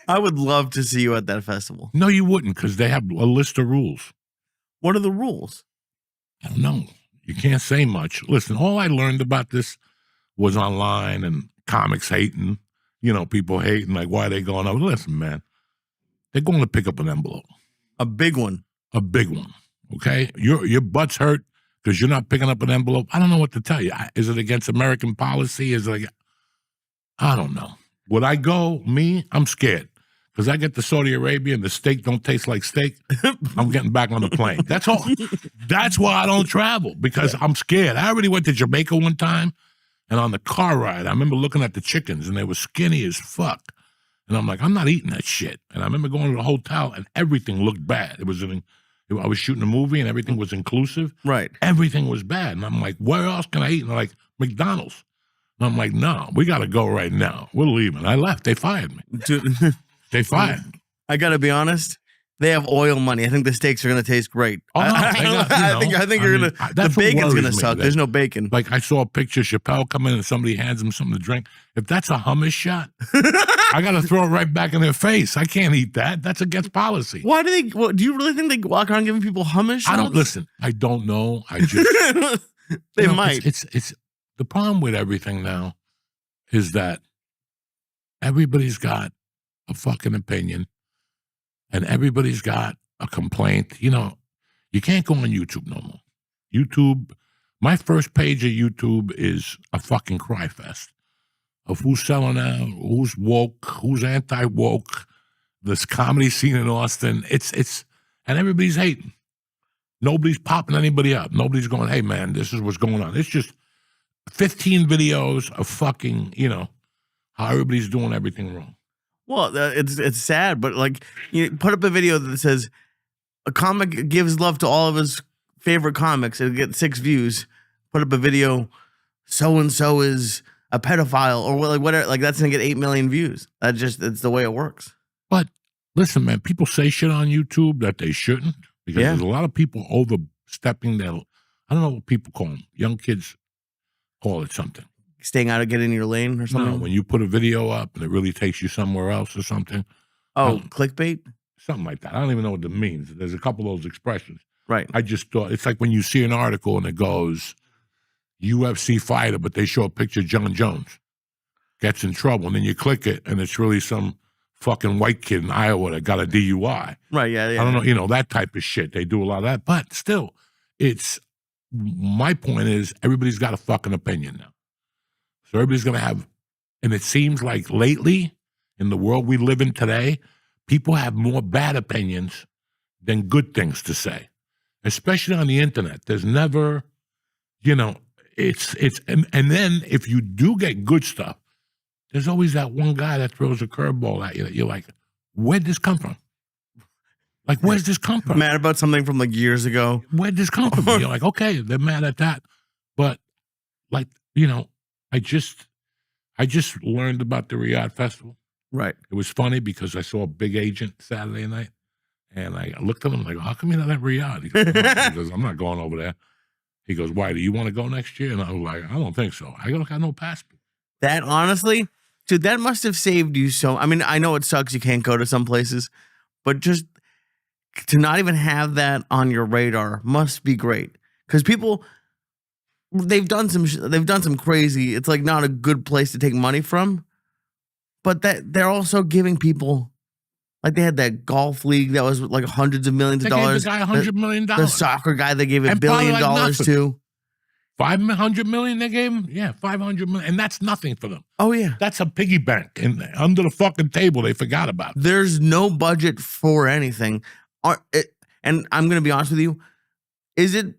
I would love to see you at that festival. No, you wouldn't, because they have a list of rules. What are the rules? I don't know. You can't say much. Listen, all I learned about this was online and comics hating, people hating, like, why are they going over? Listen, man, they're going to pick up an envelope. A big one. A big one, okay? Your butt's hurt because you're not picking up an envelope. I don't know what to tell you. Is it against American policy? Is it like, I don't know. Would I go? Me? I'm scared. Because I get to Saudi Arabia and the steak don't taste like steak, I'm getting back on the plane. That's all. That's why I don't travel, because I'm scared. I already went to Jamaica one time, and on the car ride, I remember looking at the chickens, and they were skinny as fuck. And I'm like, I'm not eating that shit. And I remember going to the hotel, and everything looked bad. I was shooting a movie, and everything was inclusive. Right. Everything was bad. And I'm like, where else can I eat? And they're like, McDonald's. And I'm like, no, we got to go right now. We're leaving. I left. They fired me. They fired. I got to be honest. They have oil money. I think the steaks are going to taste great. Oh, no, I think you're going to. The bacon's going to suck. There's no bacon. Like, I saw a picture of Chappelle come in and somebody hands him something to drink. If that's a hummus shot, I got to throw it right back in their face. I can't eat that. That's against policy. Why do they? Do you really think they walk around giving people hummus shots? I don't listen. I don't know. I just they might. It's the problem with everything now is that everybody's got a fucking opinion, and everybody's got a complaint. You can't go on YouTube no more. YouTube, my first page of YouTube is a fucking cry fest of who's selling out, who's woke, who's anti-woke, this comedy scene in Austin. It's and everybody's hating. Nobody's popping anybody up. Nobody's going, hey man, this is what's going on. It's just 15 videos of fucking, how everybody's doing everything wrong. Well, it's sad, but like, put up a video that says a comic gives love to all of his favorite comics. It'll get 6 views. Put up a video, so and so is a pedophile, or like whatever. Like, that's gonna get 8 million views. It's the way it works. But listen, man, people say shit on YouTube that they shouldn't, because there's a lot of people overstepping their. I don't know what people call them. Young kids call it something. Staying out of getting in your lane or something? No, when you put a video up and it really takes you somewhere else or something. Oh, clickbait? Something like that. I don't even know what it means. There's a couple of those expressions. Right. I just thought, it's like when you see an article and it goes, UFC fighter, but they show a picture of John Jones. Gets in trouble. And then you click it and it's really some fucking white kid in Iowa that got a DUI. Right, yeah. I don't know, that type of shit. They do a lot of that. But still, my point is, everybody's got a fucking opinion now. So everybody's going to have, and it seems like lately, in the world we live in today, people have more bad opinions than good things to say, especially on the internet. There's never, and then if you do get good stuff, there's always that one guy that throws a curveball at you that you're like, where'd this come from? Like, where's this come from? Mad about something from like years ago. Where'd this come from? You're like, okay, they're mad at that. But like, I just learned about the Riyadh Festival. Right. It was funny because I saw a big agent Saturday night, and I looked at him like, how come you're not at Riyadh? He goes, I'm not going over there. He goes, why, do you want to go next year? And I was like, I don't think so. I got no passport. That, honestly, dude, that must have saved you so. I mean, I know it sucks you can't go to some places, but just to not even have that on your radar must be great. Because people, they've done some crazy. It's like not a good place to take money from, but that they're also giving people, like they had that golf league that was like hundreds of millions of dollars. They gave the guy $100 million. The soccer guy they gave $1 billion to. 500 million they gave him? Yeah, 500 million. And that's nothing for them. Oh, yeah. That's a piggy bank. And under the fucking table, they forgot about it. There's no budget for anything. And I'm going to be honest with you. Is it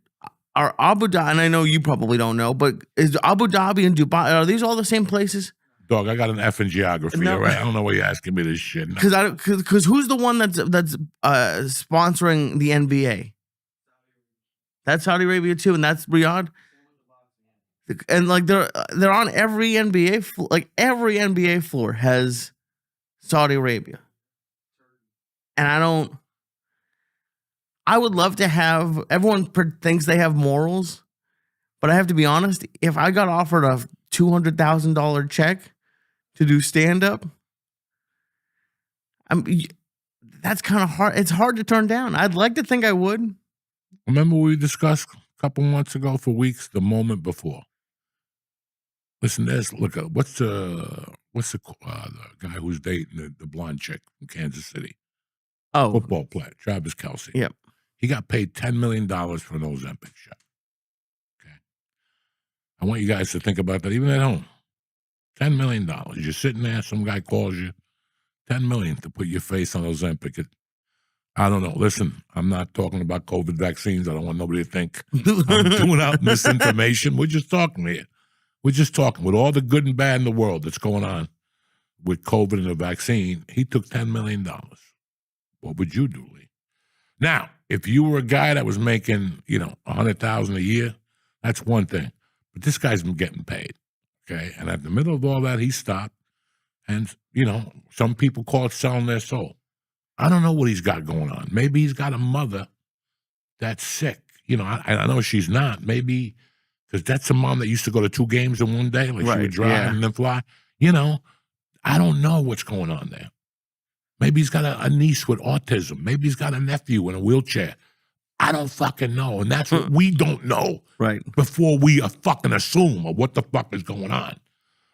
are Abu Dhabi, and I know you probably don't know, but is Abu Dhabi and Dubai, are these all the same places? Dog, I got an F in geography, No. all right? I don't know why you're asking me this shit. No. Because who's the one that's sponsoring the NBA? That's Saudi Arabia too, and that's Riyadh. And like they're on every NBA like every NBA floor has Saudi Arabia, and I would love to have everyone thinks they have morals, but I have to be honest. If I got offered a $200,000 check to do stand up, that's kind of hard. It's hard to turn down. I'd like to think I would. Remember we discussed a couple months ago for weeks the moment before. Listen, look at what's the guy who's dating the blonde chick from Kansas City? Oh, Football player, Travis Kelce. Yep. He got paid $10 million for an Ozempic shot. Okay. I want you guys to think about that, even at home. $10 million. You're sitting there, some guy calls you, $10 million to put your face on Ozempic. I don't know. Listen, I'm not talking about COVID vaccines. I don't want nobody to think I'm doing out misinformation. We're just talking here. We're just talking with all the good and bad in the world that's going on with COVID and the vaccine. He took $10 million. What would you do, Lee? Now, if you were a guy that was making, $100,000 a year, that's one thing. But this guy's been getting paid, okay? And at the middle of all that, he stopped. And, some people call it selling their soul. I don't know what he's got going on. Maybe he's got a mother that's sick. I know she's not. Maybe because that's a mom that used to go to 2 games in one day. Like she would drive and then fly. I don't know what's going on there. Maybe he's got a niece with autism. Maybe he's got a nephew in a wheelchair. I don't fucking know. And that's what we don't know before we fucking assume of what the fuck is going on.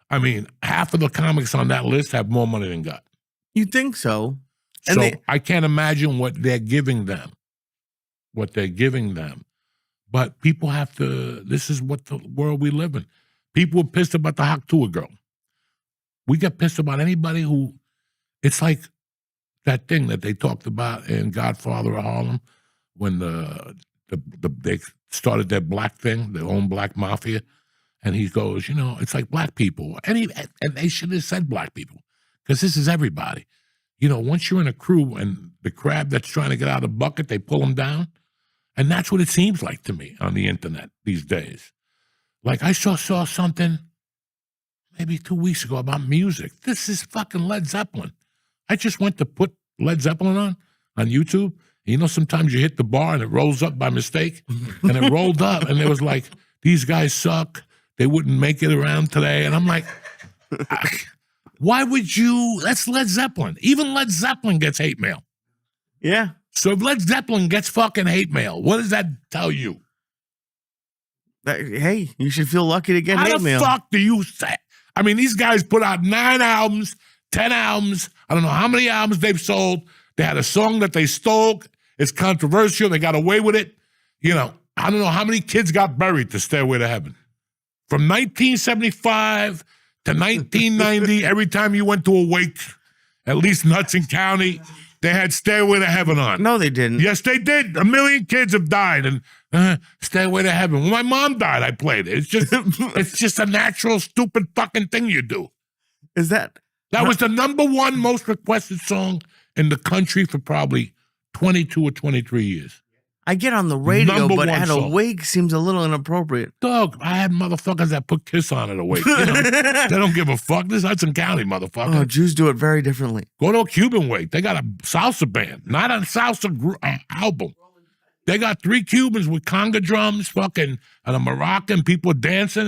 I mean, half of the comics on that list have more money than God. You think so? So I can't imagine what they're giving them. But people have to, this is what the world we live in. People are pissed about the Hawk Tour girl. We get pissed about anybody who, it's like that thing that they talked about in Godfather of Harlem when they started their black thing, their own black mafia. And he goes, it's like black people. And they should have said black people because this is everybody. Once you're in a crew and the crab that's trying to get out of the bucket, they pull them down. And that's what it seems like to me on the internet these days. Like I saw something maybe 2 weeks ago about music. This is fucking Led Zeppelin. I just went to put Led Zeppelin on YouTube. Sometimes you hit the bar and it rolls up by mistake. And it rolled up and it was like, these guys suck. They wouldn't make it around today. And I'm like, why would you? That's Led Zeppelin. Even Led Zeppelin gets hate mail. Yeah. So if Led Zeppelin gets fucking hate mail, what does that tell you? Hey, you should feel lucky to get hate mail. How the fuck do you say? I mean, these guys put out 9 albums, 10 albums. I don't know how many albums they've sold. They had a song that they stole. It's controversial. They got away with it. I don't know how many kids got buried to Stairway to Heaven. From 1975 to 1990, every time you went to a wake, at least in Hudson County, they had Stairway to Heaven on. No, they didn't. Yes, they did. 1 million kids have died, and Stairway to Heaven. When my mom died, I played it. It's just a natural, stupid fucking thing you do. Is that? That was the #1 most requested song in the country for probably 22 or 23 years. I get on the radio, but #1 at a song. wake seems a little inappropriate. Dog, I had motherfuckers that put Kiss on at a wake. They don't give a fuck. This is Hudson County, motherfucker. Oh, Jews do it very differently. Go to a Cuban wake. They got a salsa band, not a salsa album. They got 3 Cubans with conga drums, fucking, and a Moroccan, people dancing,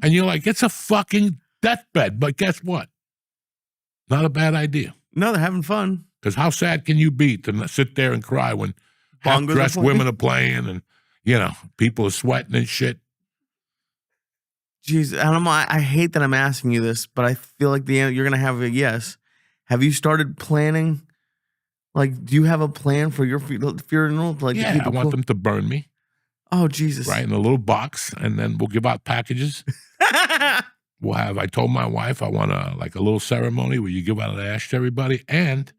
and you're like, it's a fucking deathbed. But guess what? Not a bad idea. No, they're having fun. Because how sad can you be to sit there and cry when half-dressed women are playing and, people are sweating and shit? Jeez, I hate that I'm asking you this, but I feel like you're going to have a yes. Have you started planning? Like, do you have a plan for your funeral? Like, Yeah, I want them to burn me, Oh, Jesus. right, in a little box, and then we'll give out packages. I told my wife I want a little ceremony where you give out an ash to everybody, and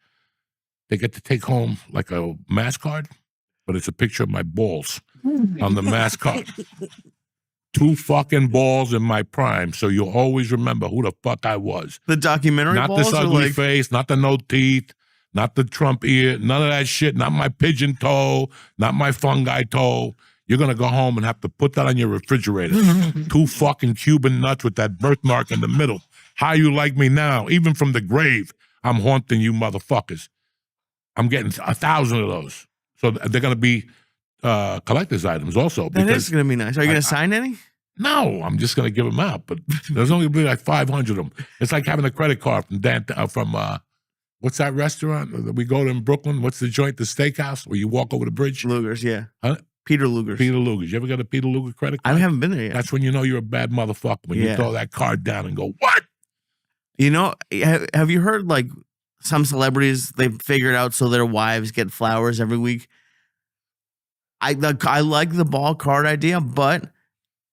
they get to take home like a mass card, but it's a picture of my balls on the mascot. 2 fucking balls in my prime, so you'll always remember who the fuck I was. The documentary Not balls this are ugly like, face, not the no teeth, not the Trump ear, none of that shit, not my pigeon toe, not my fungi toe. You're going to go home and have to put that on your refrigerator. 2 fucking Cuban nuts with that birthmark in the middle. How you like me now? Even from the grave, I'm haunting you motherfuckers. I'm getting 1,000 of those. So they're going to be collector's items also. that is going to be nice. Are you going to sign any? No, I'm just going to give them out. But there's only going to be like 500 of them. It's like having a credit card from what's that restaurant that we go to in Brooklyn? What's the joint, the steakhouse, where you walk over the bridge? Luger's, yeah. Huh? Peter Luger's. Peter Luger's. You ever got a Peter Luger credit card? I haven't been there yet. That's when you know you're a bad motherfucker, when you Yeah. throw that card down and go, what? You know, have you heard like some celebrities, they've figured out so their wives get flowers every week? I like the ball card idea, but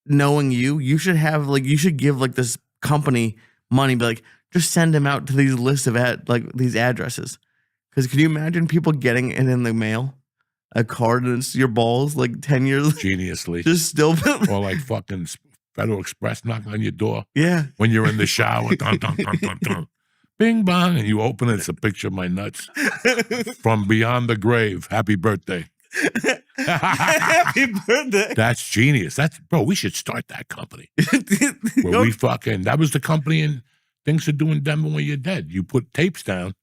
knowing you should have like, you should give like this company money, be like, just send them out to these lists of these addresses. Because can you imagine people getting it in the mail? A card and it's your balls like 10 years. Geniusly. Just still. Or like fucking Federal Express knocking on your door Yeah. when you're in the shower. Dun, dun, dun, dun, dun. Bing bong. And you open it. It's a picture of my nuts from beyond the grave. Happy birthday. Happy birthday. That's genius. Bro, we should start that company. Where we fucking, that was the company in Things to Do in Denver when you're dead. You put tapes down,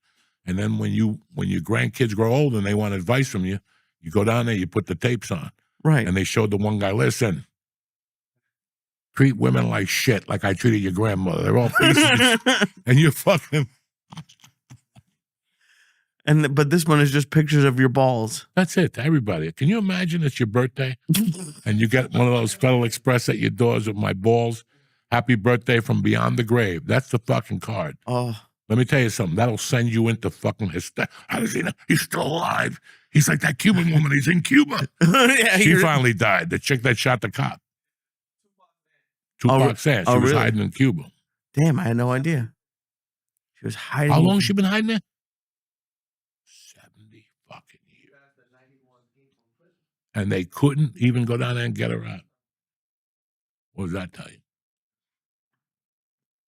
and then when your grandkids grow old and they want advice from you, you go down there, you put the tapes on. Right. And they showed the one guy, listen, treat women like shit, like I treated your grandmother. They're all pieces of shit. And you're fucking, But this one is just pictures of your balls. that's it, to everybody. Can you imagine it's your birthday and you get one of those Federal Express at your doors with my balls? Happy birthday from beyond the grave. That's the fucking card. Oh. Let me tell you something. That'll send you into fucking hysteria. How does he know? He's still alive. He's like that Cuban woman. He's in Cuba. Yeah, She finally died. The chick that shot the cop. Tupac Sands. She was really? hiding in Cuba. Damn, I had no idea. She was hiding. How long has she been hiding there? 70 fucking years. And they couldn't even go down there and get her out. What does that tell you?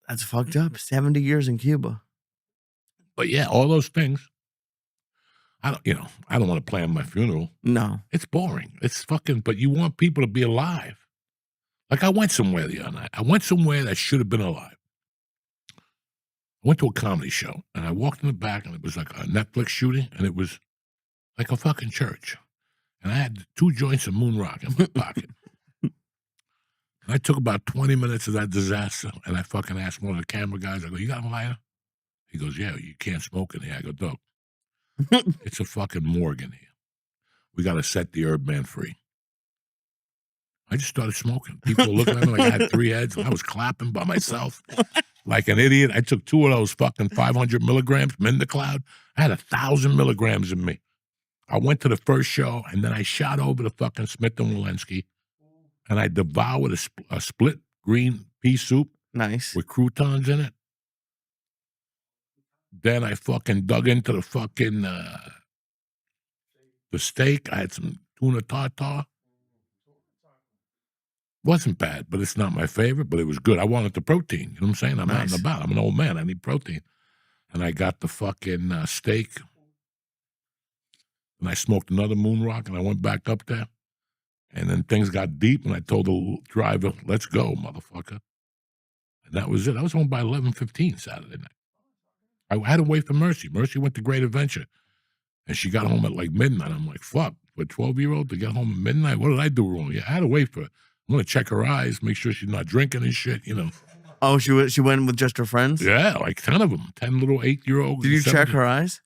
That's fucked up. 70 years in Cuba. But yeah, all those things. I don't want to plan my funeral. No. It's boring. It's fucking, but you want people to be alive. Like I went somewhere the other night. I went somewhere that should have been alive. I went to a comedy show and I walked in the back and it was like a Netflix shooting and it was like a fucking church. And I had 2 joints of Moon Rock in my pocket. And I took about 20 minutes of that disaster and I fucking asked one of the camera guys, I go, you got a lighter? He goes, yeah, you can't smoke in here. I go, dope. It's a fucking morgue in here. We got to set the herb man free. I just started smoking. People were looking at me like I had 3 heads. I was clapping by myself like an idiot. I took 2 of those fucking 500 milligrams, Minda Cloud. I had 1,000 milligrams in me. I went to the first show, and then I shot over to fucking Smith & Walensky, and I devoured a split green pea soup Nice. with croutons in it. Then I fucking dug into the fucking the steak. I had some tuna tartare. Wasn't bad, but it's not my favorite, but it was good. I wanted the protein. You know what I'm saying? I'm out and Nice. about. I'm an old man. I need protein. And I got the fucking steak. And I smoked another Moon Rock, and I went back up there. And then things got deep, and I told the driver, let's go, motherfucker. And that was it. I was home by 11:15 Saturday night. I had to wait for Mercy. Mercy went to Great Adventure, and she got home at like midnight. I'm like, fuck, for a 12-year-old to get home at midnight? What did I do wrong? Yeah, I had to wait for her. I'm going to check her eyes, make sure she's not drinking and shit, you know. Oh, she went with just her friends? Yeah, like 10 of them, 10 little 8-year-olds. Did you check her eyes?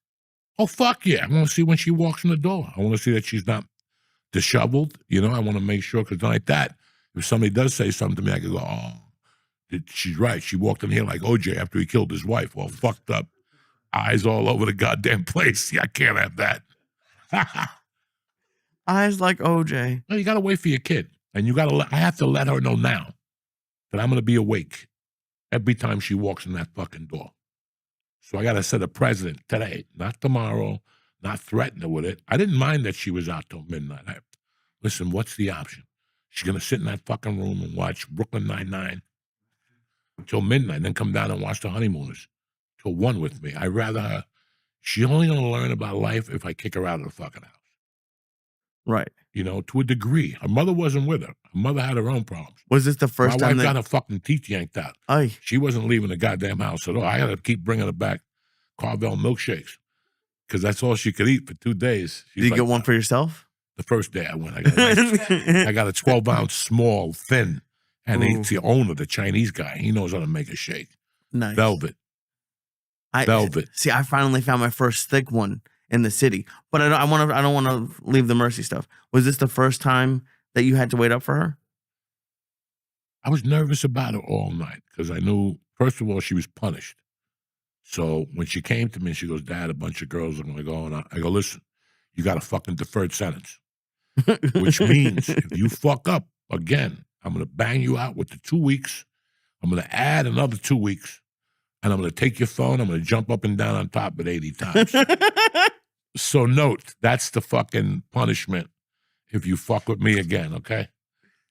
Oh, fuck yeah. I want to see when she walks in the door. I want to see that she's not disheveled, you know. I want to make sure, because like that, if somebody does say something to me, I can go, oh, she's right. She walked in here like OJ after he killed his wife, all fucked up, eyes all over the goddamn place. Yeah, I can't have that. Eyes like OJ. Well, you got to wait for your kid. And I have to let her know now that I'm going to be awake every time she walks in that fucking door. So I got to set a precedent today, not tomorrow, not threaten her with it. I didn't mind that she was out till midnight. Listen, what's the option? She's going to sit in that fucking room and watch Brooklyn Nine-Nine till midnight, then come down and watch The Honeymooners till 1 with me. I'd rather her. She's only going to learn about life if I kick her out of the fucking house. Right. You know, to a degree. Her mother wasn't with her. Her mother had her own problems. Was this the first My time wife got her fucking teeth yanked out. Ay. She wasn't leaving the goddamn house at all. I had to keep bringing her back Carvel milkshakes because that's all she could eat for 2 days. Did you get one for yourself? The first day I went, I got a 12-ounce small, thin, and it's the owner, the Chinese guy. He knows how to make a shake. Nice. Velvet. See, I finally found my first thick one in the city, but I don't want to leave the Mercy stuff. Was this the first time that you had to wait up for her? I was nervous about it all night because I knew, first of all, she was punished. So when she came to me, she goes, Dad, a bunch of girls are going to go. And I go, listen, you got a fucking deferred sentence, which means if you fuck up again, I'm going to bang you out with the 2 weeks. I'm going to add another 2 weeks. And I'm going to take your phone. I'm going to jump up and down on top of it 80 times. So note, that's the fucking punishment if you fuck with me again, okay?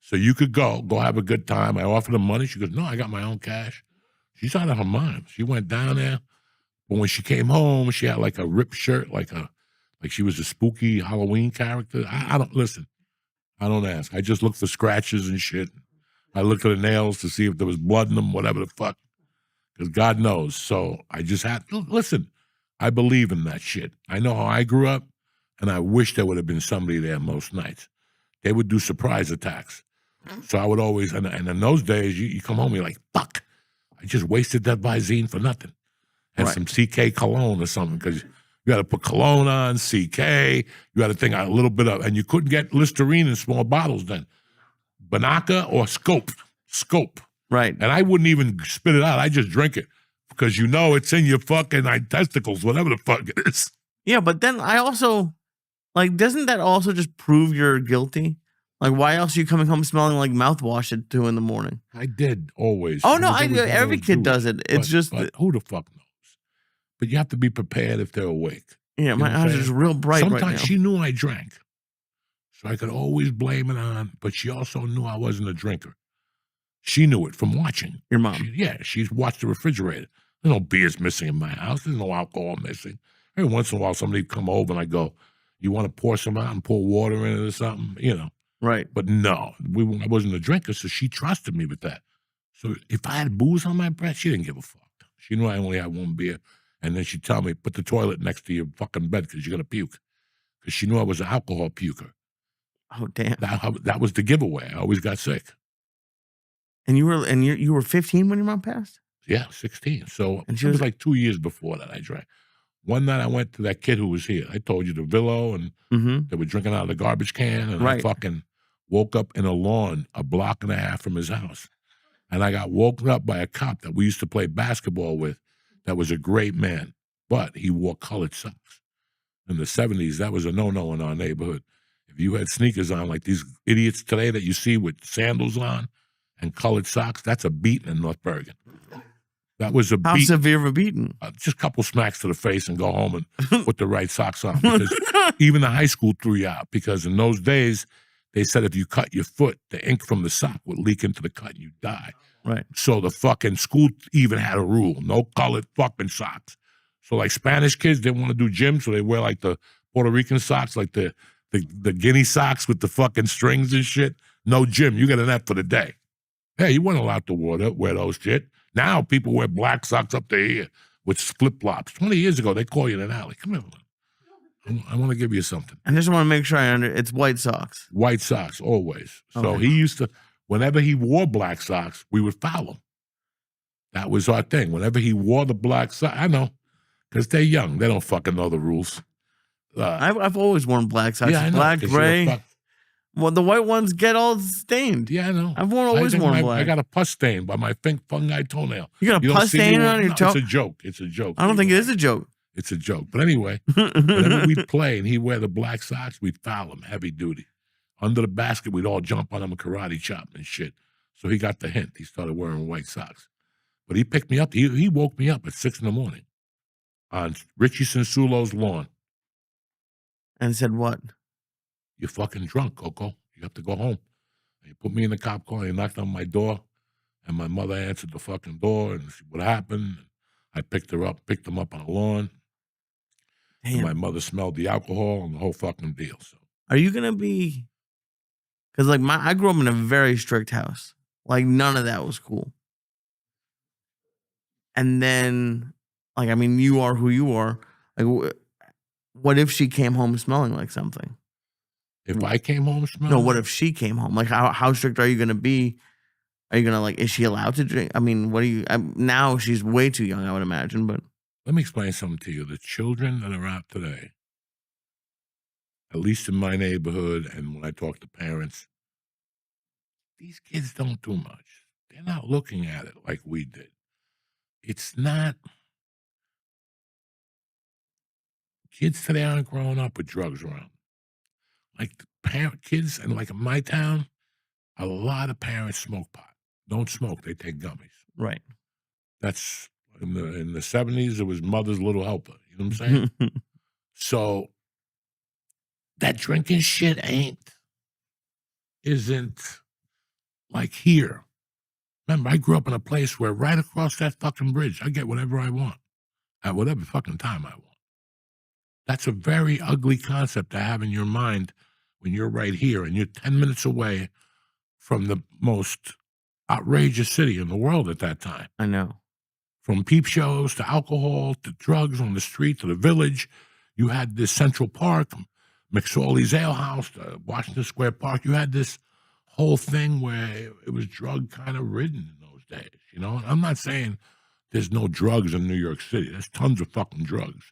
So you could go have a good time. I offered her money. She goes, no, I got my own cash. She's out of her mind. She went down there. But when she came home, she had like a ripped shirt, like she was a spooky Halloween character. I don't, listen, I don't ask. I just look for scratches and shit. I look at the nails to see if there was blood in them, whatever the fuck. Because God knows. So I just had, listen, I believe in that shit. I know how I grew up, and I wish there would have been somebody there most nights. They would do surprise attacks. So I would always, and in those days, you come home, you're like, fuck, I just wasted that Visine for nothing. And some CK cologne or something, because you got to put cologne on, CK, you got to think a little bit of, and you couldn't get Listerine in small bottles then. Banaka or Scope. Right. And I wouldn't even spit it out. I just drink it because you know it's in your fucking testicles, whatever the fuck it is. Yeah, but then I also, like, doesn't that also just prove you're guilty? Like, why else are you coming home smelling like mouthwash at 2 a.m? I did always. Oh, no, every kid does it. It's but who the fuck knows? But you have to be prepared if they're awake. Yeah, my eyes are just real bright right now. Sometimes she knew I drank. So I could always blame it on, but she also knew I wasn't a drinker. She knew it from watching. Your mom? She's watched the refrigerator. There's no beers missing in my house. There's no alcohol missing. Every once in a while, somebody would come over and I go, you want to pour some out and pour water in it or something? You know. Right. But no, I wasn't a drinker, so she trusted me with that. So if I had booze on my breath, she didn't give a fuck. She knew I only had one beer. And then she'd tell me, put the toilet next to your fucking bed because you're going to puke. Because she knew I was an alcohol puker. Oh, damn. That was the giveaway. I always got sick. And you were 15 when your mom passed? Yeah, 16. So and it was like 2 years before that I drank. One night I went to that kid who was here. I told you the Villo, and they were drinking out of the garbage can. And I fucking woke up in a lawn a block and a half from his house. And I got woken up by a cop that we used to play basketball with that was a great man, but he wore colored socks. In the 70s, that was a no-no in our neighborhood. If you had sneakers on like these idiots today that you see with sandals on and colored socks, that's a beating in North Bergen. That was a beat. How severe of a beating? Just a couple smacks to the face and go home and put the right socks on. Because even the high school threw you out. Because in those days, they said if you cut your foot, the ink from the sock would leak into the cut and you die. Right. So the fucking school even had a rule. No colored fucking socks. So like Spanish kids didn't want to do gym, so they wear like the Puerto Rican socks, like the guinea socks with the fucking strings and shit. No gym. You get an F for the day. Hey, you weren't allowed to wear those shit. Now people wear black socks up to here with flip-flops. 20 years ago, they call you in an alley. Come here. I want to give you something. I just want to make sure it's white socks. White socks, always. Okay. So he used to, whenever he wore black socks, we would foul him. That was our thing. Whenever he wore the black socks, I know, because they're young. They don't fucking know the rules. I've always worn black socks. Yeah, I know, black, gray. Well, the white ones get all stained. Yeah, I know. I've always worn black. I got a pus stain by my fungi toenail. You got a pus stain on your toe? It's a joke. It's a joke. I don't think it is a joke. It's a joke. But anyway, whenever we'd play and he'd wear the black socks, we'd foul him heavy duty. Under the basket, we'd all jump on him and karate chop and shit. So he got the hint. He started wearing white socks. But he picked me up. He woke me up at 6 a.m. on Richie Sensulo's lawn. And said what? You're fucking drunk, Coco. You have to go home. And he put me in the cop car and he knocked on my door. And my mother answered the fucking door and said, what happened? I picked him up on the lawn. And my Damn. mother smelled the alcohol and the whole fucking deal. So Are you gonna be? Because like I grew up in a very strict house. Like none of that was cool. And then, like, I mean, you are who you are. Like, what if she came home smelling like something? if I came home smelling, No, what if she came home? Like, how strict are you gonna be? Are you gonna like? Is she allowed to drink? I mean, what do you? Now she's way too young, I would imagine. But let me explain something to you. The children that are out today, at least in my neighborhood, and when I talk to parents, these kids don't do much. They're not looking at it like we did. It's not. Kids today aren't growing up with drugs around. Like the kids, and like in my town, a lot of parents smoke pot. Don't smoke; they take gummies. right. That's in the 70s. It was mother's little helper. You know what I'm saying? So that drinking shit isn't like here. Remember, I grew up in a place where right across that fucking bridge, I get whatever I want at whatever fucking time I want. That's a very ugly concept to have in your mind when you're right here and you're 10 minutes away from the most outrageous city in the world at that time. I know. From peep shows to alcohol to drugs on the street to the village, you had this Central Park, McSorley's Ale House, Washington Square Park. You had this whole thing where it was drug kind of ridden in those days, you know? And I'm not saying there's no drugs in New York City. There's tons of fucking drugs.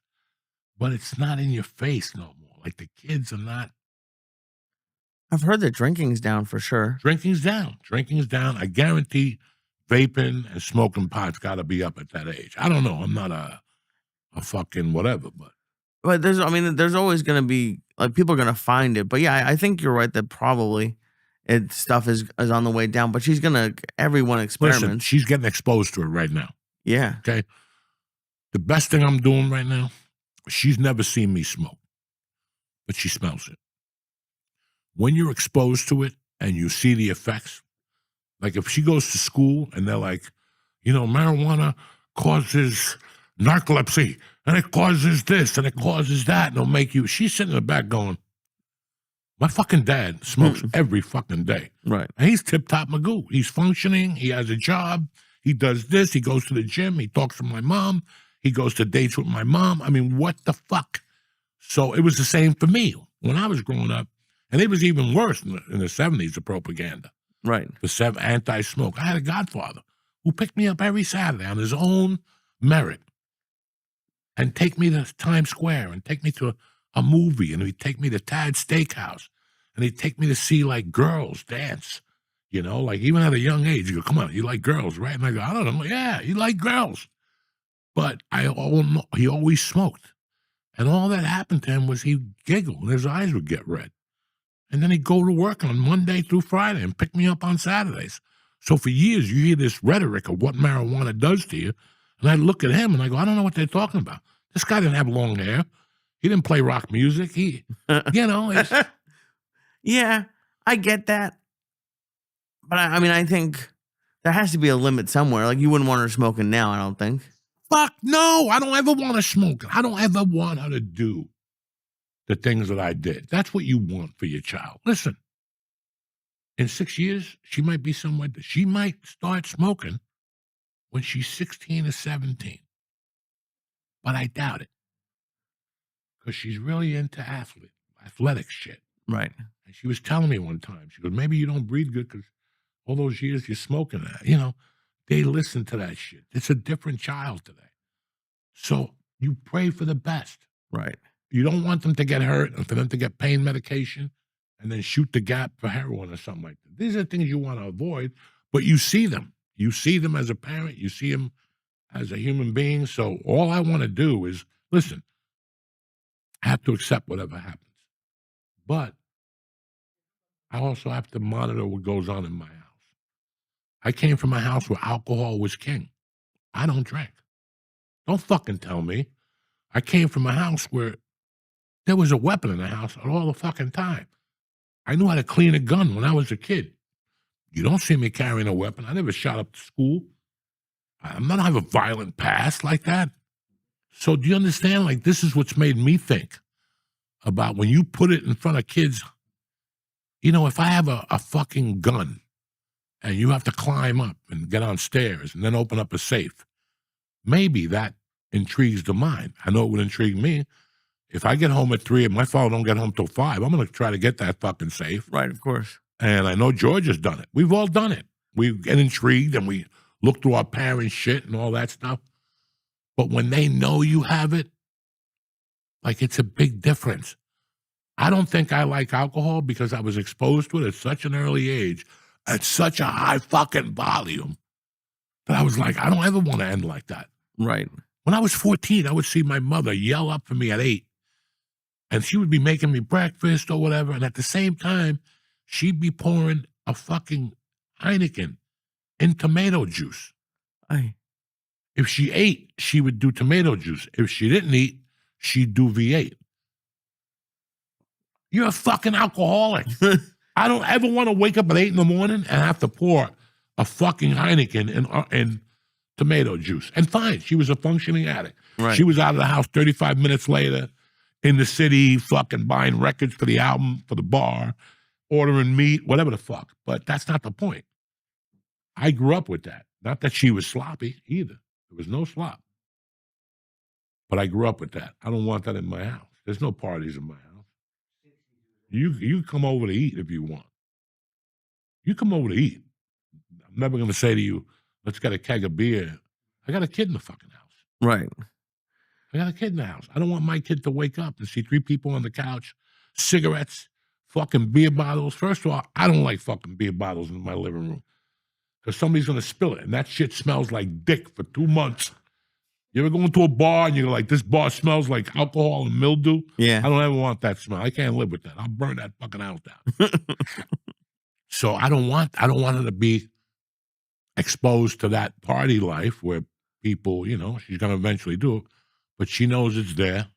But it's not in your face no more. Like the kids are not. I've heard that drinking's down for sure. Drinking's down. Drinking's down. I guarantee vaping and smoking pot's got to be up at that age. I don't know. I'm not a fucking whatever, but there's always going to be like people are going to find it. But yeah, I think you're right that probably stuff is on the way down. But everyone experiments. Listen, she's getting exposed to it right now. Yeah. Okay. The best thing I'm doing right now, she's never seen me smoke, but she smells it. When you're exposed to it and you see the effects, like if she goes to school and they're like, you know, marijuana causes narcolepsy and it causes this and it causes that, and it'll make you, she's sitting in the back going, my fucking dad smokes every fucking day. Right. And he's tip-top magoo. He's functioning. He has a job. He does this. He goes to the gym. He talks to my mom. He goes to dates with my mom. I mean, what the fuck? So it was the same for me when I was growing up. And it was even worse in the 70s, the propaganda. Right. The anti-smoke. I had a godfather who picked me up every Saturday on his own merit and take me to Times Square and take me to a movie, and he'd take me to Tad's Steakhouse, and he'd take me to see, like, girls dance, you know, like, even at a young age. He'd go, come on, you like girls, right? And I go, I don't know. Yeah, you like girls. But he always smoked. And all that happened to him was he'd giggle, and his eyes would get red. And then he'd go to work on Monday through Friday and pick me up on Saturdays. So for years, you hear this rhetoric of what marijuana does to you. And I look at him and I go, I don't know what they're talking about. This guy didn't have long hair. He didn't play rock music. He, you know. It's, yeah, I get that. But I mean, I think there has to be a limit somewhere. Like you wouldn't want her smoking now, I don't think. fuck no. I don't ever want to smoke. I don't ever want her to do the things that I did. That's what you want for your child. Listen, in 6 years, she might be somewhere. She might start smoking when she's 16 or 17. But I doubt it. Because she's really into athletic shit. Right. And she was telling me one time, she goes, maybe you don't breathe good because all those years you're smoking that. You know, they listen to that shit. It's a different child today. So you pray for the best. Right. You don't want them to get hurt and for them to get pain medication and then shoot the gap for heroin or something like that. These are things you want to avoid, but you see them. You see them as a parent. You see them as a human being. So all I want to do is, listen, I have to accept whatever happens. But I also have to monitor what goes on in my house. I came from a house where alcohol was king. I don't drink. Don't fucking tell me. I came from a house where there was a weapon in the house all the fucking time. I knew how to clean a gun when I was a kid. You don't see me carrying a weapon. I never shot up to school. I'm not have a violent past like that. So do you understand? Like, this is what's made me think about when you put it in front of kids. You know, if I have a fucking gun and you have to climb up and get on stairs and then open up a safe, maybe that intrigues the mind. I know it would intrigue me. If I get home at 3 and my father don't get home till 5, I'm going to try to get that fucking safe. Right, of course. And I know George has done it. We've all done it. We get intrigued and we look through our parents' shit and all that stuff. But when they know you have it, like, it's a big difference. I don't think I like alcohol because I was exposed to it at such an early age, at such a high fucking volume, that I was like, I don't ever want to end like that. Right. When I was 14, I would see my mother yell up for me at 8, and she would be making me breakfast or whatever, and at the same time, she'd be pouring a fucking Heineken in tomato juice. If she ate, she would do tomato juice. If she didn't eat, she'd do V8. You're a fucking alcoholic. I don't ever want to wake up at 8 in the morning and have to pour a fucking Heineken in tomato juice. And fine, she was a functioning addict. Right. She was out of the house 35 minutes later in the city, fucking buying records for the album, for the bar, ordering meat, whatever the fuck. But that's not the point. I grew up with that. Not that she was sloppy either. There was no slop. But I grew up with that. I don't want that in my house. There's no parties in my house. You come over to eat if you want. You come over to eat. I'm never going to say to you, let's get a keg of beer. I got a kid in the fucking house. Right. I got a kid in the house. I don't want my kid to wake up and see 3 people on the couch, cigarettes, fucking beer bottles. First of all, I don't like fucking beer bottles in my living room because somebody's going to spill it, and that shit smells like dick for 2 months. You ever go into a bar and you're like, this bar smells like alcohol and mildew? Yeah. I don't ever want that smell. I can't live with that. I'll burn that fucking house down. So I don't want her to be exposed to that party life where people, you know, she's going to eventually do it, but she knows it's there.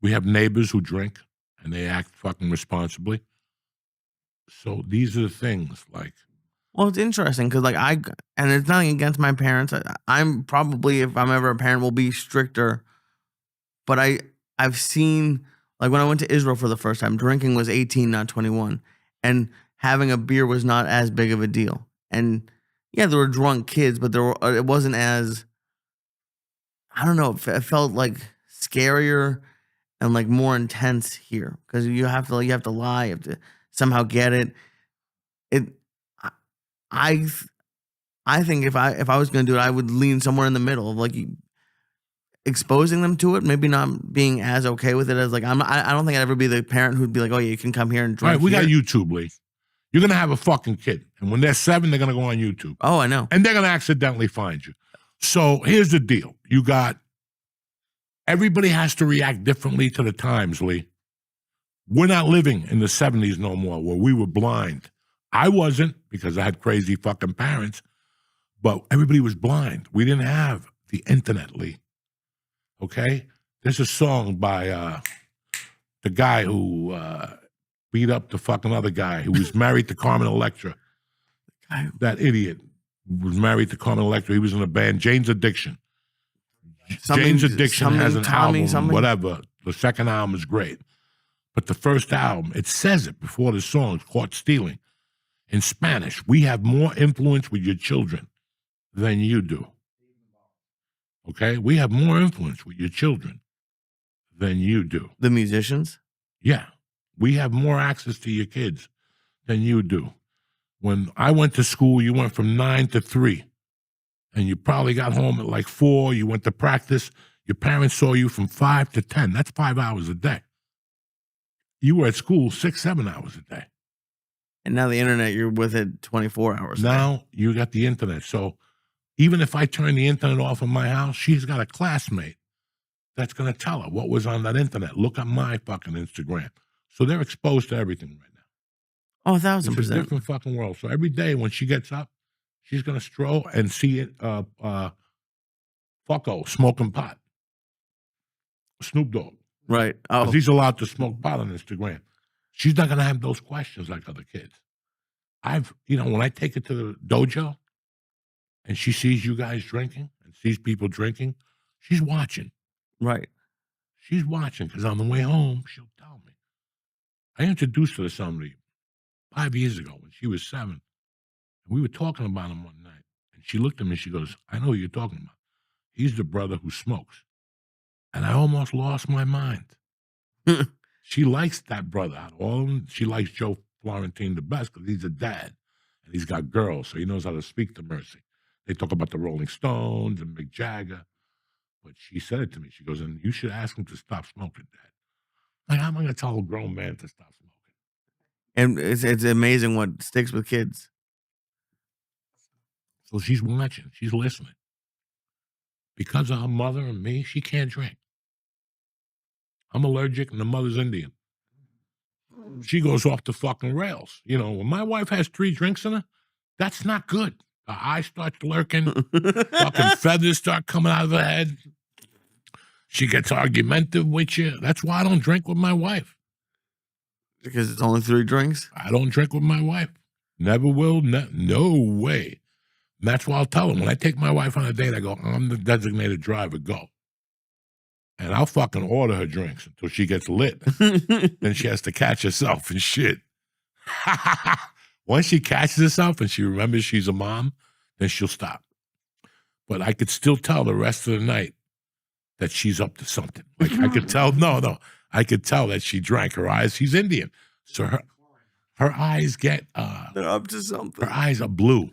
We have neighbors who drink and they act fucking responsibly. So these are the things, like. Well, it's interesting because, like, and it's nothing against my parents. I'm probably, if I'm ever a parent, will be stricter. But I've seen, like, when I went to Israel for the first time, drinking was 18, not 21, and having a beer was not as big of a deal. And yeah, there were drunk kids, but it wasn't as, I don't know, it felt like scarier and like more intense here because you have to lie, you have to somehow get it. I think if I was going to do it, I would lean somewhere in the middle of like exposing them to it, maybe not being as okay with it as like I don't think I'd ever be the parent who'd be like, oh yeah, you can come here and drink. All right, we here. got YouTube, Lee. You're gonna have a fucking kid, and when they're 7, they're gonna go on YouTube. Oh, I know. And they're gonna accidentally find you. So here's the deal: you got everybody has to react differently to the times, Lee. We're not living in the 70s no more, where we were blind. I wasn't because I had crazy fucking parents, but everybody was blind. We didn't have the internet, Lee. Okay? There's a song by the guy who beat up the fucking other guy who was married to Carmen Electra. That idiot was married to Carmen Electra. He was in a band, Jane's Addiction. Jane's Addiction has an album, whatever. The second album is great. But the first album, it says it before the song, Caught Stealing. In Spanish, we have more influence with your children than you do. Okay? We have more influence with your children than you do. The musicians? Yeah. We have more access to your kids than you do. When I went to school, you went from 9 to 3. And you probably got home at like 4. You went to practice. Your parents saw you from 5 to 10. That's 5 hours a day. You were at school 6, 7 hours a day. And now the internet, you're with it 24 hours. Now you got the internet. So even if I turn the internet off in my house, she's got a classmate that's going to tell her what was on that internet. Look at my fucking Instagram. So they're exposed to everything right now. Oh, It's 1,000%. a different fucking world. So every day when she gets up, she's going to stroll and see it, fucko, smoking pot. Snoop Dogg. Right. Because Oh, he's allowed to smoke pot on Instagram. She's not going to have those questions like other kids. When I take her to the dojo and she sees you guys drinking and sees people drinking, she's watching. right. She's watching because on the way home, she'll tell me. I introduced her to somebody 5 years ago when she was 7. And we were talking about him one night. And she looked at me and she goes, I know who you're talking about. He's the brother who smokes. And I almost lost my mind. She likes that brother out of all of them. She likes Joe Florentine the best because he's a dad. And he's got girls, so he knows how to speak to Mercy. They talk about the Rolling Stones and Mick Jagger. But she said it to me. She goes, and you should ask him to stop smoking, Dad. Like, how am I going to tell a grown man to stop smoking? And it's amazing what sticks with kids. So she's watching. She's listening. Because of her mother and me, she can't drink. I'm allergic and the mother's Indian. She goes off the fucking rails. When my wife has 3 drinks in her, that's not good. Her eyes start lurking. Fucking feathers start coming out of her head. She gets argumentative with you. That's why I don't drink with my wife. Because it's only 3 drinks? I don't drink with my wife. Never will. No way. And that's why I'll tell her. When I take my wife on a date, I go, I'm the designated driver. Go. And I'll fucking order her drinks until she gets lit. Then she has to catch herself and shit. Once she catches herself and she remembers she's a mom, then she'll stop. But I could still tell the rest of the night that she's up to something. Like I could tell, I could tell that she drank. Her eyes, she's Indian. So her eyes get, They're up to something. her eyes are blue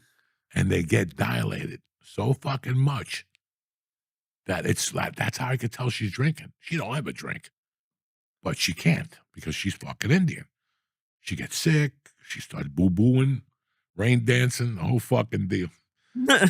and they get dilated so fucking much that it's like, that's how I could tell she's drinking. She don't ever drink, but she can't because she's fucking Indian. She gets sick. She starts boo-booing, rain dancing, the whole fucking deal.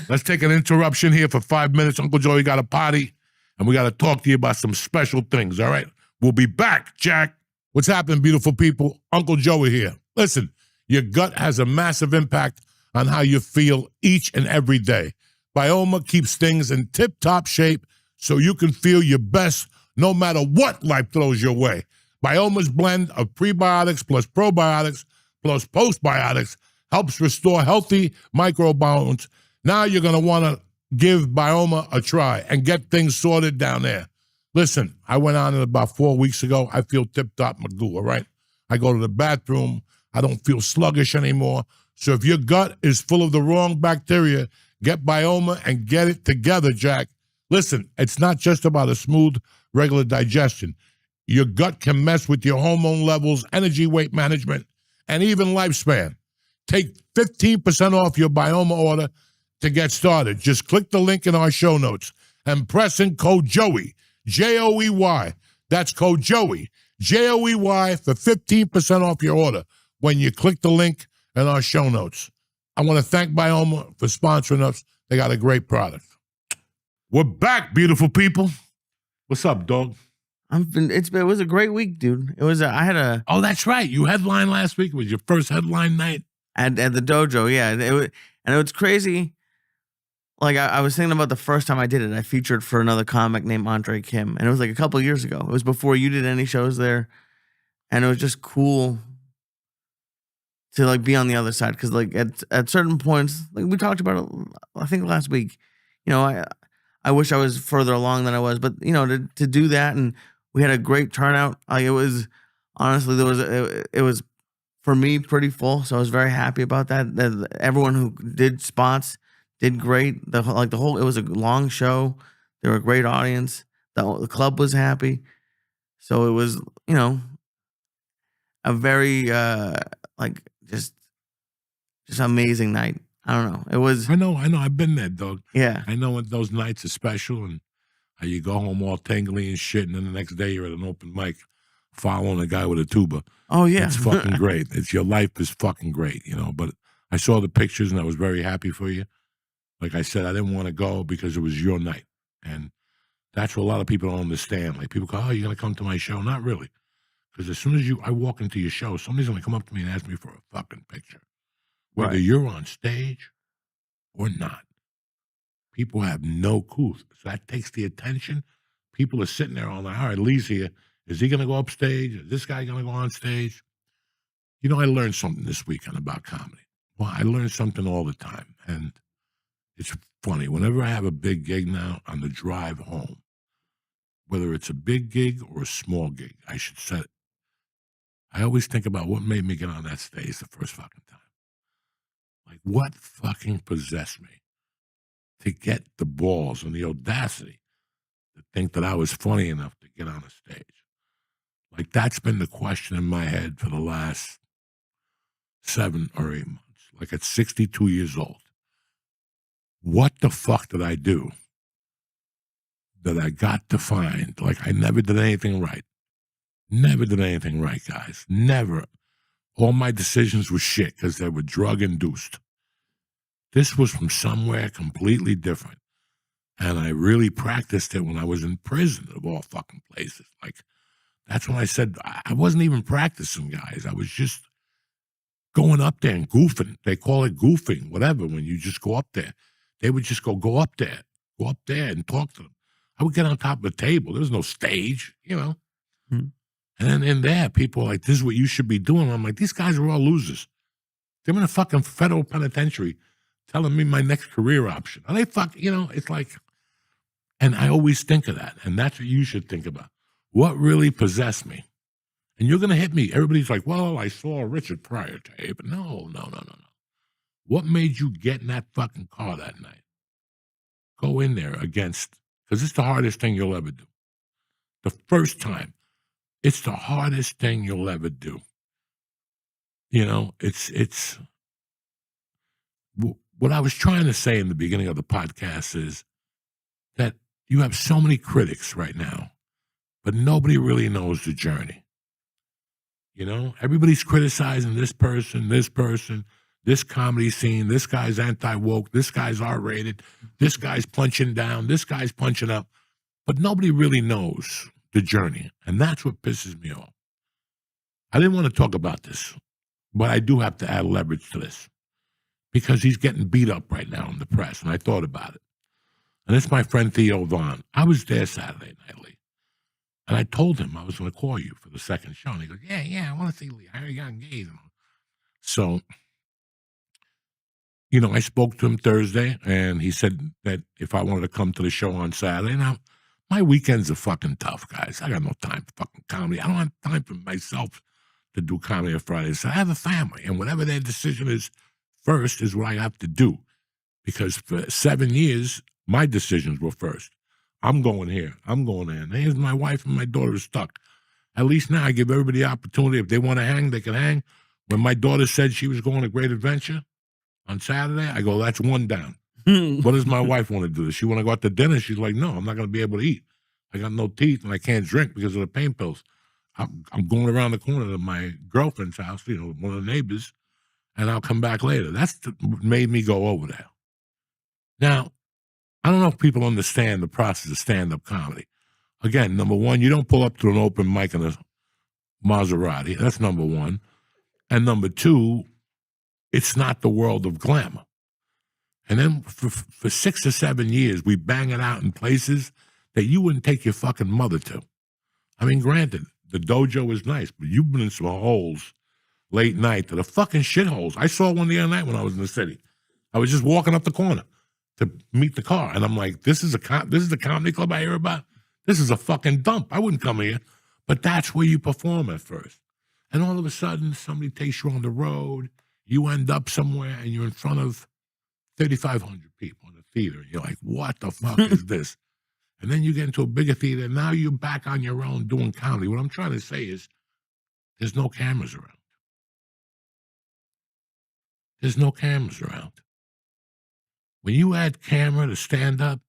Let's take an interruption here for 5 minutes. Uncle Joey got a potty, and we got to talk to you about some special things, all right? We'll be back, Jack. What's happening, beautiful people? Uncle Joey here. Listen, your gut has a massive impact on how you feel each and every day. Bioma keeps things in tip-top shape so you can feel your best no matter what life throws your way. Bioma's blend of prebiotics plus probiotics plus postbiotics helps restore healthy microbiomes. Now you're going to want to give Bioma a try and get things sorted down there. Listen, I went on it about 4 weeks ago. I feel tip-top magoo, all right? I go to the bathroom. I don't feel sluggish anymore. So if your gut is full of the wrong bacteria, get Bioma and get it together, Jack. Listen, it's not just about a smooth, regular digestion. Your gut can mess with your hormone levels, energy, weight management, and even lifespan. Take 15% off your Bioma order to get started. Just click the link in our show notes and press in code Joey, Joey. That's code Joey, Joey, for 15% off your order when you click the link in our show notes. I want to thank Bioma for sponsoring us. They got a great product. We're back, beautiful people. What's up, dog? It was a great week, dude. Oh, that's right. You headlined last week. It was your first headline night. At the dojo, yeah. And it was crazy. Like, I was thinking about the first time I did it. I featured for another comic named Andre Kim. And it was like a couple of years ago. It was before you did any shows there. And it was just cool to, like, be on the other side. Because, like, at certain points, like we talked about it, I think last week, I wish I was further along than I was. But, to do that, and we had a great turnout. Like, it was, honestly, it was, for me, pretty full. So I was very happy about that. Everyone who did spots did great. It was a long show. They were a great audience. The club was happy. So it was, a very, just amazing night. I don't know. It was. I know. I've been there, dog. Yeah. I know when those nights are special and how you go home all tingly and shit, and then the next day you're at an open mic following a guy with a tuba. Oh, yeah. It's fucking great. Your life is fucking great, But I saw the pictures and I was very happy for you. Like I said, I didn't want to go because it was your night. And that's what a lot of people don't understand. Like, people go, oh, you're going to come to my show? Not really. Because as soon as I walk into your show, somebody's going to come up to me and ask me for a fucking picture. Whether you're on stage or not. People have no clue. So that takes the attention. People are sitting there all night. All right, Lee's here. Is he going to go upstage? Is this guy going to go on stage? You know, I learned something this weekend about comedy. Well, I learn something all the time. And it's funny. Whenever I have a big gig now on the drive home, whether it's a big gig or a small gig, I should say, I always think about what made me get on that stage the first fucking time. Like, what fucking possessed me to get the balls and the audacity to think that I was funny enough to get on a stage? Like, that's been the question in my head for the last 7 or 8 months. Like, at 62 years old, what the fuck did I do that I got to find? Like, I never did anything right. Never did anything right, guys. Never. All my decisions were shit because they were drug-induced. This was from somewhere completely different. And I really practiced it when I was in prison, of all fucking places. Like, that's when I said I wasn't even practicing, guys. I was just going up there and goofing. They call it goofing, whatever, when you just go up there. They would just go up there and talk to them. I would get on top of the table. There was no stage, you know. Hmm. And then in there, people were like, this is what you should be doing. I'm like, these guys are all losers. They're in a fucking federal penitentiary telling me my next career option. Are they you know, it's like, and I always think of that. And that's what you should think about. What really possessed me? And you're going to hit me. Everybody's like, well, I saw a Richard Pryor tape. No. What made you get in that fucking car that night? Go in there against, because it's the hardest thing you'll ever do. The first time, it's the hardest thing you'll ever do. You know, it's what I was trying to say in the beginning of the podcast is that you have so many critics right now, but nobody really knows the journey. You know, everybody's criticizing this person, this comedy scene, this guy's anti-woke, this guy's R-rated, this guy's punching down, this guy's punching up, but nobody really knows the journey, and that's what pisses me off. I didn't want to talk about this, but I do have to add leverage to this because he's getting beat up right now in the press, and I thought about it. And it's my friend Theo Vaughn. I was there Saturday night, Lee, and I told him I was going to call you for the second show, and he goes, yeah, I want to see Lee. I heard you got engaged. So, you know, I spoke to him Thursday, and he said that if I wanted to come to the show on Saturday. Now, my weekends are fucking tough, guys. I got no time for fucking comedy. I don't have time for myself to do comedy on Fridays. So I have a family, and whatever their decision is first is what I have to do. Because for 7 years, my decisions were first. I'm going here. I'm going there. And here's my wife and my daughter is stuck. At least now I give everybody the opportunity. If they want to hang, they can hang. When my daughter said she was going to Great Adventure on Saturday, I go, that's one down. What does my wife want to do? Does she want to go out to dinner? She's like, no, I'm not going to be able to eat. I got no teeth and I can't drink because of the pain pills. I'm going around the corner to my girlfriend's house, you know, one of the neighbors, and I'll come back later. That's what made me go over there. Now, I don't know if people understand the process of stand-up comedy. Again, number one, you don't pull up to an open mic in a Maserati. That's number one. And number two, it's not the world of glamour. And then for 6 or 7 years, we bang it out in places that you wouldn't take your fucking mother to. I mean, granted, the dojo is nice, but you've been in some holes late night that are fucking shitholes. I saw one the other night when I was in the city. I was just walking up the corner to meet the car, and I'm like, this is the comedy club I hear about? This is a fucking dump. I wouldn't come here. But that's where you perform at first. And all of a sudden, somebody takes you on the road, you end up somewhere, and you're in front of 3,500 people in the theater. And you're like, what the fuck is this? And then you get into a bigger theater, and now you're back on your own doing comedy. What I'm trying to say is there's no cameras around. There's no cameras around. When you add camera to stand-up,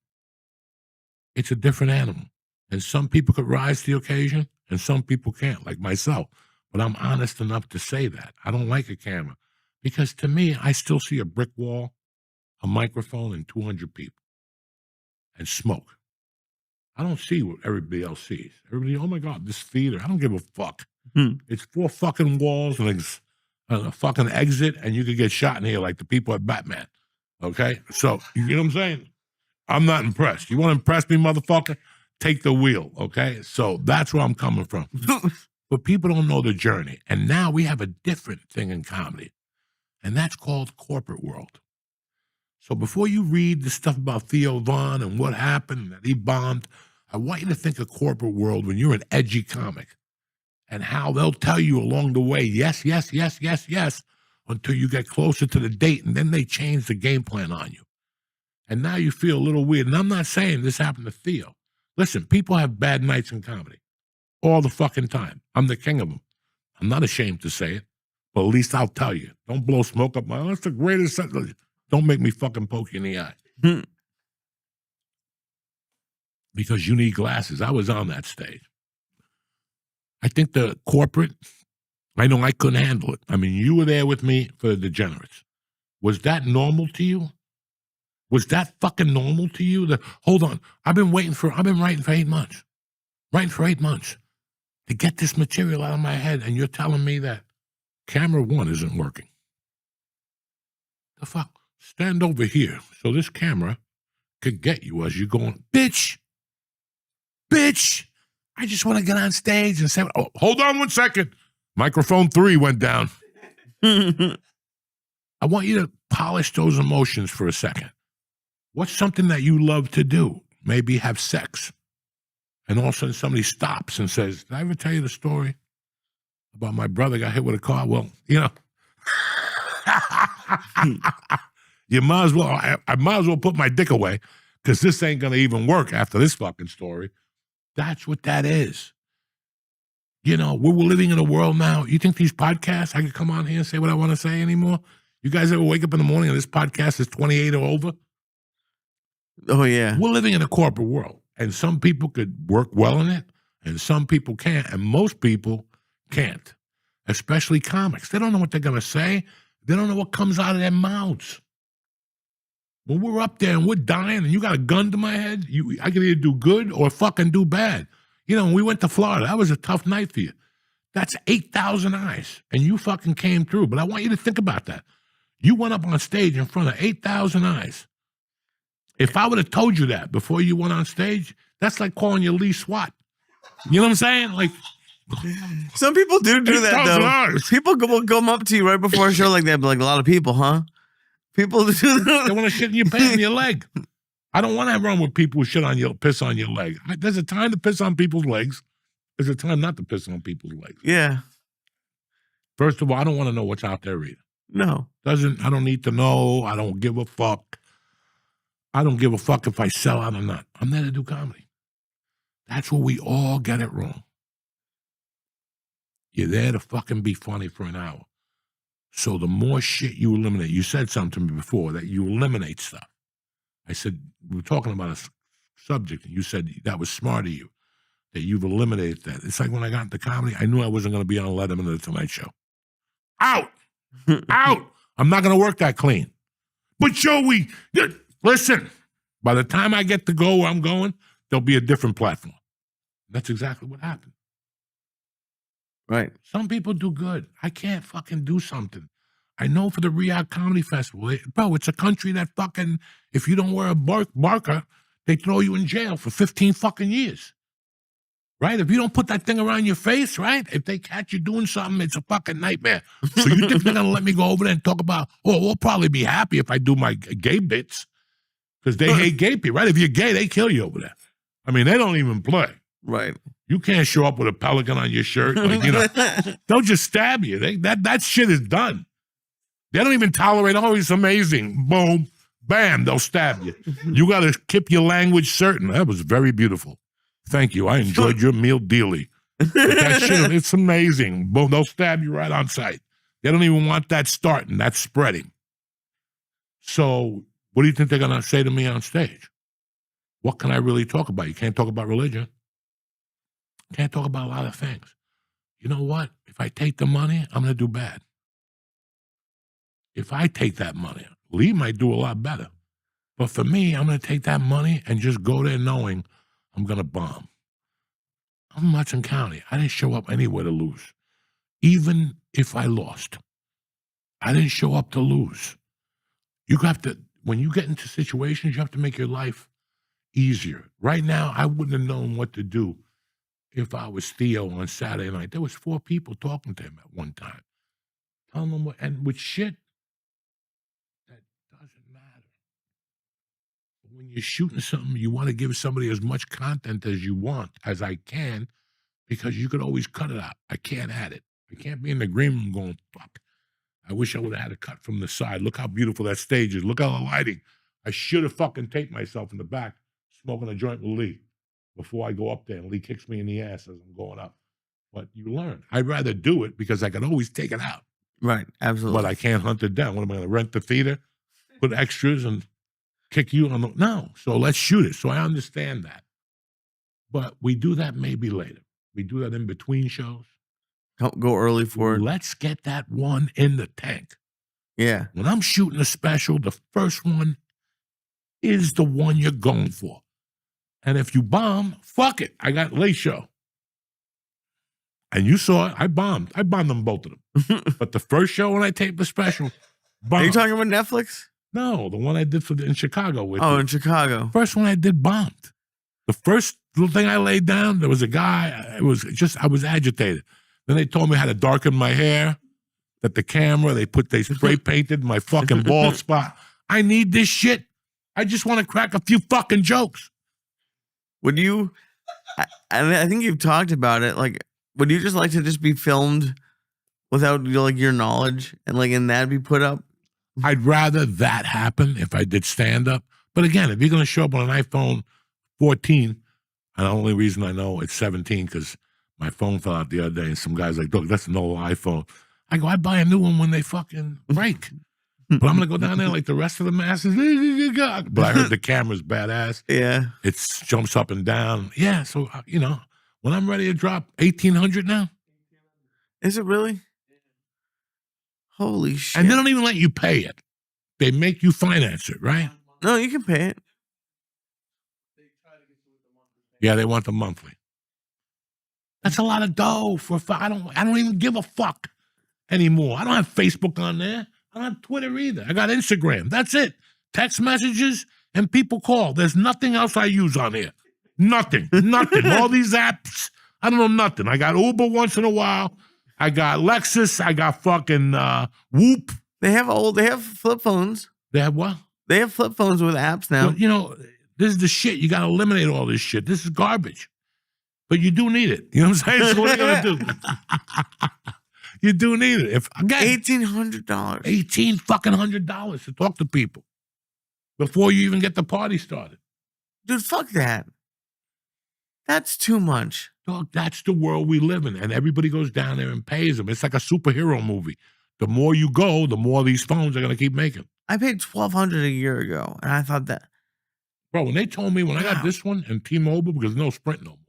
it's a different animal. And some people could rise to the occasion, and some people can't, like myself. But I'm honest enough to say that. I don't like a camera. Because to me, I still see a brick wall, a microphone, and 200 people. And smoke. I don't see what everybody else sees. Everybody, oh my God, this theater, I don't give a fuck. It's 4 fucking walls and a fucking exit, and you could get shot in here like the people at Batman. Okay? So, you know what I'm saying? I'm not impressed. You want to impress me, motherfucker? take the wheel, okay? So that's where I'm coming from. But people don't know the journey. And now we have a different thing in comedy, and that's called corporate world. So before you read the stuff about Theo Von and what happened, that he bombed, I want you to think of corporate world when you're an edgy comic and how they'll tell you along the way, yes, yes, yes, yes, yes, until you get closer to the date, and then they change the game plan on you. And now you feel a little weird. And I'm not saying this happened to Theo. Listen, people have bad nights in comedy all the fucking time. I'm the king of them. I'm not ashamed to say it, but at least I'll tell you. Don't blow smoke up my ass. That's the greatest. Don't make me fucking poke you in the eye. Because you need glasses. I was on that stage. I think the corporate, I know I couldn't handle it. I mean, you were there with me for the degenerates. Was that normal to you? Was that fucking normal to you? Hold on. I've been writing for 8 months. Writing for 8 months to get this material out of my head, and you're telling me that camera 1 isn't working. The fuck? Stand over here so this camera could get you as you're going, bitch, I just want to get on stage and say, oh, hold on 1 second. Microphone 3 went down. I want you to polish those emotions for a second. What's something that you love to do? Maybe have sex. And all of a sudden somebody stops and says, did I ever tell you the story about my brother got hit with a car? Well, you know, you might as well, I might as well put my dick away because this ain't going to even work after this fucking story. That's what that is. You know, we're living in a world now. You think these podcasts, I can come on here and say what I want to say anymore? You guys ever wake up in the morning and this podcast is 28 or over? Oh, yeah. We're living in a corporate world, and some people could work well in it, and some people can't, and most people can't, especially comics. They don't know what they're going to say. They don't know what comes out of their mouths. When we're up there and we're dying and you got a gun to my head, I can either do good or fucking do bad. You know, when we went to Florida, that was a tough night for you. That's 8,000 eyes, and you fucking came through. But I want you to think about that. You went up on stage in front of 8,000 eyes. If I would have told you that before you went on stage, that's like calling you Lee Swat. You know what I'm saying? Like, some people do that, though. Eyes. People will come up to you right before a show like that, but like a lot of people, huh? People do that. They want to shit in your pants in your leg. I don't want to run with people who shit on your, piss on your leg. There's a time to piss on people's legs. There's a time not to piss on people's legs. Yeah. First of all, I don't want to know what's out there either. No. I don't need to know. I don't give a fuck. I don't give a fuck if I sell out or not. I'm there to do comedy. That's where we all get it wrong. You're there to fucking be funny for an hour. So the more shit you eliminate, you said something to me before that you eliminate stuff. I said, we were talking about a subject, and you said that was smart of you, that you've eliminated that. It's like when I got into comedy, I knew I wasn't going to be on Letterman or The Tonight Show. Out! Out! I'm not going to work that clean. But Joey, listen, by the time I get to go where I'm going, there'll be a different platform. That's exactly what happened. Right. Some people do good. I can't fucking do something. I know for the Riyadh Comedy Festival, bro, it's a country that fucking, if you don't wear a barker, they throw you in jail for 15 fucking years. Right? If you don't put that thing around your face, right? If they catch you doing something, it's a fucking nightmare. So you think they're going to let me go over there and talk about, oh, we'll probably be happy if I do my gay bits. Because they hate gay people, right? If you're gay, they kill you over there. I mean, they don't even play. Right. You can't show up with a pelican on your shirt. Like, you know, they'll just stab you. That shit is done. They don't even tolerate, oh, it's amazing. Boom, bam, they'll stab you. You got to keep your language certain. That was very beautiful. Thank you. I enjoyed your meal dearly. But that shit, it's amazing. Boom, they'll stab you right on sight. They don't even want that starting. That's spreading. So what do you think they're going to say to me on stage? What can I really talk about? You can't talk about religion. Can't talk about a lot of things. You know what? If I take the money, I'm going to do bad. If I take that money, Lee might do a lot better. But for me, I'm going to take that money and just go there knowing I'm going to bomb. I'm in Hudson County. I didn't show up anywhere to lose. Even if I lost, I didn't show up to lose. You have to, when you get into situations, you have to make your life easier. Right now, I wouldn't have known what to do if I was Theo on Saturday night. There was 4 people talking to him at one time. Telling him what, and with shit that doesn't matter. But when you're shooting something, you want to give somebody as much content as you want, as I can, because you could always cut it out. I can't add it. I can't be in the green room going, fuck. I wish I would have had a cut from the side. Look how beautiful that stage is. Look how the lighting. I should have fucking taped myself in the back smoking a joint with Lee before I go up there and Lee kicks me in the ass as I'm going up. But you learn. I'd rather do it because I can always take it out. Right, absolutely. But I can't hunt it down. What am I going to rent the theater, put extras and kick you on the... No. So let's shoot it. So I understand that. But we do that maybe later. We do that in between shows. Go early for it. Let's get that one in the tank. Yeah. When I'm shooting a special, the first one is the one you're going for. And if you bomb, fuck it. I got late show. And you saw it. I bombed. I bombed them, both of them. But the first show when I taped the special, bombed. Are you talking about Netflix? No, the one I did in Chicago. With in Chicago. First one I did bombed. The first little thing I laid down, there was a guy. It was just, I was agitated. Then they told me how to darken my hair. That the camera, they spray painted my fucking bald spot. I need this shit. I just want to crack a few fucking jokes. Would you, I think you've talked about it, like, would you just like to just be filmed without like your knowledge and like in that be put up? I'd rather that happen if I did stand up. But again, if you're going to show up on an iPhone 14, and the only reason I know it's 17 because my phone fell out the other day and some guy's like, look, that's an old iPhone. I go, I buy a new one when they fucking break. But I'm going to go down there like the rest of the masses. But I heard the camera's badass. Yeah. It jumps up and down. Yeah, so, when I'm ready to drop 1,800 now. Is it really? Holy shit. And they don't even let you pay it. They make you finance it, right? No, you can pay it. Yeah, they want the monthly. That's a lot of dough for I don't even give a fuck anymore. I don't have Facebook on there. I don't have Twitter either. I got Instagram. That's it. Text messages and people call. There's nothing else I use on here. Nothing. All these apps, I don't know nothing. I got Uber once in a while. I got Lexus. I got fucking Whoop. They have flip phones. They have what? They have flip phones with apps now. Well, this is the shit. You got to eliminate all this shit. This is garbage. But you do need it. You know what I'm saying? So what are you going to do? You do need it. If again, $1,800. $1,800 to talk to people before you even get the party started. Dude, fuck that. That's too much. Dog, that's the world we live in. And everybody goes down there and pays them. It's like a superhero movie. The more you go, the more these phones are going to keep making. I paid $1,200 a year ago, and I thought that. Bro, when they told me when I got this one and T-Mobile, because no Sprint no more.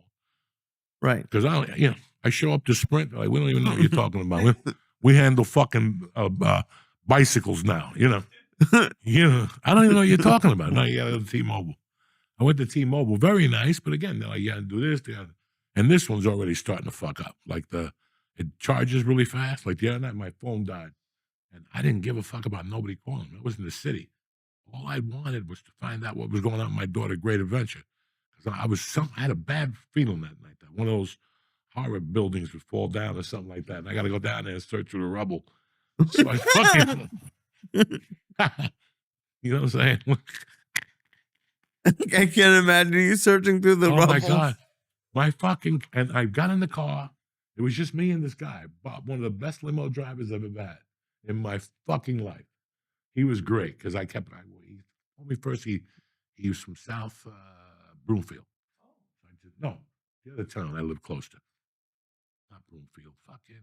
Right. Because I show up to Sprint, like, we don't even know what you're talking about. We handle fucking bicycles now, I don't even know what you're talking about. No, you got to go to T-Mobile. I went to T-Mobile, very nice, but again, they're like, you got to do this, and this one's already starting to fuck up. Like it charges really fast. Like the other night, my phone died, and I didn't give a fuck about nobody calling me. I was in the city. All I wanted was to find out what was going on with my daughter, Great Adventure. Because I had a bad feeling that night. That one of those horror buildings would fall down or something like that. And I got to go down there and search through the rubble. So I fucking, you know what I'm saying? I can't imagine you searching through the rubble. Oh my God. And I got in the car. It was just me and this guy, Bob, one of the best limo drivers I've ever had in my fucking life. He was great because he told me first he was from South Broomfield. No, the other town I live close to. Not Broomfield, fucking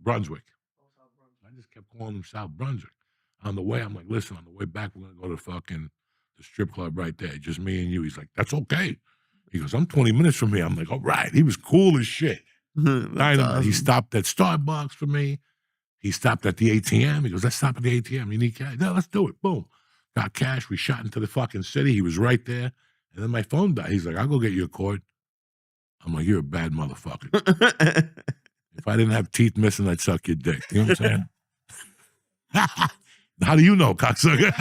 Brunswick. I just kept calling him South Brunswick. On the way, I'm like, listen, on the way back, we're going to go to fucking the strip club right there. Just me and you. He's like, that's okay. He goes, I'm 20 minutes from here. I'm like, all right. He was cool as shit. Awesome. He stopped at Starbucks for me. He stopped at the ATM. He goes, let's stop at the ATM. You need cash? No, let's do it. Boom. Got cash. We shot into the fucking city. He was right there. And then my phone died. He's like, I'll go get you a cord. I'm like, you're a bad motherfucker. If I didn't have teeth missing, I'd suck your dick. You know what I'm saying? How do you know, cocksucker?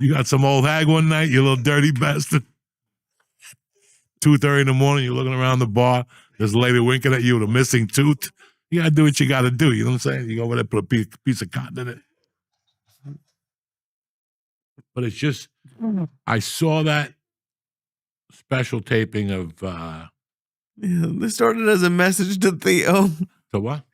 You got some old hag one night, you little dirty bastard. 2:30 in the morning, you're looking around the bar. There's a lady winking at you with a missing tooth. You got to do what you got to do. You know what I'm saying? You go over there, put a piece of cotton in it. But it's just, I saw that special taping of, Yeah, this started as a message to Theo. to what?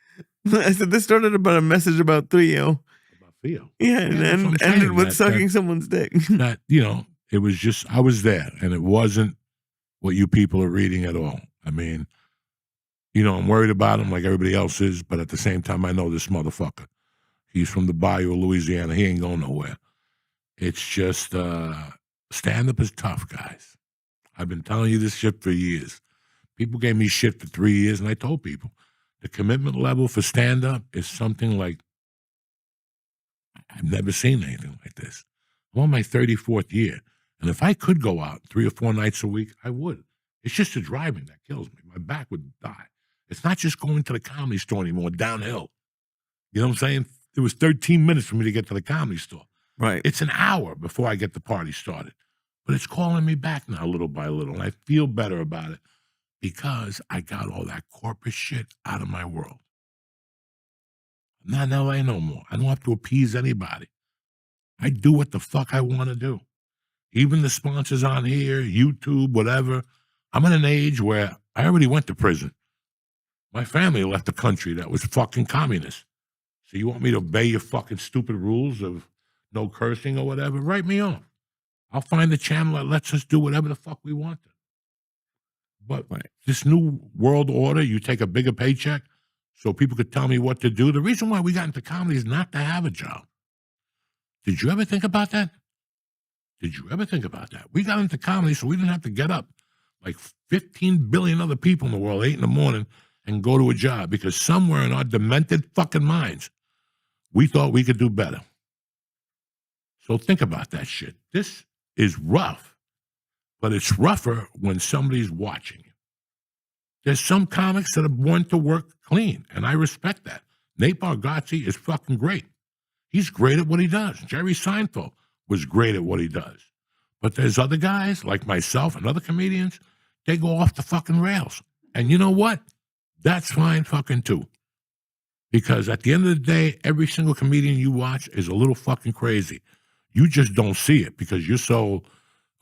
I said this started about a message about Theo. About Theo. Yeah, and that's what I'm ended saying, with sucking someone's dick. That, it was just, I was there, and it wasn't what you people are reading at all. I mean, I'm worried about him like everybody else is, but at the same time, I know this motherfucker. He's from the bayou of Louisiana. He ain't going nowhere. It's just, stand-up is tough, guys. I've been telling you this shit for years. People gave me shit for 3 years, and I told people, the commitment level for stand-up is something like, I've never seen anything like this. I'm on my 34th year, and if I could go out 3 or 4 nights a week, I would. It's just the driving that kills me. My back would die. It's not just going to the comedy store anymore, downhill. You know what I'm saying? It was 13 minutes for me to get to the comedy store. Right. It's an hour before I get the party started. But it's calling me back now little by little, and I feel better about it because I got all that corporate shit out of my world. I'm not in LA no more. I don't have to appease anybody. I do what the fuck I want to do. Even the sponsors on here, YouTube, whatever. I'm in an age where I already went to prison. My family left the country that was fucking communist. So you want me to obey your fucking stupid rules of no cursing or whatever? Write me off. I'll find the channel that lets us do whatever the fuck we want to. But this new world order, you take a bigger paycheck so people could tell me what to do. The reason why we got into comedy is not to have a job. Did you ever think about that? We got into comedy so we didn't have to get up like 15 billion other people in the world 8 in the morning and go to a job because somewhere in our demented fucking minds, we thought we could do better. So think about that shit. This is rough, but it's rougher when somebody's watching you. There's some comics that are born to work clean, and I respect that. Nate Bargatze is fucking great. He's great at what he does. Jerry Seinfeld was great at what he does. But there's other guys like myself and other comedians, they go off the fucking rails. And you know what? That's fine fucking too. Because at the end of the day, every single comedian you watch is a little fucking crazy. You just don't see it because you're so,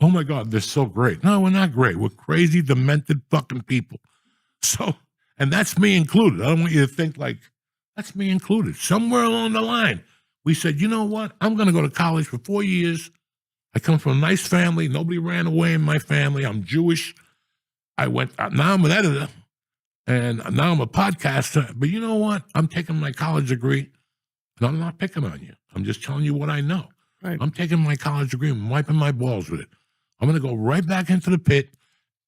oh my God, they're so great. No, we're not great. We're crazy, demented fucking people. So, and that's me included. I don't want you to think like, that's me included. Somewhere along the line, we said, you know what? I'm going to go to college for 4 years. I come from a nice family. Nobody ran away in my family. I'm Jewish. Now I'm an editor, and now I'm a podcaster. But you know what? I'm taking my college degree, and I'm not picking on you. I'm just telling you what I know. Right. I'm taking my college degree and wiping my balls with it. I'm going to go right back into the pit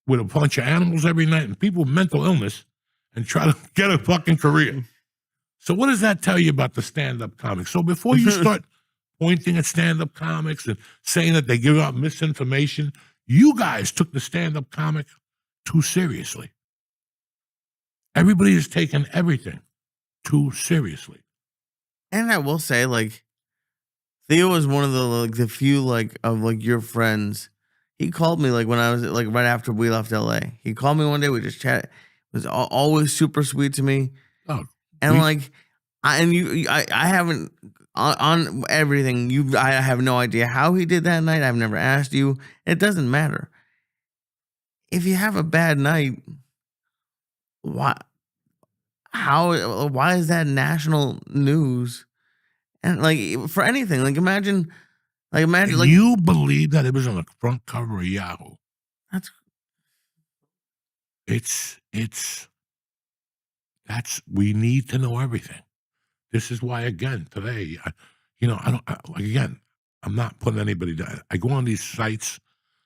with a bunch of animals every night and people with mental illness and try to get a fucking career. So what does that tell you about the stand-up comics? So before you start pointing at stand-up comics and saying that they give out misinformation, you guys took the stand-up comic too seriously. Everybody is taking everything too seriously. And I will say, like, Theo was one of the few of your friends. He called me when I was right after we left LA. He called me one day. We just chatted. It was always super sweet to me. Oh, and I haven't on everything. I have no idea how he did that night. I've never asked you. It doesn't matter. If you have a bad night, why is that national news? And for anything, imagine you believe that it was on the front cover of Yahoo. We need to know everything. This is why, again, today, I'm not putting anybody down. I go on these sites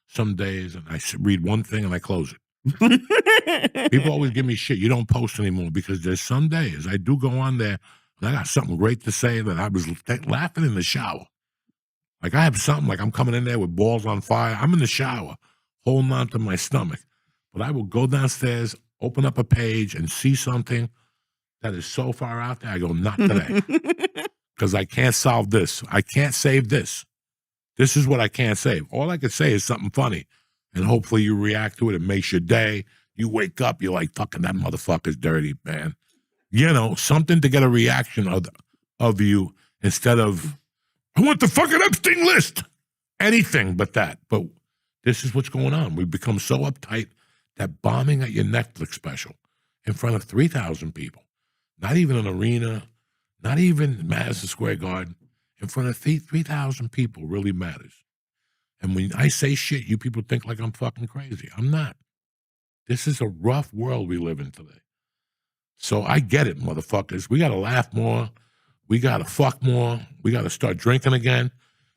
some days and I read one thing and I close it. People always give me shit. You don't post anymore because there's some days I do go on there and I got something great to say that I was laughing in the shower. I have something I'm coming in there with balls on fire. I'm in the shower holding on to my stomach. But I will go downstairs, open up a page and see something that is so far out there. I go, not today. Because I can't solve this. I can't save this. This is what I can't say. All I can say is something funny, and hopefully you react to it. It makes your day. You wake up, you're like, fucking that motherfucker's dirty, man. You know, something to get a reaction of you instead of, I want the fucking Epstein list. Anything but that. But this is what's going on. We've become so uptight that bombing at your Netflix special in front of 3,000 people, not even an arena, not even Madison Square Garden, in front of 3,000 people really matters. And when I say shit, you people think like I'm fucking crazy. I'm not. This is a rough world we live in today. So I get it, motherfuckers. We got to laugh more. We got to fuck more. We got to start drinking again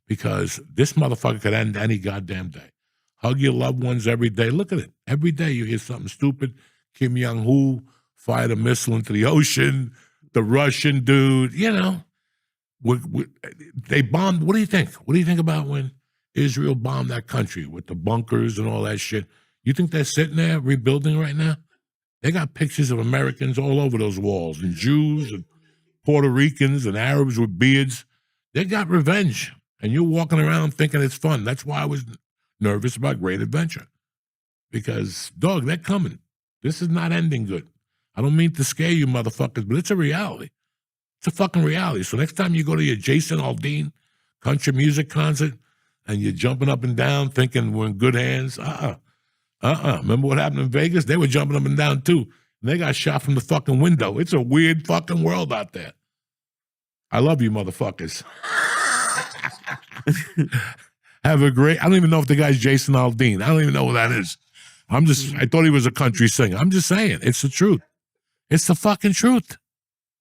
because this motherfucker could end any goddamn day. Hug your loved ones every day. Look at it. Every day you hear something stupid. Kim Jong-un fired a missile into the ocean. The Russian dude, you know. They bombed. What do you think? What do you think about when Israel bombed that country with the bunkers and all that shit? You think they're sitting there rebuilding right now? They got pictures of Americans all over those walls, and Jews and Puerto Ricans and Arabs with beards. They got revenge, and you're walking around thinking it's fun. That's why I was nervous about Great Adventure. Because, dog, they're coming. This is not ending good. I don't mean to scare you motherfuckers, but it's a reality. It's a fucking reality. So next time you go to your Jason Aldean country music concert and you're jumping up and down thinking we're in good hands, Remember what happened in Vegas? They were jumping up and down too. And they got shot from the fucking window. It's a weird fucking world out there. I love you motherfuckers. Have a great, I don't even know if the guy's Jason Aldean. I don't even know who that is. I thought he was a country singer. I'm just saying, it's the truth. It's the fucking truth.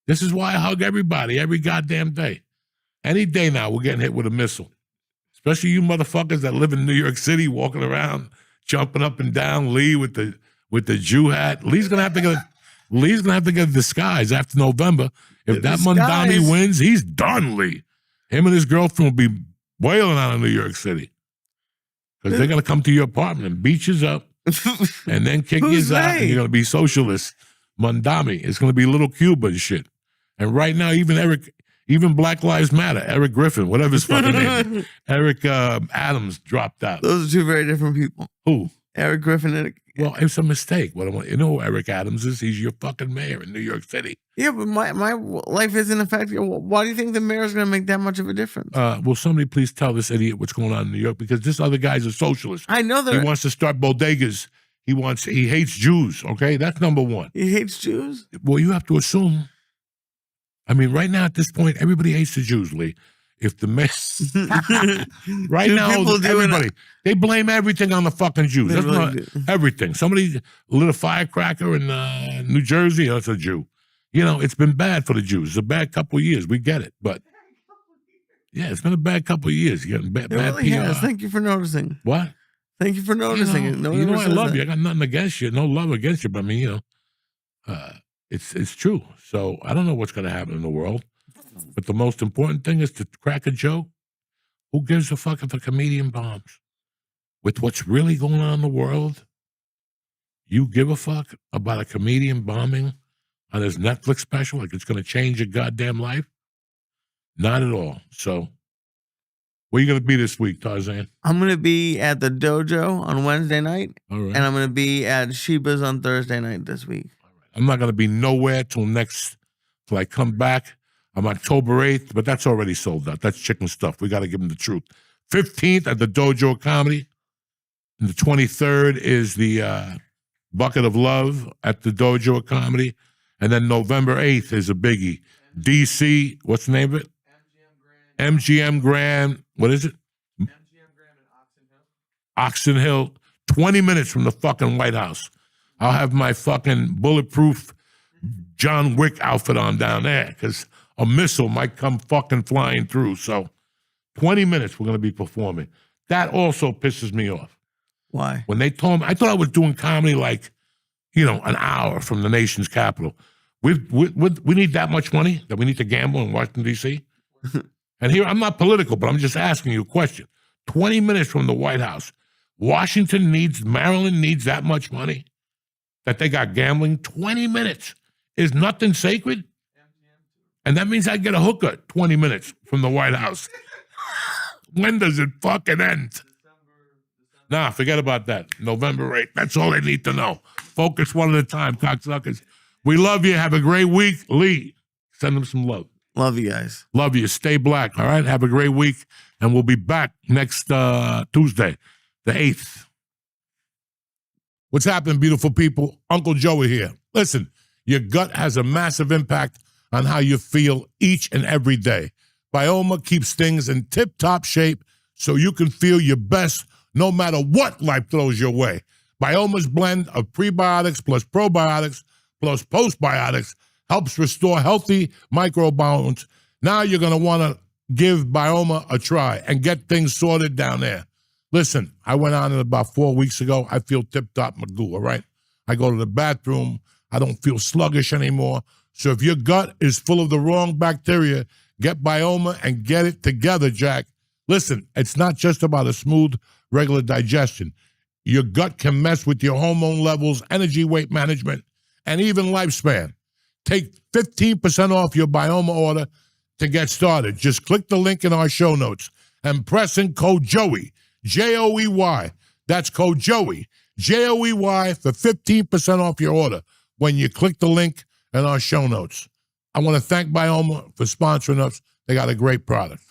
This is why I hug everybody every goddamn day. Any day now, we're getting hit with a missile. Especially you motherfuckers that live in New York City, walking around, jumping up and down. Lee with the Jew hat. Lee's gonna have to get a disguise after November. If that Mondami wins, he's done. Lee, him and his girlfriend will be wailing out of New York City because they're gonna come to your apartment and beat you up, and then kick you out, and you're gonna be socialist. Mondami. It's gonna be little Cuba and shit. And right now, even Black Lives Matter, Eric Griffin, whatever his fucking name is, Eric Adams dropped out. Those are two very different people. Who? Eric Griffin and... Well, it's a mistake. You know who Eric Adams is? He's your fucking mayor in New York City. Yeah, but my life isn't affected. Why do you think the mayor's going to make that much of a difference? Will somebody please tell this idiot what's going on in New York? Because this other guy's a socialist. I know that. He wants to start bodegas. He hates Jews, okay? That's number one. He hates Jews? Well, you have to assume. I mean, right now at this point, everybody hates the Jews, Lee. If the mess right now, everybody they blame everything on the fucking Jews. That's not everything. Somebody lit a firecracker in New Jersey. That's a Jew. You know, it's been bad for the Jews. It's a bad couple of years. We get it, but yeah, it's been a bad couple of years. You're getting bad really PR. has. Thank you for noticing. What? Thank you for noticing it. You know I love you. I got nothing against you. No love against you. But I mean, it's true. So I don't know what's going to happen in the world. But the most important thing is to crack a joke. Who gives a fuck if a comedian bombs? With what's really going on in the world, you give a fuck about a comedian bombing on his Netflix special like it's going to change your goddamn life? Not at all. So where you going to be this week, Tarzan? I'm going to be at the Dojo on Wednesday night. All right. And I'm going to be at Sheba's on Thursday night this week. All right. I'm not going to be nowhere till I come back. I'm October 8th, but that's already sold out. That's chicken stuff. We got to give them the truth. 15th at the Dojo Comedy. And the 23rd is the Bucket of Love at the Dojo Comedy. And then November 8th is a biggie. DC, what's the name of it? MGM Grand. What is it? MGM Grand in Oxon Hill. 20 minutes from the fucking White House. I'll have my fucking bulletproof John Wick outfit on down there because a missile might come fucking flying through. So 20 minutes we're going to be performing. That also pisses me off. Why? When they told me, I thought I was doing comedy like, an hour from the nation's capital. We need that much money that we need to gamble in Washington, D.C.? And here, I'm not political, but I'm just asking you a question. 20 minutes from the White House. Maryland needs that much money that they got gambling. 20 minutes. Is nothing sacred? And that means I get a hooker 20 minutes from the White House. When does it fucking end? Nah, forget about that. November 8th. That's all they need to know. Focus one at a time, cocksuckers. We love you. Have a great week. Lee, send them some love. Love you guys. Love you. Stay black, all right? Have a great week. And we'll be back next Tuesday, the 8th. What's happening, beautiful people? Uncle Joey here. Listen, your gut has a massive impact on how you feel each and every day. Bioma keeps things in tip-top shape so you can feel your best no matter what life throws your way. Bioma's blend of prebiotics plus probiotics plus postbiotics helps restore healthy microbiomes. Now you're going to want to give Bioma a try and get things sorted down there. Listen, I went on it about 4 weeks ago. I feel tip-top magoo, all right? I go to the bathroom. I don't feel sluggish anymore. So if your gut is full of the wrong bacteria, get Bioma and get it together, Jack. Listen, it's not just about a smooth, regular digestion. Your gut can mess with your hormone levels, energy, weight management, and even lifespan. Take 15% off your Bioma order to get started. Just click the link in our show notes and press in code Joey, Joey. That's code Joey, Joey, for 15% off your order when you click the link in our show notes. I want to thank Bioma for sponsoring us. They got a great product.